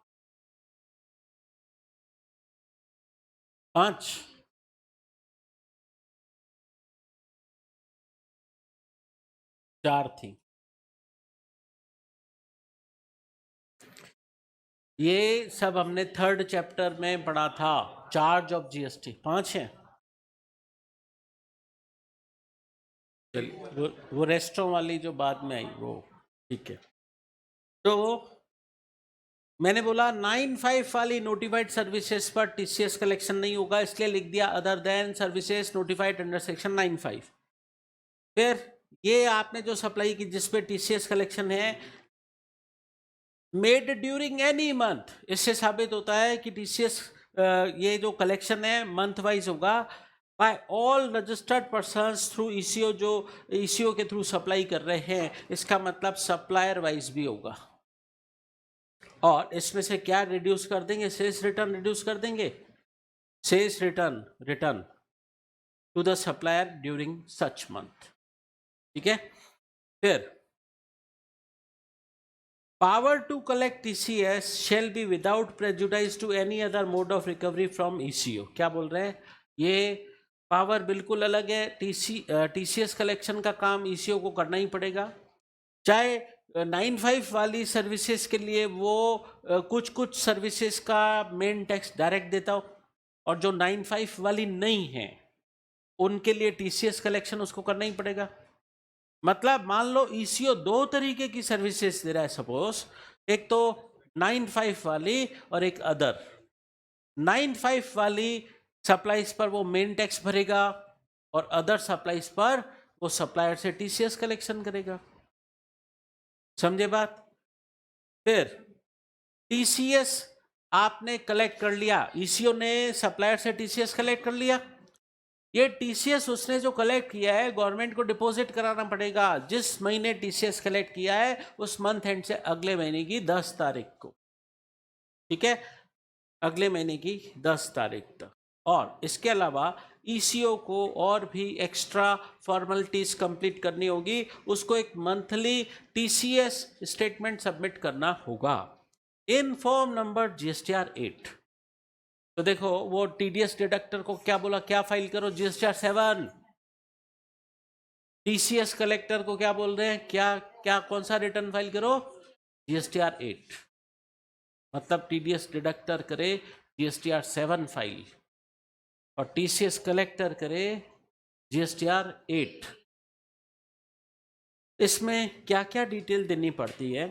Speaker 1: 5? 4 थी। ये सब हमने 3rd चैप्टर में पढ़ा था, चार्ज ऑफ जीएसटी। 5 है? चलिए, वो रेस्टोरेंट वाली जो बाद में आई वो, ठीक है। तो मैंने बोला 9(5) वाली नोटिफाइड सर्विसेज पर टीसीएस कलेक्शन नहीं होगा, इसलिए लिख दिया other than services notified under section 9(5). फिर ये आपने जो सप्लाई की जिस पे टीसीएस कलेक्शन है, मेड ड्यूरिंग एनी मंथ, इससे साबित होता है कि टीसीएस ये जो कलेक्शन है मंथ वाइज होगा by all registered persons through ECO, जो ईसीओ के थ्रू सप्लाई कर रहे हैं, इसका मतलब सप्लायर वाइज भी होगा। और इसमें से क्या रिड्यूस कर देंगे? सेल्स रिटर्न रिड्यूस कर देंगे, sales return return to the supplier during such month. ठीक है, फिर power to collect TCS shall be without prejudice to any other mode of recovery from ECO। क्या बोल रहे हैं? ये पावर बिल्कुल अलग है। TCS कलेक्शन का काम ECO को करना ही पड़ेगा, चाहे 95 वाली सर्विसेज के लिए वो कुछ कुछ सर्विसेज का मेन टैक्स डायरेक्ट देता हो, और जो 95 वाली नहीं है उनके लिए TCS कलेक्शन उसको करना ही पड़ेगा। मतलब मान लो ईसीओ दो तरीके की सर्विसेज दे रहा है, सपोज एक तो 95 वाली और एक अदर। 95 वाली सप्लाईज पर वो मेन टैक्स भरेगा और अदर सप्लाईज पर वो सप्लायर से टीसीएस कलेक्शन करेगा। समझे बात? फिर टीसीएस आपने कलेक्ट कर लिया, ईसीओ ने सप्लायर से टीसीएस कलेक्ट कर लिया। ये टीसीएस उसने जो कलेक्ट किया है गवर्नमेंट को डिपॉजिट कराना पड़ेगा। जिस महीने टीसीएस कलेक्ट किया है उस मंथ एंड से अगले महीने की 10 तारीख को। ठीक है, अगले महीने की 10 तारीख तक। और इसके अलावा ईसीओ को और भी एक्स्ट्रा फॉर्मेलिटीज कंप्लीट करनी होगी, उसको एक मंथली टीसीएस स्टेटमेंट सबमिट करना होगा इन फॉर्म नंबर जीएसटीआर 8। तो देखो वो टीडीएस डिडक्टर को क्या बोला, क्या फाइल करो? जीएसटीआर 7। टीसीएस कलेक्टर को क्या बोल रहे हैं, क्या क्या कौन सा रिटर्न फाइल करो? जीएसटीआर 8। मतलब टीडीएस डिडक्टर करे जीएसटीआर 7 फाइल और टीसीएस कलेक्टर करे जीएसटीआर 8। इसमें क्या क्या डिटेल देनी पड़ती है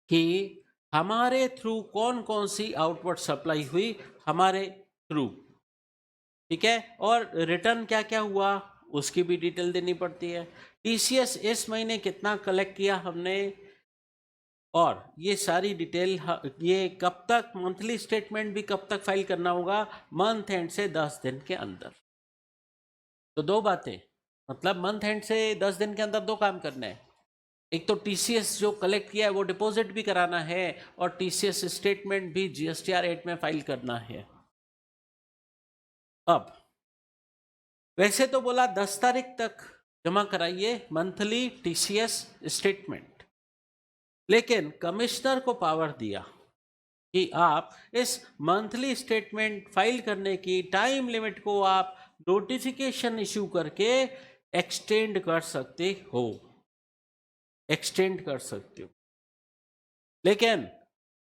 Speaker 1: कि हमारे थ्रू कौन कौन सी आउटवर्ड सप्लाई हुई हमारे थ्रू, ठीक है, और रिटर्न क्या क्या हुआ उसकी भी डिटेल देनी पड़ती है। टीसीएस इस महीने कितना कलेक्ट किया हमने, और ये सारी डिटेल, ये कब तक, मंथली स्टेटमेंट भी कब तक फाइल करना होगा? मंथ एंड से 10 दिन के अंदर। तो दो बातें, मतलब मंथ एंड से 10 दिन के अंदर दो काम करने हैं। एक तो टीसीएस जो कलेक्ट किया है वो डिपॉजिट भी कराना है और टीसीएस स्टेटमेंट भी जीएसटीआर 8 में फाइल करना है। अब वैसे तो बोला 10 तारीख तक जमा कराइए मंथली टीसीएस स्टेटमेंट, लेकिन कमिश्नर को पावर दिया कि आप इस मंथली स्टेटमेंट फाइल करने की टाइम लिमिट को आप नोटिफिकेशन इशू करके एक्सटेंड कर सकते हो, एक्सटेंड कर सकते हो। लेकिन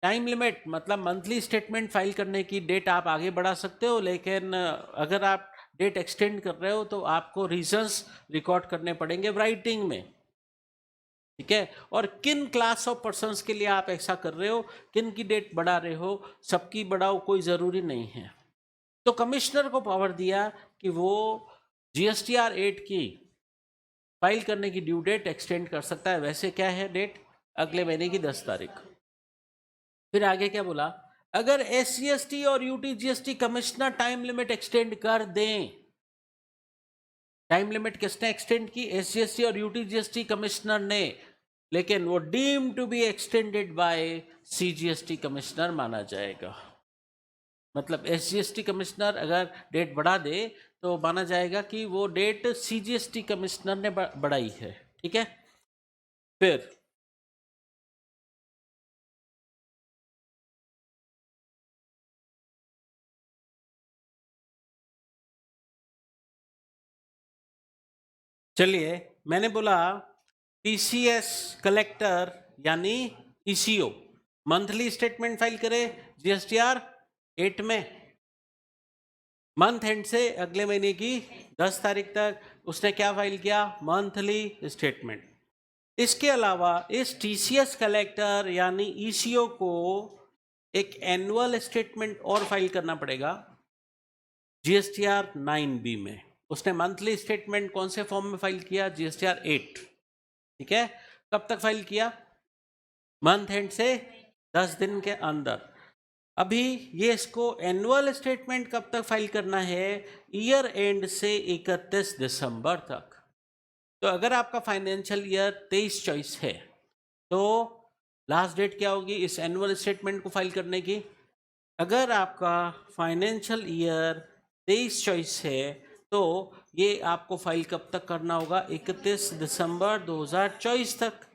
Speaker 1: टाइम लिमिट मतलब मंथली स्टेटमेंट फाइल करने की डेट आप आगे बढ़ा सकते हो, लेकिन अगर आप डेट एक्सटेंड कर रहे हो तो आपको रीजंस रिकॉर्ड करने पड़ेंगे राइटिंग में। ठीक है, और किन क्लास ऑफ पर्सन्स के लिए आप ऐसा कर रहे हो, किन की डेट बढ़ा रहे हो, सबकी बढ़ाओ, कोई ज़रूरी नहीं है। तो कमिश्नर को पावर दिया कि वो जीएसटीआर 8 की फाइल करने की ड्यू डेट एक्सटेंड कर सकता है। वैसे क्या है डेट? अगले महीने की 10 तारीख। फिर आगे क्या बोला? अगर एससीएसटी और UTGST commissioner time limit extend कर दें, टाइम लिमिट किसने एक्सटेंड की? एससीएसटी और यूटीजीएसटी कमिश्नर ने, लेकिन वो deem to be extended by CGST commissioner माना जाएगा। मतलब एसजीएसटी कमिश्नर अगर डेट बढ़ा दे तो माना जाएगा कि वो डेट सीजीएसटी कमिश्नर ने बढ़ाई है। ठीक है, फिर चलिए, मैंने बोला टीसीएस कलेक्टर यानी ईसीओ मंथली स्टेटमेंट फाइल करे जीएसटीआर 8 में, मंथ एंड से अगले महीने की 10 तारीख तक उसने क्या फाइल किया? Monthly statement. इसके अलावा इस टीसीएस कलेक्टर यानी ईसीओ को एक एनुअल स्टेटमेंट और फाइल करना पड़ेगा जीएसटीआर 9B में। उसने मंथली स्टेटमेंट कौन से फॉर्म में फाइल किया? जीएसटीआर 8। ठीक है, कब तक फाइल किया? मंथ एंड से 10 दिन के अंदर। अभी ये इसको एनुअल स्टेटमेंट कब तक फाइल करना है? ईयर एंड से 31 दिसंबर तक। तो अगर आपका फाइनेंशियल ईयर 23 चॉइस है तो लास्ट डेट क्या होगी इस एनुअल स्टेटमेंट को फाइल करने की? अगर आपका फाइनेंशियल ईयर 23 चॉइस है तो ये आपको फाइल कब तक करना होगा? 31 दिसंबर 2024 तक।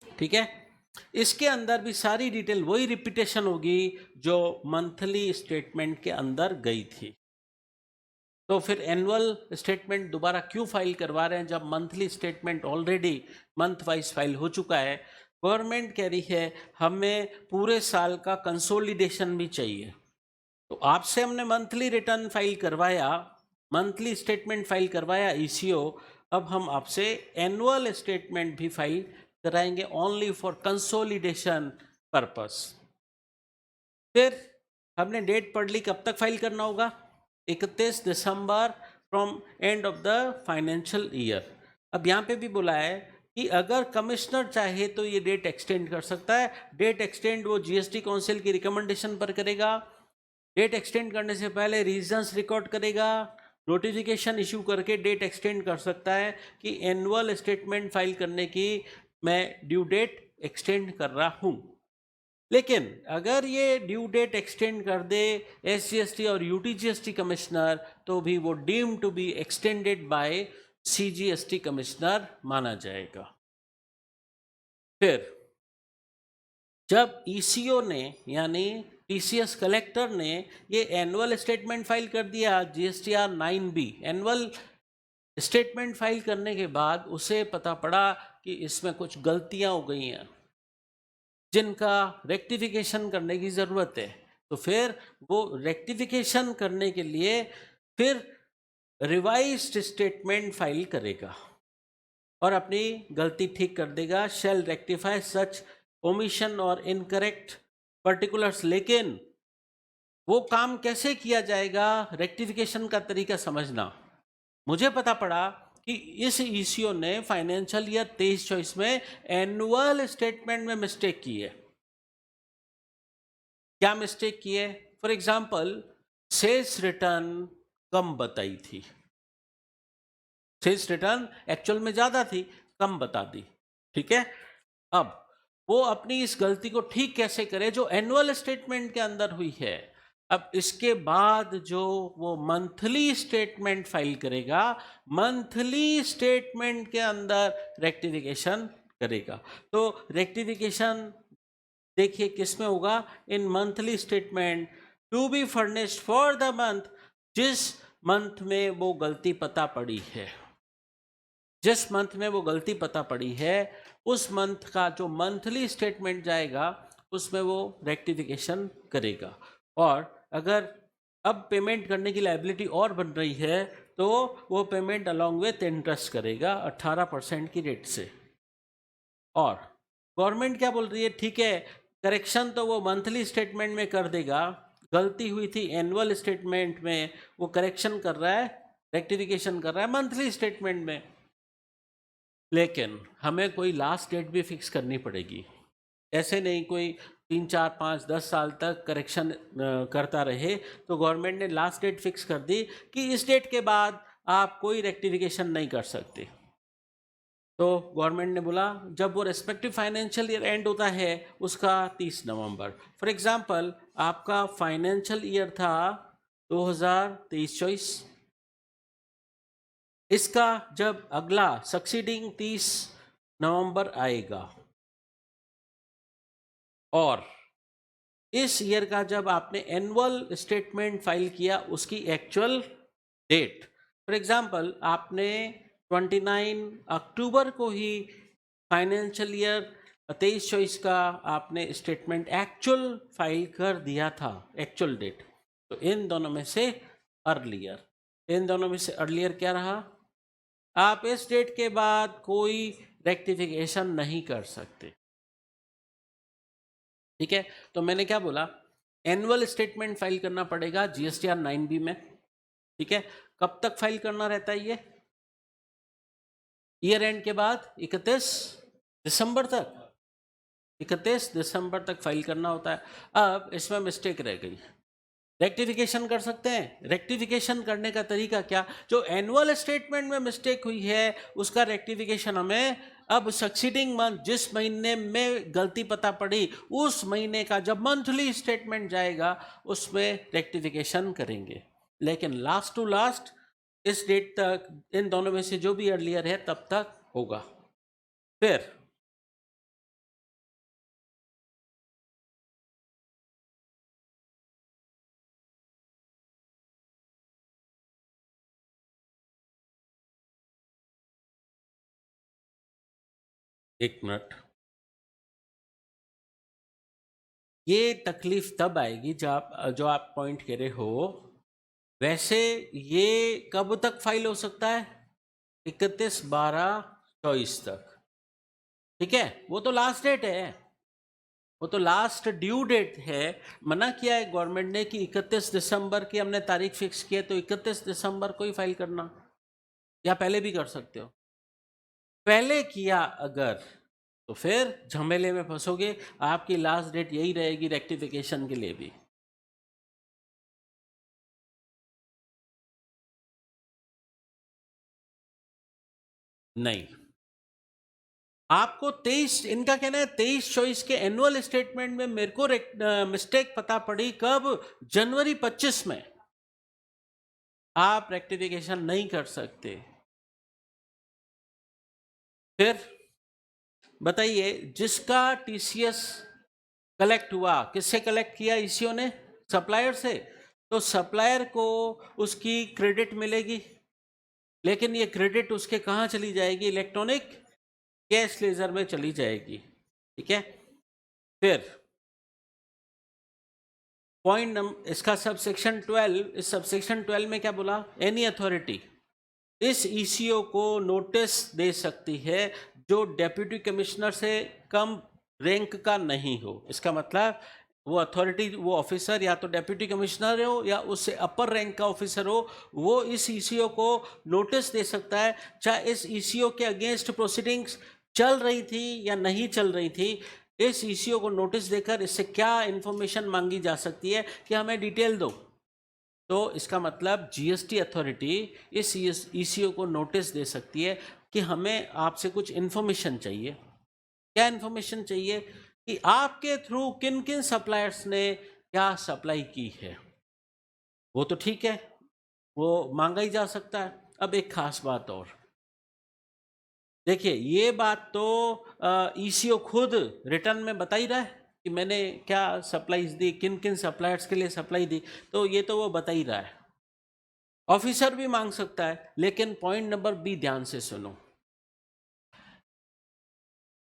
Speaker 1: ठीक है, इसके अंदर भी सारी डिटेल वही रिपीटेशन होगी जो मंथली स्टेटमेंट के अंदर गई थी। तो फिर एनुअल स्टेटमेंट दोबारा क्यों फाइल करवा रहे हैं जब monthly statement already month wise file हो चुका है? गवर्नमेंट कह रही है हमें पूरे साल का कंसोलिडेशन भी चाहिए। तो आपसे हमने मंथली रिटर्न फाइल करवाया, मंथली स्टेटमेंट फाइल करवाया ईसीओ, अब हम आपसे एनुअल स्टेटमेंट भी फाइल कराएंगे ओनली फॉर कंसोलिडेशन पर्पस। फिर हमने डेट पढ़ ली, कब तक फाइल करना होगा? 31 दिसंबर from end of the financial year. अब यहाँ पे भी बोला है कि अगर कमिश्नर चाहे तो ये डेट एक्सटेंड कर सकता है। डेट एक्सटेंड वो जीएसटी काउंसिल की रिकमेंडेशन पर करेगा। डेट एक्सटेंड करने से पहले रीजंस रिकॉर्ड करेगा, नोटिफिकेशन इशू करके डेट एक्सटेंड कर सकता है कि एनुअल स्टेटमेंट फाइल करने की मैं ड्यू डेट एक्सटेंड कर रहा हूँ। लेकिन अगर ये ड्यू डेट एक्सटेंड कर दे एसजीएसटी और यूटीजीएसटी कमिश्नर तो भी वो deem to be extended by CGST commissioner माना जाएगा। फिर जब ईसीओ ने यानी टीसीएस कलेक्टर ने ये एनुअल स्टेटमेंट फाइल कर दिया GSTR 9B, annual statement file करने के बाद उसे पता पड़ा कि इसमें कुछ गलतियां हो गई हैं जिनका रेक्टिफिकेशन करने की ज़रूरत है। तो फिर वो रेक्टिफिकेशन करने के लिए फिर रिवाइज्ड स्टेटमेंट फाइल करेगा और अपनी गलती ठीक कर देगा। शैल रेक्टिफाई सच ओमिशन और इनकरेक्ट पर्टिकुलर्स। लेकिन वो काम कैसे किया जाएगा, रेक्टिफिकेशन का तरीका समझना। मुझे पता पड़ा कि इस ईसीओ ने फाइनेंशियल ईयर 23 चॉइस में एनुअल स्टेटमेंट में मिस्टेक की है। क्या मिस्टेक की है? फॉर एग्जाम्पल सेल्स रिटर्न कम बताई थी, सेल्स रिटर्न एक्चुअल में ज़्यादा थी, कम बता दी। ठीक है, अब वो अपनी इस गलती को ठीक कैसे करे जो एनुअल स्टेटमेंट के अंदर हुई है? अब इसके बाद जो वो मंथली स्टेटमेंट फाइल करेगा, मंथली स्टेटमेंट के अंदर रेक्टिफिकेशन करेगा। तो रेक्टिफिकेशन देखिए किस में होगा? In monthly statement to be furnished for the month, जिस मंथ में वो गलती पता पड़ी है, जिस मंथ में वो गलती पता पड़ी है उस मंथ का जो मंथली स्टेटमेंट जाएगा उसमें वो रेक्टिफिकेशन करेगा। और अगर अब पेमेंट करने की लायबिलिटी और बन रही है तो वो पेमेंट अलॉन्ग विथ इंटरेस्ट करेगा 18% की रेट से। और गवर्नमेंट क्या बोल रही है? ठीक है, करेक्शन तो वो मंथली स्टेटमेंट में कर देगा, गलती हुई थी एनुअल स्टेटमेंट में, वो करेक्शन कर रहा है, रेक्टिफिकेशन कर रहा है मंथली स्टेटमेंट में। लेकिन हमें कोई लास्ट डेट भी फिक्स करनी पड़ेगी। ऐसे नहीं कोई 3, 4, 5, 10 साल तक करेक्शन करता रहे। तो गवर्नमेंट ने लास्ट डेट फिक्स कर दी कि इस डेट के बाद आप कोई रेक्टिफिकेशन नहीं कर सकते। तो गवर्नमेंट ने बोला जब वो रेस्पेक्टिव फाइनेंशियल ईयर एंड होता है उसका 30 नवंबर। फॉर एग्जांपल आपका फाइनेंशियल ईयर था 2023-24, इसका जब अगला सक्सीडिंग 30 नवंबर आएगा और इस ईयर का जब आपने एनुअल स्टेटमेंट फाइल किया उसकी एक्चुअल डेट, फॉर एग्जांपल आपने 29 अक्टूबर को ही फाइनेंशियल ईयर 23-24 का आपने स्टेटमेंट एक्चुअल फाइल कर दिया था, एक्चुअल डेट, तो इन दोनों में से अर्लियर, इन दोनों में से अर्लियर क्या रहा? आप इस डेट के बाद कोई रेक्टिफिकेशन नहीं कर सकते। ठीक है, तो मैंने क्या बोला? एनुअल स्टेटमेंट फाइल करना पड़ेगा जीएसटीआर 9B में। ठीक है, कब तक फाइल करना रहता है? ये ईयर एंड के बाद 31 दिसंबर तक, 31 दिसंबर तक फाइल करना होता है। अब इसमें मिस्टेक रह गई, रेक्टिफिकेशन कर सकते हैं। रेक्टिफिकेशन करने का तरीका क्या, जो एनुअल स्टेटमेंट में मिस्टेक हुई है उसका रेक्टिफिकेशन हमें अब सक्सीडिंग मंथ, जिस महीने में गलती पता पड़ी उस महीने का जब मंथली स्टेटमेंट जाएगा उसमें रेक्टिफिकेशन करेंगे। लेकिन लास्ट टू लास्ट इस डेट तक इन दोनों में से जो भी अर्लियर है तब तक होगा। फिर एक मिनट, ये तकलीफ तब आएगी जब जो आप पॉइंट कह रहे हो। वैसे ये कब तक फाइल हो सकता है, 31/12/24 तक, ठीक है। वो तो लास्ट डेट है, वो तो लास्ट ड्यू डेट है। मना किया है गवर्नमेंट ने कि 31 दिसंबर की हमने तारीख फिक्स की है, तो 31 दिसंबर को ही फाइल करना, या पहले भी कर सकते हो। पहले किया अगर तो फिर झमेले में फंसोगे, आपकी लास्ट डेट यही रहेगी रेक्टिफिकेशन के लिए भी। नहीं, आपको 23, इनका कहना है 23-24 के एनुअल स्टेटमेंट में मेरे को मिस्टेक पता पड़ी कब, जनवरी 25 में। आप रेक्टिफिकेशन नहीं कर सकते। फिर बताइए, जिसका टीसीएस कलेक्ट हुआ, किससे कलेक्ट किया, ईसीओ ने, सप्लायर से, तो सप्लायर को उसकी क्रेडिट मिलेगी, लेकिन ये क्रेडिट उसके कहाँ चली जाएगी, इलेक्ट्रॉनिक कैश लेजर में चली जाएगी, ठीक है। फिर पॉइंट इसका सबसेक्शन 12, इस सबसेक्शन 12 में क्या बोला, एनी अथॉरिटी इस ईसीओ को नोटिस दे सकती है जो डेप्यूटी कमिश्नर से कम रैंक का नहीं हो। इसका मतलब वो अथॉरिटी, वो ऑफिसर या तो डेप्यूटी कमिश्नर हो या उससे अपर रैंक का ऑफिसर हो, वो इस ईसीओ को नोटिस दे सकता है, चाहे इस ईसीओ के अगेंस्ट प्रोसीडिंग्स चल रही थी या नहीं चल रही थी। इस ईसीओ को नोटिस देकर इससे क्या इन्फॉर्मेशन मांगी जा सकती है कि हमें डिटेल दो। तो इसका मतलब जीएसटी अथॉरिटी इस ईसीओ को नोटिस दे सकती है कि हमें आपसे कुछ इन्फॉर्मेशन चाहिए। क्या इन्फॉर्मेशन चाहिए, कि आपके थ्रू किन किन सप्लायर्स ने क्या सप्लाई की है। वो तो ठीक है, वो मांगा ही जा सकता है। अब एक खास बात और देखिए, ये बात तो ईसीओ खुद रिटर्न में बता ही रहा है कि मैंने क्या सप्लाईज दी, किन किन सप्लायर्स के लिए सप्लाई दी, तो ये तो वो बता ही रहा है। ऑफिसर भी मांग सकता है, लेकिन पॉइंट नंबर बी ध्यान से सुनो।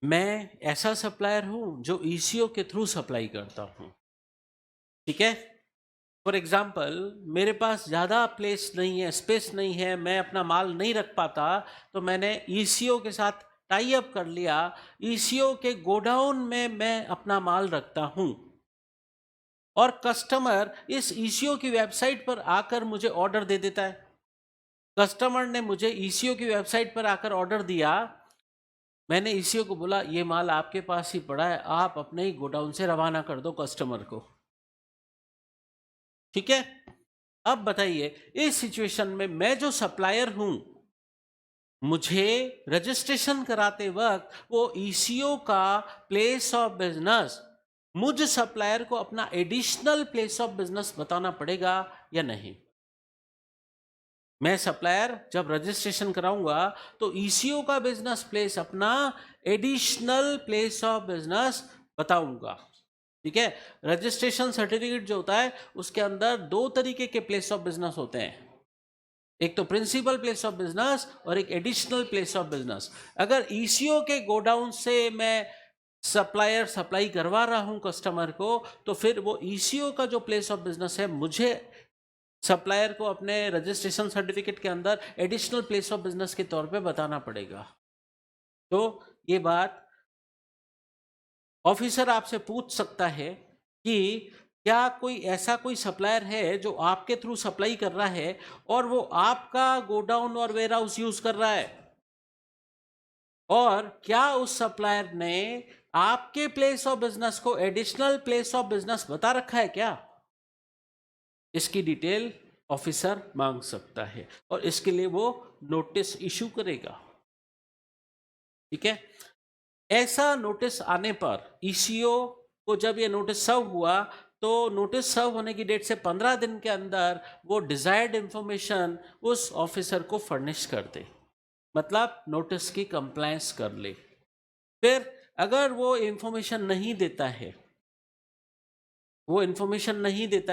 Speaker 1: मैं ऐसा सप्लायर हूं जो ईसीओ के थ्रू सप्लाई करता हूं, ठीक है। फॉर एग्जाम्पल, मेरे पास ज़्यादा प्लेस नहीं है, स्पेस नहीं है, मैं अपना माल नहीं रख पाता, तो मैंने ईसीओ के साथ टाई अप कर लिया, ईसीओ के गोडाउन में मैं अपना माल रखता हूं, और कस्टमर इस ईसीओ की वेबसाइट पर आकर मुझे ऑर्डर दे देता है। कस्टमर ने मुझे ईसीओ की वेबसाइट पर आकर ऑर्डर दिया, मैंने ईसीओ को बोला ये माल आपके पास ही पड़ा है, आप अपने ही गोडाउन से रवाना कर दो कस्टमर को, ठीक है। अब बताइए, इस सिचुएशन में मैं जो सप्लायर हूं, मुझे रजिस्ट्रेशन कराते वक्त वो ईसीओ का प्लेस ऑफ बिजनेस मुझ सप्लायर को अपना एडिशनल प्लेस ऑफ बिजनेस बताना पड़ेगा या नहीं। मैं सप्लायर जब रजिस्ट्रेशन कराऊंगा तो ईसीओ का बिजनेस प्लेस अपना एडिशनल प्लेस ऑफ बिजनेस बताऊंगा, ठीक है। रजिस्ट्रेशन सर्टिफिकेट जो होता है उसके अंदर दो तरीके के प्लेस ऑफ बिजनेस होते हैं, एक तो प्रिंसिपल प्लेस ऑफ बिजनेस और एक एडिशनल प्लेस ऑफ बिजनेस। अगर ईसीओ के गोडाउन से मैं सप्लायर सप्लाई करवा रहा हूं कस्टमर को, तो फिर वो ईसीओ का जो प्लेस ऑफ बिजनेस है मुझे सप्लायर को अपने रजिस्ट्रेशन सर्टिफिकेट के अंदर एडिशनल प्लेस ऑफ बिजनेस के तौर पे बताना पड़ेगा। तो ये बात ऑफिसर आपसे पूछ सकता है कि क्या कोई ऐसा कोई सप्लायर है जो आपके थ्रू सप्लाई कर रहा है और वो आपका गोडाउन और वेयर हाउस यूज कर रहा है, और क्या उस सप्लायर ने आपके प्लेस ऑफ बिजनेस को एडिशनल प्लेस ऑफ बिजनेस बता रखा है क्या, इसकी डिटेल ऑफिसर मांग सकता है और इसके लिए वो नोटिस इशू करेगा। ठीक है, ऐसा नोटिस आने पर ईसीओ को जब ये नोटिस सर्व हुआ तो नोटिस सर्व होने की डेट से 15 दिन के अंदर वो डिजायर्ड इंफॉर्मेशन उस ऑफिसर को फर्निश कर दे, मतलब नोटिस की कंप्लायंस कर ले। फिर अगर वो इंफॉर्मेशन नहीं देता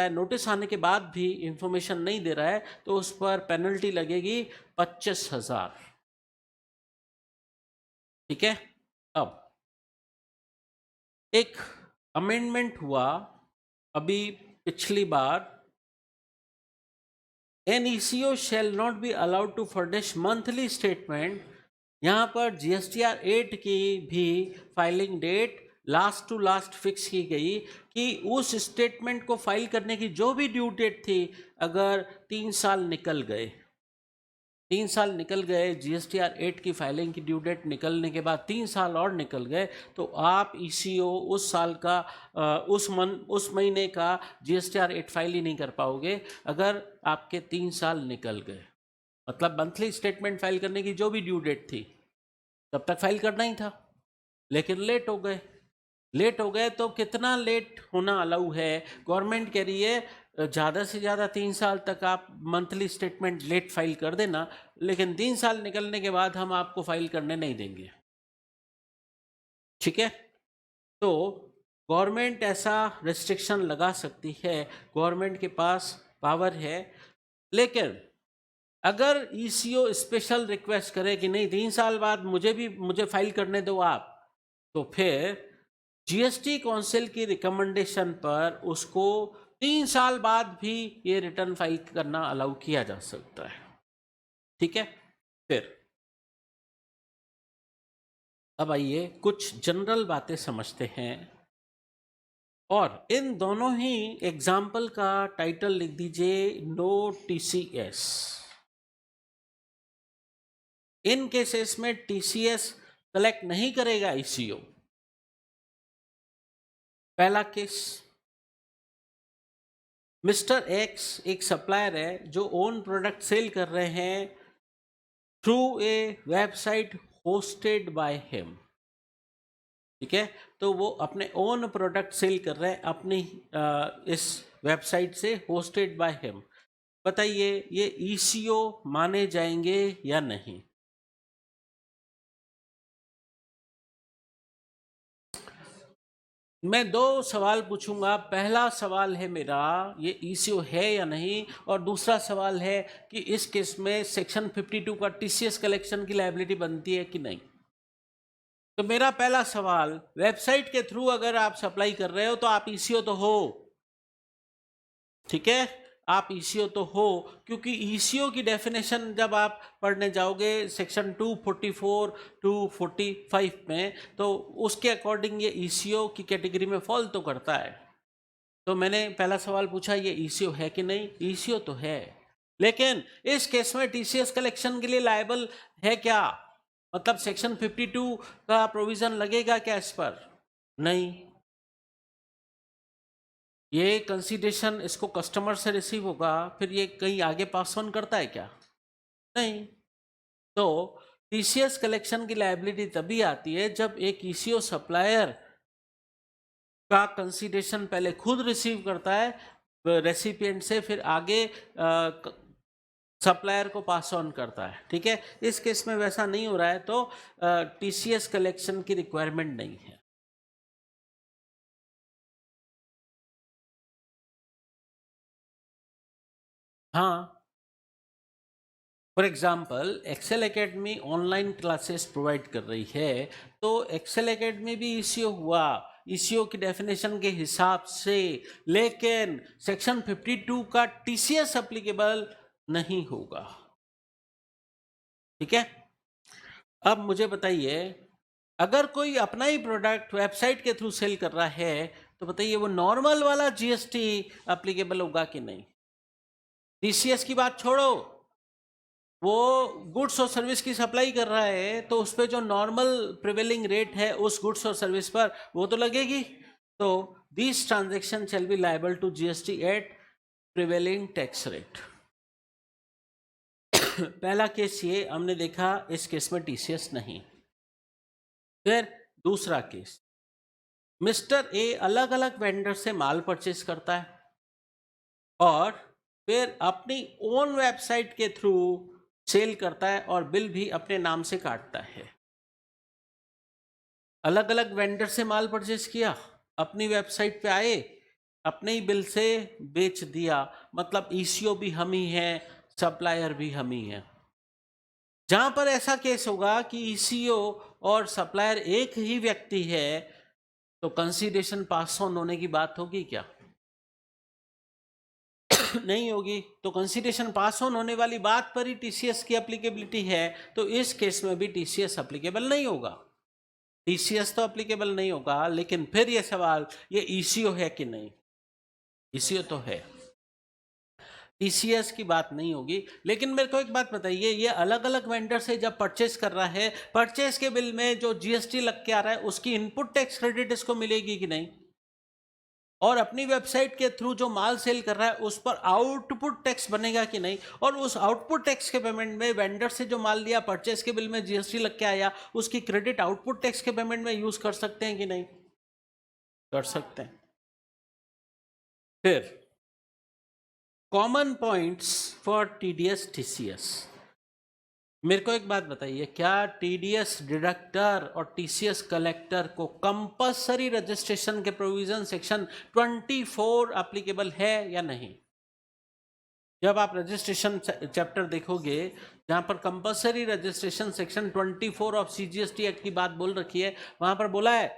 Speaker 1: है, नोटिस आने के बाद भी इंफॉर्मेशन नहीं दे रहा है, तो उस पर पेनल्टी लगेगी 25,000। ठीक है, अब एक अमेंडमेंट हुआ अभी पिछली बार, an ECO shall not be allowed to furnish monthly statement. यहाँ पर जीएसटीआर 8 की भी filing date last to last fix की गई कि उस स्टेटमेंट को फाइल करने की जो भी ड्यू डेट थी, अगर 3 साल निकल गए, जीएसटीआर 8 की फाइलिंग की ड्यू डेट निकलने के बाद 3 साल और निकल गए, तो आप ईसीओ उस साल का उस महीने का जीएसटीआर 8 फाइल ही नहीं कर पाओगे अगर आपके 3 साल निकल गए। मतलब मंथली स्टेटमेंट फाइल करने की जो भी ड्यू डेट थी तब तक फाइल करना ही था, लेकिन लेट हो गए तो कितना लेट होना अलाउ है? गवर्नमेंट कह रही है ज़्यादा से ज़्यादा 3 साल तक आप मंथली स्टेटमेंट लेट फाइल कर देना, लेकिन 3 साल निकलने के बाद हम आपको फाइल करने नहीं देंगे। ठीक है, तो गवर्नमेंट ऐसा रिस्ट्रिक्शन लगा सकती है, गवर्नमेंट के पास पावर है। लेकिन अगर ईसीओ स्पेशल रिक्वेस्ट करे कि नहीं 3 साल बाद मुझे फाइल करने दो आप, तो फिर जीएसटी काउंसिल की रिकमेंडेशन पर उसको 3 साल बाद भी ये रिटर्न फाइल करना अलाउ किया जा सकता है। ठीक है, फिर अब आइए कुछ जनरल बातें समझते हैं, और इन दोनों ही एग्जाम्पल का टाइटल लिख दीजिए नो टीसीएस। इन केसेस में टीसीएस कलेक्ट नहीं करेगा ईसीओ। पहला केस, मिस्टर एक्स एक सप्लायर है जो ओन प्रोडक्ट सेल कर रहे हैं through a website hosted by him. ठीक है, तो वो अपने ओन प्रोडक्ट सेल कर रहे हैं अपनी इस वेबसाइट से, होस्टेड बाय हिम। बताइए ये ईसीओ माने जाएंगे या नहीं? मैं 2 सवाल पूछूंगा। पहला सवाल है मेरा, ये ईसीओ है या नहीं, और दूसरा सवाल है कि इस केस में सेक्शन 52 का टीसीएस कलेक्शन की लायबिलिटी बनती है कि नहीं। तो मेरा पहला सवाल, वेबसाइट के थ्रू अगर आप सप्लाई कर रहे हो तो आप ईसीओ तो हो। ठीक है, आप ईसीओ तो हो, क्योंकि ईसीओ की डेफिनेशन जब आप पढ़ने जाओगे सेक्शन 244 टू 45 में, तो उसके अकॉर्डिंग ये ईसीओ की कैटेगरी में फॉल तो करता है। तो मैंने पहला सवाल पूछा ये ईसीओ है कि नहीं, ईसीओ तो है, लेकिन इस केस में टीसीएस कलेक्शन के लिए लायबल है क्या? मतलब सेक्शन 52 का प्रोविजन लगेगा क्या इस पर? नहीं। ये कंसीडरेशन इसको कस्टमर से रिसीव होगा, फिर ये कहीं आगे पास ऑन करता है क्या? नहीं। तो टीसीएस कलेक्शन की लायबिलिटी तभी आती है जब एक ईसीओ सप्लायर का कंसीडरेशन पहले खुद रिसीव करता है रेसिपिएंट से, फिर आगे सप्लायर को पास ऑन करता है। ठीक है, इस केस में वैसा नहीं हो रहा है, तो टीसीएस कलेक्शन की रिक्वायरमेंट नहीं है। हाँ, for example Excel Academy online classes provide कर रही है, तो एक्सेल एकेडमी भी ईसीओ हुआ, ईसीओ की डेफिनेशन के हिसाब से, लेकिन सेक्शन 52 का टीसीएस एप्लीकेबल नहीं होगा। ठीक है, अब मुझे बताइए अगर कोई अपना ही प्रोडक्ट वेबसाइट के थ्रू सेल कर रहा है, तो बताइए वो नॉर्मल वाला जीएसटी एप्लीकेबल होगा कि नहीं? टीसीएस की बात छोड़ो, वो गुड्स और सर्विस की सप्लाई कर रहा है तो उस पर जो नॉर्मल प्रिवेलिंग रेट है उस गुड्स और सर्विस पर वो तो लगेगी। तो this transaction shall be liable to GST at prevailing tax rate. पहला केस ये हमने देखा, इस केस में टीसीएस नहीं। फिर दूसरा केस, मिस्टर ए अलग अलग वेंडर से माल परचेज करता है और फिर अपनी ओन वेबसाइट के थ्रू सेल करता है और बिल भी अपने नाम से काटता है। अलग अलग वेंडर से माल परचेज किया, अपनी वेबसाइट पे आए, अपने ही बिल से बेच दिया, मतलब ईसीओ भी हम ही है, सप्लायर भी हम ही है। जहां पर ऐसा केस होगा कि ईसीओ और सप्लायर एक ही व्यक्ति है तो कंसीडरेशन पास ऑन होने की बात होगी क्या? नहीं होगी। तो कंसीडरेशन पास ऑन होने वाली बात पर ही टीसीएस की एप्लीकेबिलिटी है, तो इस केस में भी टीसीएस एप्लीकेबल नहीं होगा। टीसीएस तो एप्लीकेबल नहीं होगा, लेकिन फिर ये सवाल, ये ईसीओ है कि नहीं? ईसीओ तो है, टीसीएस की बात नहीं होगी। लेकिन मेरे को एक बात बताइए, ये अलग अलग वेंडर से जब परचेस कर रहा है, परचेस के बिल में जो जीएसटी लग के आ रहा है उसकी इनपुट टैक्स क्रेडिट इसको मिलेगी कि नहीं? और अपनी वेबसाइट के थ्रू जो माल सेल कर रहा है उस पर आउटपुट टैक्स बनेगा कि नहीं? और उस आउटपुट टैक्स के पेमेंट में वेंडर से जो माल लिया, परचेस के बिल में जीएसटी लग के आया, उसकी क्रेडिट आउटपुट टैक्स के पेमेंट में यूज कर सकते हैं कि नहीं? कर सकते हैं। फिर common points for TDS TCS. मेरे को एक बात बताइए, क्या टीडीएस डिडक्टर और टीसीएस कलेक्टर को कंपल्सरी रजिस्ट्रेशन के प्रोविजन सेक्शन 24 एप्लीकेबल है या नहीं? जब आप रजिस्ट्रेशन चैप्टर देखोगे जहां पर compulsory registration section 24 of CGST act की बात बोल रखी है, वहां पर बोला है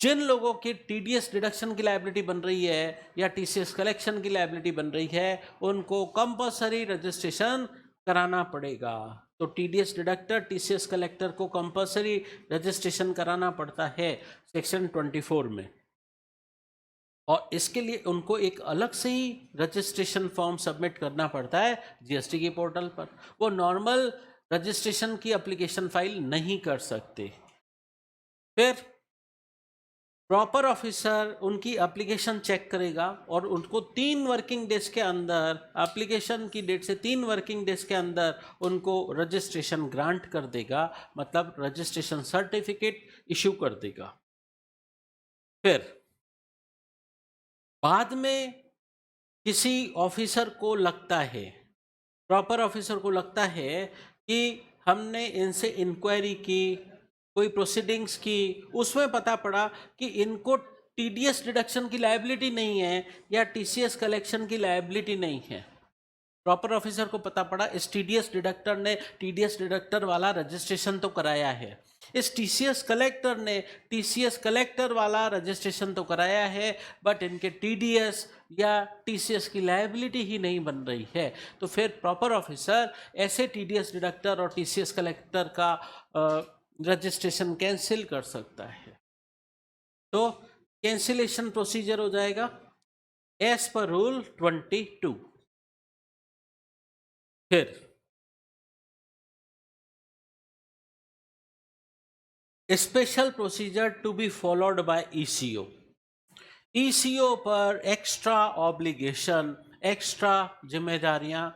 Speaker 1: जिन लोगों की टीडीएस डिडक्शन की लायबिलिटी बन रही है या टीसीएस कलेक्शन की लायबिलिटी बन रही है, उनको कंपल्सरी रजिस्ट्रेशन कराना पड़ेगा। तो टीडीएस डिडक्टर, टीसीएस कलेक्टर को कंपल्सरी रजिस्ट्रेशन कराना पड़ता है सेक्शन 24 में, और इसके लिए उनको एक अलग से ही रजिस्ट्रेशन फॉर्म सबमिट करना पड़ता है जीएसटी के पोर्टल पर। वो नॉर्मल रजिस्ट्रेशन की एप्लीकेशन फाइल नहीं कर सकते। फिर प्रॉपर ऑफिसर उनकी एप्लीकेशन चेक करेगा और उनको 3 वर्किंग डेज के अंदर, एप्लीकेशन की डेट से 3 वर्किंग डेज के अंदर उनको रजिस्ट्रेशन ग्रांट कर देगा, मतलब रजिस्ट्रेशन सर्टिफिकेट इशू कर देगा। फिर बाद में किसी ऑफिसर को लगता है, प्रॉपर ऑफिसर को लगता है कि हमने इनसे इंक्वायरी की, कोई प्रोसीडिंग्स की, उसमें पता पड़ा कि इनको टीडीएस डिडक्शन की लायबिलिटी नहीं है या टीसीएस कलेक्शन की लायबिलिटी नहीं है। प्रॉपर ऑफिसर को पता पड़ा इस टीडीएस डिडक्टर ने टीडीएस डिडक्टर वाला रजिस्ट्रेशन तो कराया है, इस टीसीएस कलेक्टर ने टीसीएस कलेक्टर वाला रजिस्ट्रेशन तो कराया है, बट इनके टीडीएस या टीसीएस की लायबिलिटी ही नहीं बन रही है। तो फिर प्रॉपर ऑफिसर ऐसे टीडीएस डिडक्टर और टीसीएस कलेक्टर का रजिस्ट्रेशन कैंसिल कर सकता है। तो कैंसिलेशन प्रोसीजर हो जाएगा एज पर रूल 22। फिर special procedure to be followed by ECO. ECO पर एक्स्ट्रा ऑब्लिगेशन, एक्स्ट्रा जिम्मेदारियां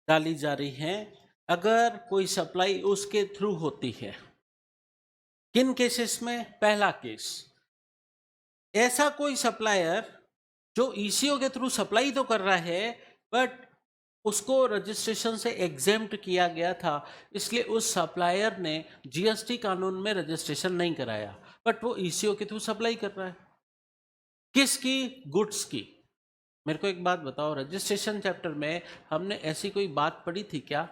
Speaker 1: डाली जा रही हैं अगर कोई सप्लाई उसके थ्रू होती है। किन केसेस में? पहला केस, ऐसा कोई सप्लायर जो ईसीओ के थ्रू सप्लाई तो कर रहा है बट उसको रजिस्ट्रेशन से एग्जेम्प्ट किया गया था, इसलिए उस सप्लायर ने जीएसटी कानून में रजिस्ट्रेशन नहीं कराया, बट वो ईसीओ के थ्रू सप्लाई कर रहा है। किसकी? गुड्स की। मेरे को एक बात बताओ, रजिस्ट्रेशन चैप्टर में हमने ऐसी कोई बात पढ़ी थी क्या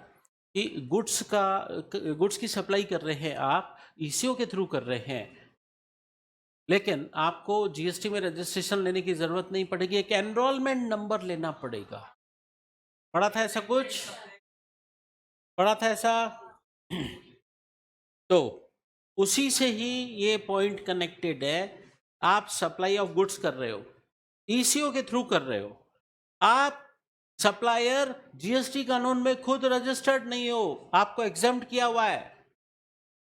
Speaker 1: कि गुड्स की सप्लाई कर रहे हैं आप, ईसीओ के थ्रू कर रहे हैं, लेकिन आपको जीएसटी में रजिस्ट्रेशन लेने की जरूरत नहीं पड़ेगी, एक एनरोलमेंट नंबर लेना पड़ेगा। पढ़ा था ऐसा कुछ? पढ़ा था ऐसा? तो उसी से ही ये पॉइंट कनेक्टेड है। आप सप्लाई ऑफ गुड्स कर रहे हो, ईसीओ के थ्रू कर रहे हो, आप सप्लायर जीएसटी कानून में खुद रजिस्टर्ड नहीं हो, आपको एग्जम्प्ट किया हुआ है,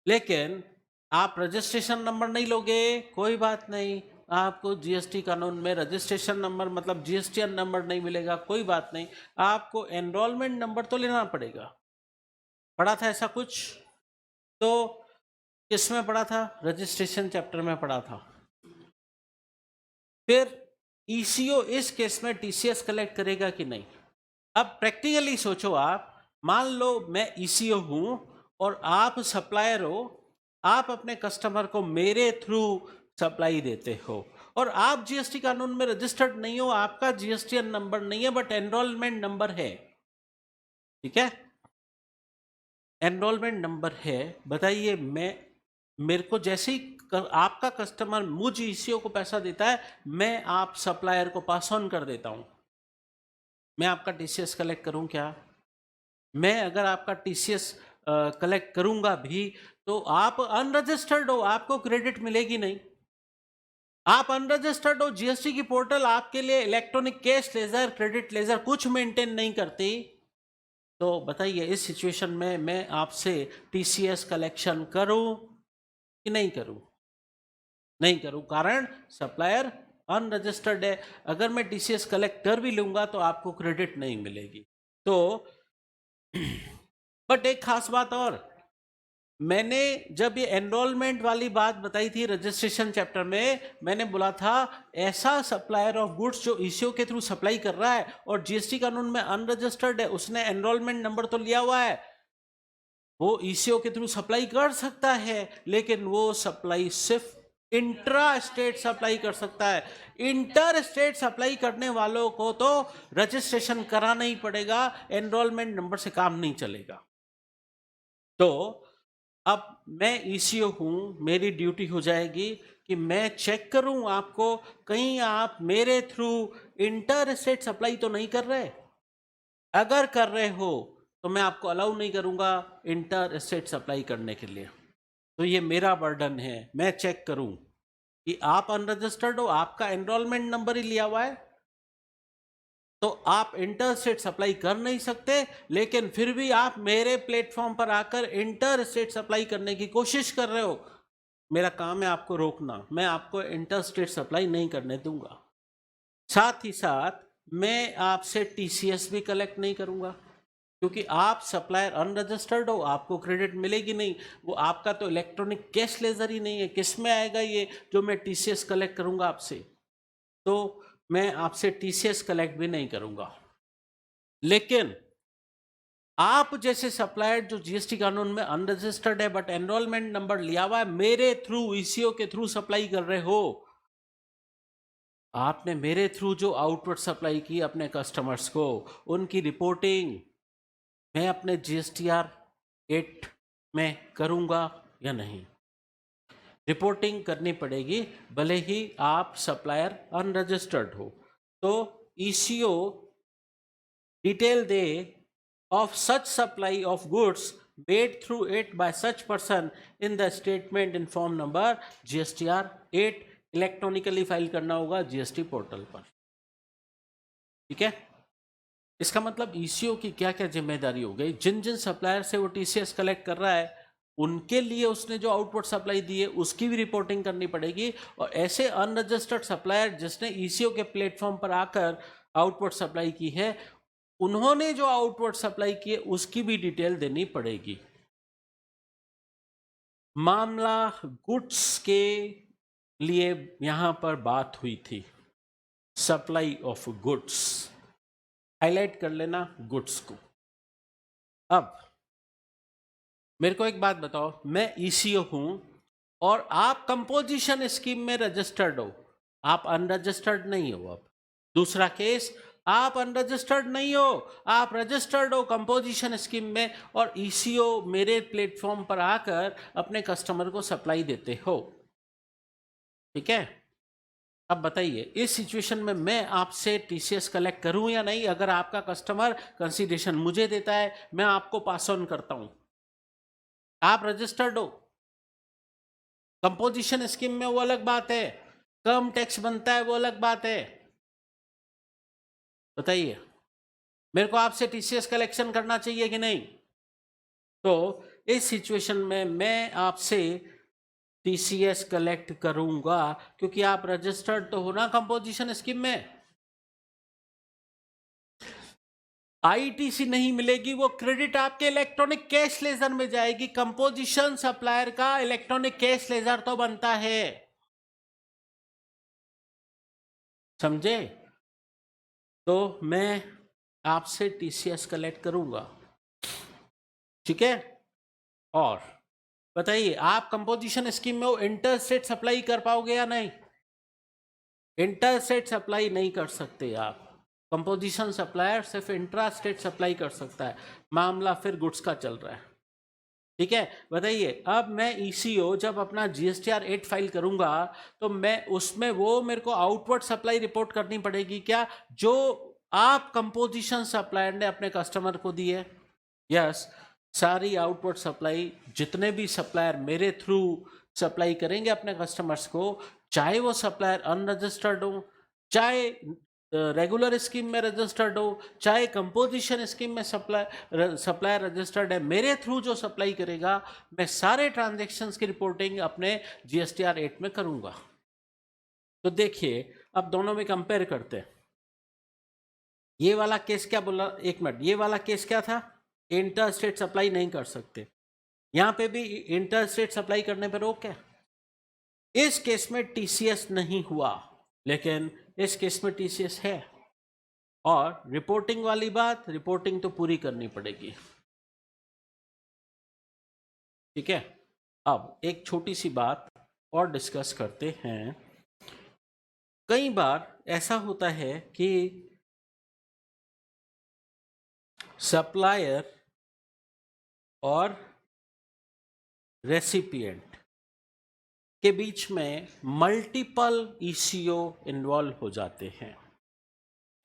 Speaker 1: लेकिन आप रजिस्ट्रेशन नंबर नहीं लोगे, कोई बात नहीं, आपको जीएसटी कानून में रजिस्ट्रेशन नंबर मतलब जीएसटीएन नंबर नहीं मिलेगा, कोई बात नहीं, आपको एनरोलमेंट नंबर तो लेना पड़ेगा। पढ़ा था ऐसा कुछ? तो किसमें पढ़ा था? रजिस्ट्रेशन चैप्टर में पढ़ा था। फिर ईसीओ इस केस में टीसीएस कलेक्ट करेगा कि नहीं? अब प्रैक्टिकली सोचो, आप मान लो मैं ईसीओ हूं और आप सप्लायर हो, आप अपने कस्टमर को मेरे थ्रू सप्लाई देते हो और आप जीएसटी कानून में रजिस्टर्ड नहीं हो, आपका जीएसटीएन नंबर नहीं है बट एनरोलमेंट नंबर है, ठीक है? एनरोलमेंट नंबर है, बताइए, मेरे को जैसे ही आपका कस्टमर मुझ ईसीओ को पैसा देता है, मैं आप सप्लायर को पास ऑन कर देता हूं, मैं आपका टीसीएस कलेक्ट करूं क्या? मैं अगर आपका टीसीएस कलेक्ट करूंगा भी तो आप अनरजिस्टर्ड हो, आपको क्रेडिट मिलेगी नहीं। आप अनरजिस्टर्ड हो, जीएसटी की पोर्टल आपके लिए electronic cash ledger, credit ledger कुछ मेंटेन नहीं करती, तो बताइए इस सिचुएशन में मैं आपसे टीसीएस कलेक्शन करूं कि नहीं करूं? नहीं करूं, कारण सप्लायर अनरजिस्टर्ड है। अगर मैं टीसीएस कलेक्ट कर भी लूंगा तो आपको क्रेडिट नहीं मिलेगी। तो बट एक खास बात और, मैंने जब ये एनरोलमेंट वाली बात बताई थी रजिस्ट्रेशन चैप्टर में, मैंने बोला था ऐसा सप्लायर ऑफ गुड्स जो ईसीओ के थ्रू सप्लाई कर रहा है और जीएसटी कानून में अनरजिस्टर्ड है, उसने एनरोलमेंट नंबर तो लिया हुआ है, वो ईसीओ के थ्रू सप्लाई कर सकता है, लेकिन वो सप्लाई सिर्फ इंट्रा स्टेट सप्लाई कर सकता है। इंटर स्टेट सप्लाई करने वालों को तो रजिस्ट्रेशन कराना ही पड़ेगा, एनरोलमेंट नंबर से काम नहीं चलेगा। तो अब मैं ईसीओ हूं, मेरी ड्यूटी हो जाएगी कि मैं चेक करूं आपको, कहीं आप मेरे थ्रू इंटर स्टेट सप्लाई तो नहीं कर रहे। अगर कर रहे हो तो मैं आपको अलाउ नहीं करूंगा इंटर स्टेट सप्लाई करने के लिए। तो ये मेरा बर्डन है, मैं चेक करूं कि आप अनरजिस्टर्ड हो, आपका एनरोलमेंट नंबर ही लिया हुआ है, तो आप इंटर स्टेट सप्लाई कर नहीं सकते, लेकिन फिर भी आप मेरे प्लेटफॉर्म पर आकर इंटर स्टेट सप्लाई करने की कोशिश कर रहे हो। मेरा काम है आपको रोकना, मैं आपको इंटर स्टेट सप्लाई नहीं करने दूंगा। साथ ही साथ मैं आपसे टीसीएस भी कलेक्ट नहीं करूंगा, क्योंकि आप सप्लायर अनरजिस्टर्ड हो, आपको क्रेडिट मिलेगी नहीं। वो आपका तो इलेक्ट्रॉनिक कैश लेजर ही नहीं है, किस में आएगा ये जो मैं टीसीएस कलेक्ट करूंगा आपसे? तो मैं आपसे टीसीएस कलेक्ट भी नहीं करूंगा। लेकिन आप जैसे सप्लायर जो जीएसटी कानून में अनरजिस्टर्ड है बट एनरोलमेंट नंबर लिया हुआ है, मेरे थ्रू ईसीओ के थ्रू सप्लाई कर रहे हो, आपने मेरे थ्रू जो आउटवर्ड सप्लाई की अपने कस्टमर्स को, उनकी रिपोर्टिंग मैं अपने जीएसटीआर 8 में करूंगा या नहीं? रिपोर्टिंग करनी पड़ेगी, भले ही आप सप्लायर अनरजिस्टर्ड हो। तो eco detail they of such supply of goods made through it by such person in the statement in form number GSTR 8 electronically file करना होगा जीएसटी पोर्टल पर, ठीक है? इसका मतलब ईसीओ की क्या क्या जिम्मेदारी हो गई, जिन जिन सप्लायर से वो टीसीएस कलेक्ट कर रहा है उनके लिए उसने जो आउटपुट सप्लाई दी है उसकी भी रिपोर्टिंग करनी पड़ेगी, और ऐसे अनरजिस्टर्ड सप्लायर जिसने ईसीओ के प्लेटफॉर्म पर आकर आउटपुट सप्लाई की है, उन्होंने जो आउटवर्ड सप्लाई की है उसकी भी डिटेल देनी पड़ेगी। मामला गुड्स के लिए यहां पर बात हुई थी, सप्लाई ऑफ गुड्स, हाईलाइट कर लेना गुड्स को। अब मेरे को एक बात बताओ, मैं ईसीओ हूं और आप कंपोजिशन स्कीम में रजिस्टर्ड हो, आप अनरजिस्टर्ड नहीं हो। अब दूसरा केस, आप अनरजिस्टर्ड नहीं हो, आप रजिस्टर्ड हो कंपोजिशन स्कीम में, और ईसीओ मेरे प्लेटफॉर्म पर आकर अपने कस्टमर को सप्लाई देते हो, ठीक है? अब बताइए इस सिचुएशन में मैं आपसे टीसीएस कलेक्ट करूं या नहीं? अगर आपका कस्टमर कंसीडरेशन मुझे देता है, मैं आपको पास ऑन करता हूं, आप रजिस्टर्ड हो, कंपोजिशन स्कीम में वो अलग बात है, कम टैक्स बनता है वो अलग बात है, बताइए। मेरे को आपसे टीसीएस कलेक्शन करना चाहिए कि नहीं? तो इस सिचुएशन में मैं आपसे टीसीएस कलेक्ट करूंगा, क्योंकि आप रजिस्टर्ड तो हो ना कंपोजिशन स्कीम में। आईटीसी नहीं मिलेगी, वो क्रेडिट आपके इलेक्ट्रॉनिक कैश लेजर में जाएगी। कंपोजिशन सप्लायर का इलेक्ट्रॉनिक कैश लेजर तो बनता है, समझे? तो मैं आपसे टीसीएस कलेक्ट करूंगा, ठीक है? और बताइए, आप कंपोजिशन स्कीम में वो इंटर स्टेट सप्लाई कर पाओगे या नहीं? इंटर स्टेट सप्लाई नहीं कर सकते आप। कंपोजिशन सप्लायर सिर्फ इंट्रा स्टेट सप्लाई कर सकता है। मामला फिर गुड्स का चल रहा है, ठीक है? बताइए, अब मैं ईसीओ जब अपना जीएसटीआर 8 फाइल करूंगा तो मैं उसमें वो मेरे को आउटवर्ड सप्लाई रिपोर्ट करनी पड़ेगी क्या, जो आप कंपोजिशन सप्लायर ने अपने कस्टमर को दी है? यस, सारी आउटवर्ड सप्लाई, जितने भी सप्लायर मेरे थ्रू सप्लाई करेंगे अपने कस्टमर्स को, चाहे वो सप्लायर अनरजिस्टर्ड हो, चाहे रेगुलर स्कीम में रजिस्टर्ड हो, चाहे कंपोजिशन स्कीम में सप्लायर रजिस्टर्ड है, मेरे थ्रू जो सप्लाई करेगा, मैं सारे ट्रांजैक्शंस की रिपोर्टिंग अपने जीएसटीआर 8 में करूंगा। तो देखिए, अब दोनों में कंपेयर करते हैं। ये वाला केस क्या बोला, एक मिनट, ये वाला केस क्या था? इंटर स्टेट सप्लाई नहीं कर सकते। यहां पे भी इंटर स्टेट सप्लाई करने पर रोक है। इस केस में टीसीएस नहीं हुआ, लेकिन इस केस में टीसीएस है। और रिपोर्टिंग वाली बात, रिपोर्टिंग तो पूरी करनी पड़ेगी, ठीक है? अब एक छोटी सी बात और डिस्कस करते हैं। कई बार ऐसा होता है कि सप्लायर और रेसिपिएंट के बीच में मल्टीपल ईसीओ इन्वॉल्व हो जाते हैं।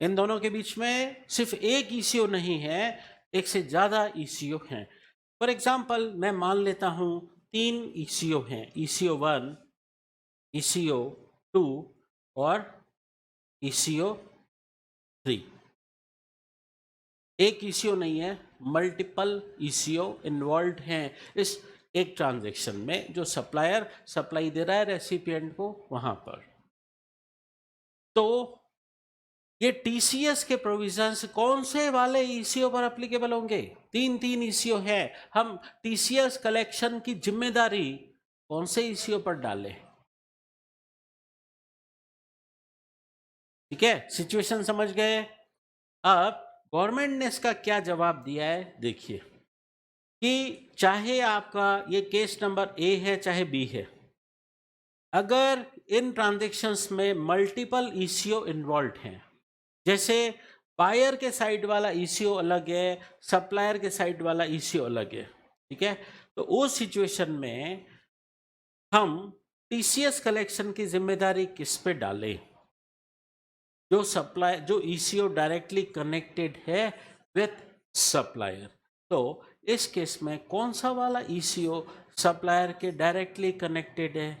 Speaker 1: इन दोनों के बीच में सिर्फ एक ईसीओ नहीं है, एक से ज़्यादा ईसीओ हैं। फॉर एग्जाम्पल, मैं मान लेता हूं 3 ईसीओ हैं, ईसीओ 1, ईसीओ 2 और ईसीओ 3। एक ईसीओ नहीं है, मल्टीपल ईसीओ इन्वॉल्व हैं इस एक ट्रांजैक्शन में, जो सप्लायर सप्लाई दे रहा है रेसिपिएंट को वहां पर। तो ये टीसीएस के प्रोविजंस कौन से वाले ईसीओ पर एप्लीकेबल होंगे? 3 ईसीओ है। हम टीसीएस कलेक्शन की जिम्मेदारी कौन से ईसीओ पर डालें? ठीक है, सिचुएशन समझ गए? अब गवर्नमेंट ने इसका क्या जवाब दिया है, देखिए कि चाहे आपका ये केस नंबर ए है चाहे बी है, अगर इन ट्रांजैक्शंस में मल्टीपल ईसीओ इन्वॉल्व हैं, जैसे बायर के साइड वाला ईसीओ अलग है, सप्लायर के साइड वाला ईसीओ अलग है, ठीक है? तो उस सिचुएशन में हम टीसीएस कलेक्शन की जिम्मेदारी किस पे डालें? जो ईसीओ डायरेक्टली कनेक्टेड है विथ सप्लायर। तो इस केस में कौन सा वाला ईसीओ सप्लायर के डायरेक्टली कनेक्टेड है?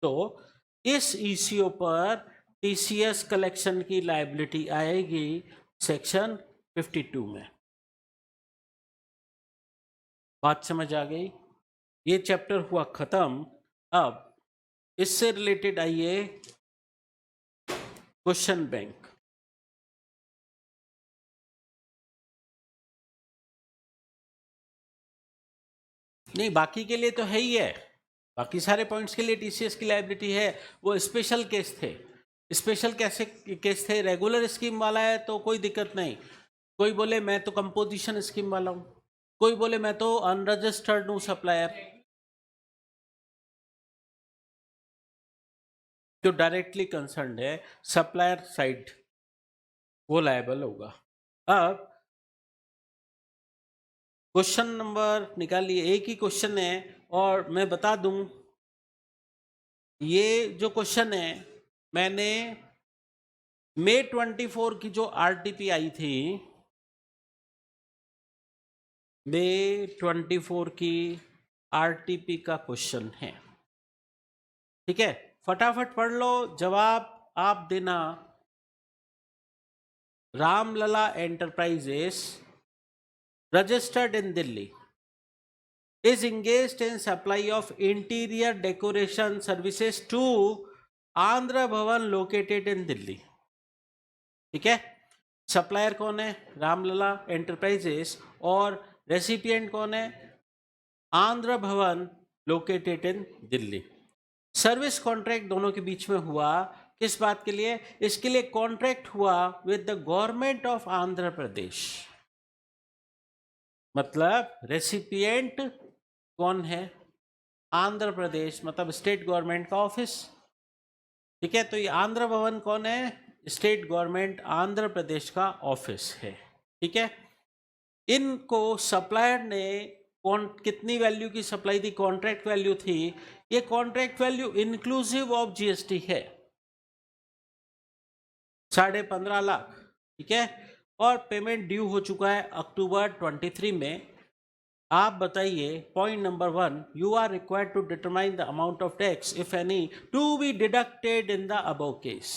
Speaker 1: तो इस ईसीओ पर टीसीएस कलेक्शन की लायबिलिटी आएगी सेक्शन 52 में। बात समझ आ गई? ये चैप्टर हुआ खत्म। अब इससे रिलेटेड आइए क्वेश्चन बैंक। नहीं, बाकी के लिए तो है ही है, बाकी सारे पॉइंट्स के लिए टीसीएस की लायबिलिटी है। वो स्पेशल केस थे। स्पेशल कैसे केस थे? रेगुलर स्कीम वाला है तो कोई दिक्कत नहीं। कोई बोले मैं तो कंपोजिशन स्कीम वाला हूं, कोई बोले मैं तो अनरजिस्टर्ड हूं सप्लायर, जो डायरेक्टली कंसर्न है सप्लायर साइड, वो लायबल होगा। अब क्वेश्चन नंबर निकालिए, एक ही क्वेश्चन है और मैं बता दूं, ये जो क्वेश्चन है मैंने मई 24 की जो आरटीपी आई थी, मई 24 की आरटीपी का क्वेश्चन है, ठीक है? फटाफट पढ़ लो, जवाब आप देना। Ramlala Enterprises, registered in Delhi, is engaged in supply of interior decoration services to Andhra Bhavan located in Delhi. ठीक है, सप्लायर कौन है? रामलला एंटरप्राइजेस, और रेसिपिएंट कौन है? आंध्र भवन located in Delhi. Service contract दोनों के बीच में हुआ, किस बात के लिए? इसके लिए कॉन्ट्रैक्ट हुआ with the government of Andhra Pradesh. मतलब रेसिपिएंट कौन है? आंध्र प्रदेश, मतलब स्टेट गवर्नमेंट का ऑफिस। ठीक है, तो ये आंध्र भवन कौन है? स्टेट गवर्नमेंट आंध्र प्रदेश का ऑफिस है। ठीक है, इनको सप्लायर ने कितनी वैल्यू की सप्लाई दी? कॉन्ट्रैक्ट वैल्यू थी। ये contract value inclusive of GST है, 15.5 लाख। ठीक है, और पेमेंट ड्यू हो चुका है अक्टूबर 23 में। आप बताइए, point number 1, you are required to determine the amount of tax if any to be deducted in the above case.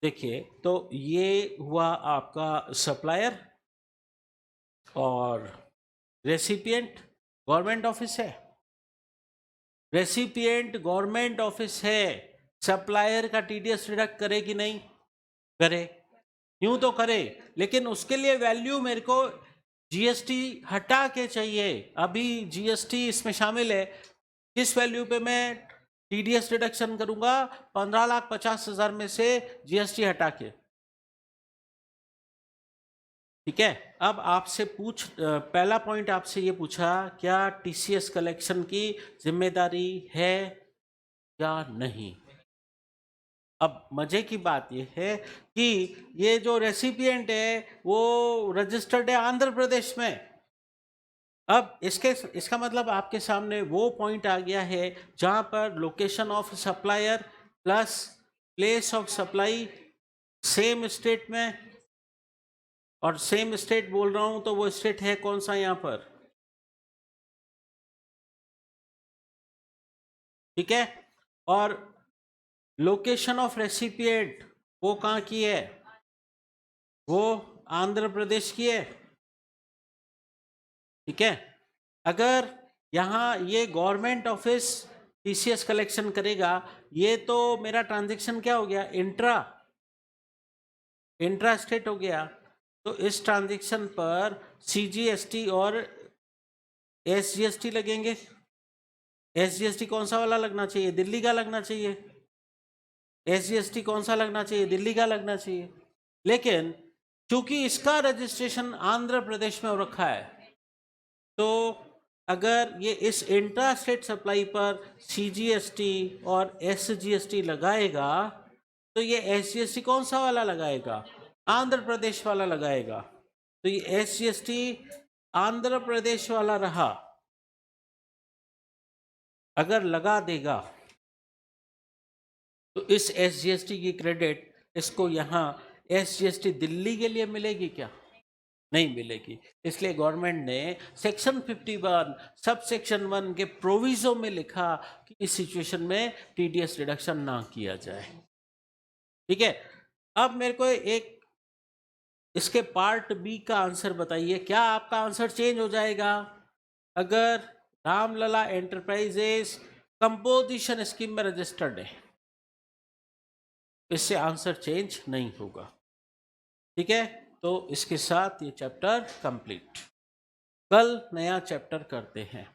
Speaker 1: देखिए, तो ये हुआ आपका सप्लायर, और रेसिपिएंट गवर्नमेंट ऑफिस है। रेसिपिएंट गवर्नमेंट ऑफिस है, सप्लायर का टीडीएस डिडक्ट करे कि नहीं करे? यूं तो करे, लेकिन उसके लिए वैल्यू मेरे को जीएसटी हटा के चाहिए। अभी जीएसटी इसमें शामिल है, किस वैल्यू पे मैं टीडीएस डिडक्शन करूंगा? 15,50,000 में से जीएसटी हटा के। ठीक है, अब आपसे पहला पॉइंट आपसे ये पूछा, क्या टीसीएस कलेक्शन की जिम्मेदारी है या नहीं? अब मजे की बात ये है कि ये जो रेसिपिएंट है वो रजिस्टर्ड है आंध्र प्रदेश में। अब इसका मतलब आपके सामने वो पॉइंट आ गया है जहां पर location of supplier plus place of supply same state में, और सेम स्टेट बोल रहा हूं तो वो स्टेट है कौन सा यहाँ पर? ठीक है, और लोकेशन ऑफ रेसिपिएंट वो कहाँ की है? वो आंध्र प्रदेश की है। ठीक है, अगर यहाँ ये गवर्नमेंट ऑफिस टीसीएस कलेक्शन करेगा, ये तो मेरा ट्रांजैक्शन क्या हो गया? इंट्रा स्टेट हो गया। तो इस ट्रांजैक्शन पर सीजीएसटी और एसजीएसटी लगेंगे। एसजीएसटी कौन सा वाला लगना चाहिए? दिल्ली का लगना चाहिए। एसजीएसटी कौन सा लगना चाहिए? दिल्ली का लगना चाहिए। लेकिन क्योंकि इसका रजिस्ट्रेशन आंध्र प्रदेश में हो रखा है, तो अगर ये इस इंट्रा स्टेट सप्लाई पर सीजीएसटी और एसजीएसटी लगाएगा, तो ये एसजीएसटी कौन सा वाला लगाएगा? आंध्र प्रदेश वाला लगाएगा। तो ये एसजीएसटी आंध्र प्रदेश वाला रहा। अगर लगा देगा तो इस एसजीएसटी की क्रेडिट इसको यहाँ एसजीएसटी दिल्ली के लिए मिलेगी क्या? नहीं मिलेगी। इसलिए गवर्नमेंट ने सेक्शन 51 सब सेक्शन 1 के प्रोविजो में लिखा कि इस सिचुएशन में टीडीएस रिडक्शन ना किया जाए। ठीक है, अब मेरे को एक इसके पार्ट बी का आंसर बताइए। क्या आपका आंसर चेंज हो जाएगा अगर रामलला एंटरप्राइजेस कंपोजिशन स्कीम में रजिस्टर्ड है? इससे आंसर चेंज नहीं होगा। ठीक है, तो इसके साथ ये चैप्टर कंप्लीट। कल नया चैप्टर करते हैं।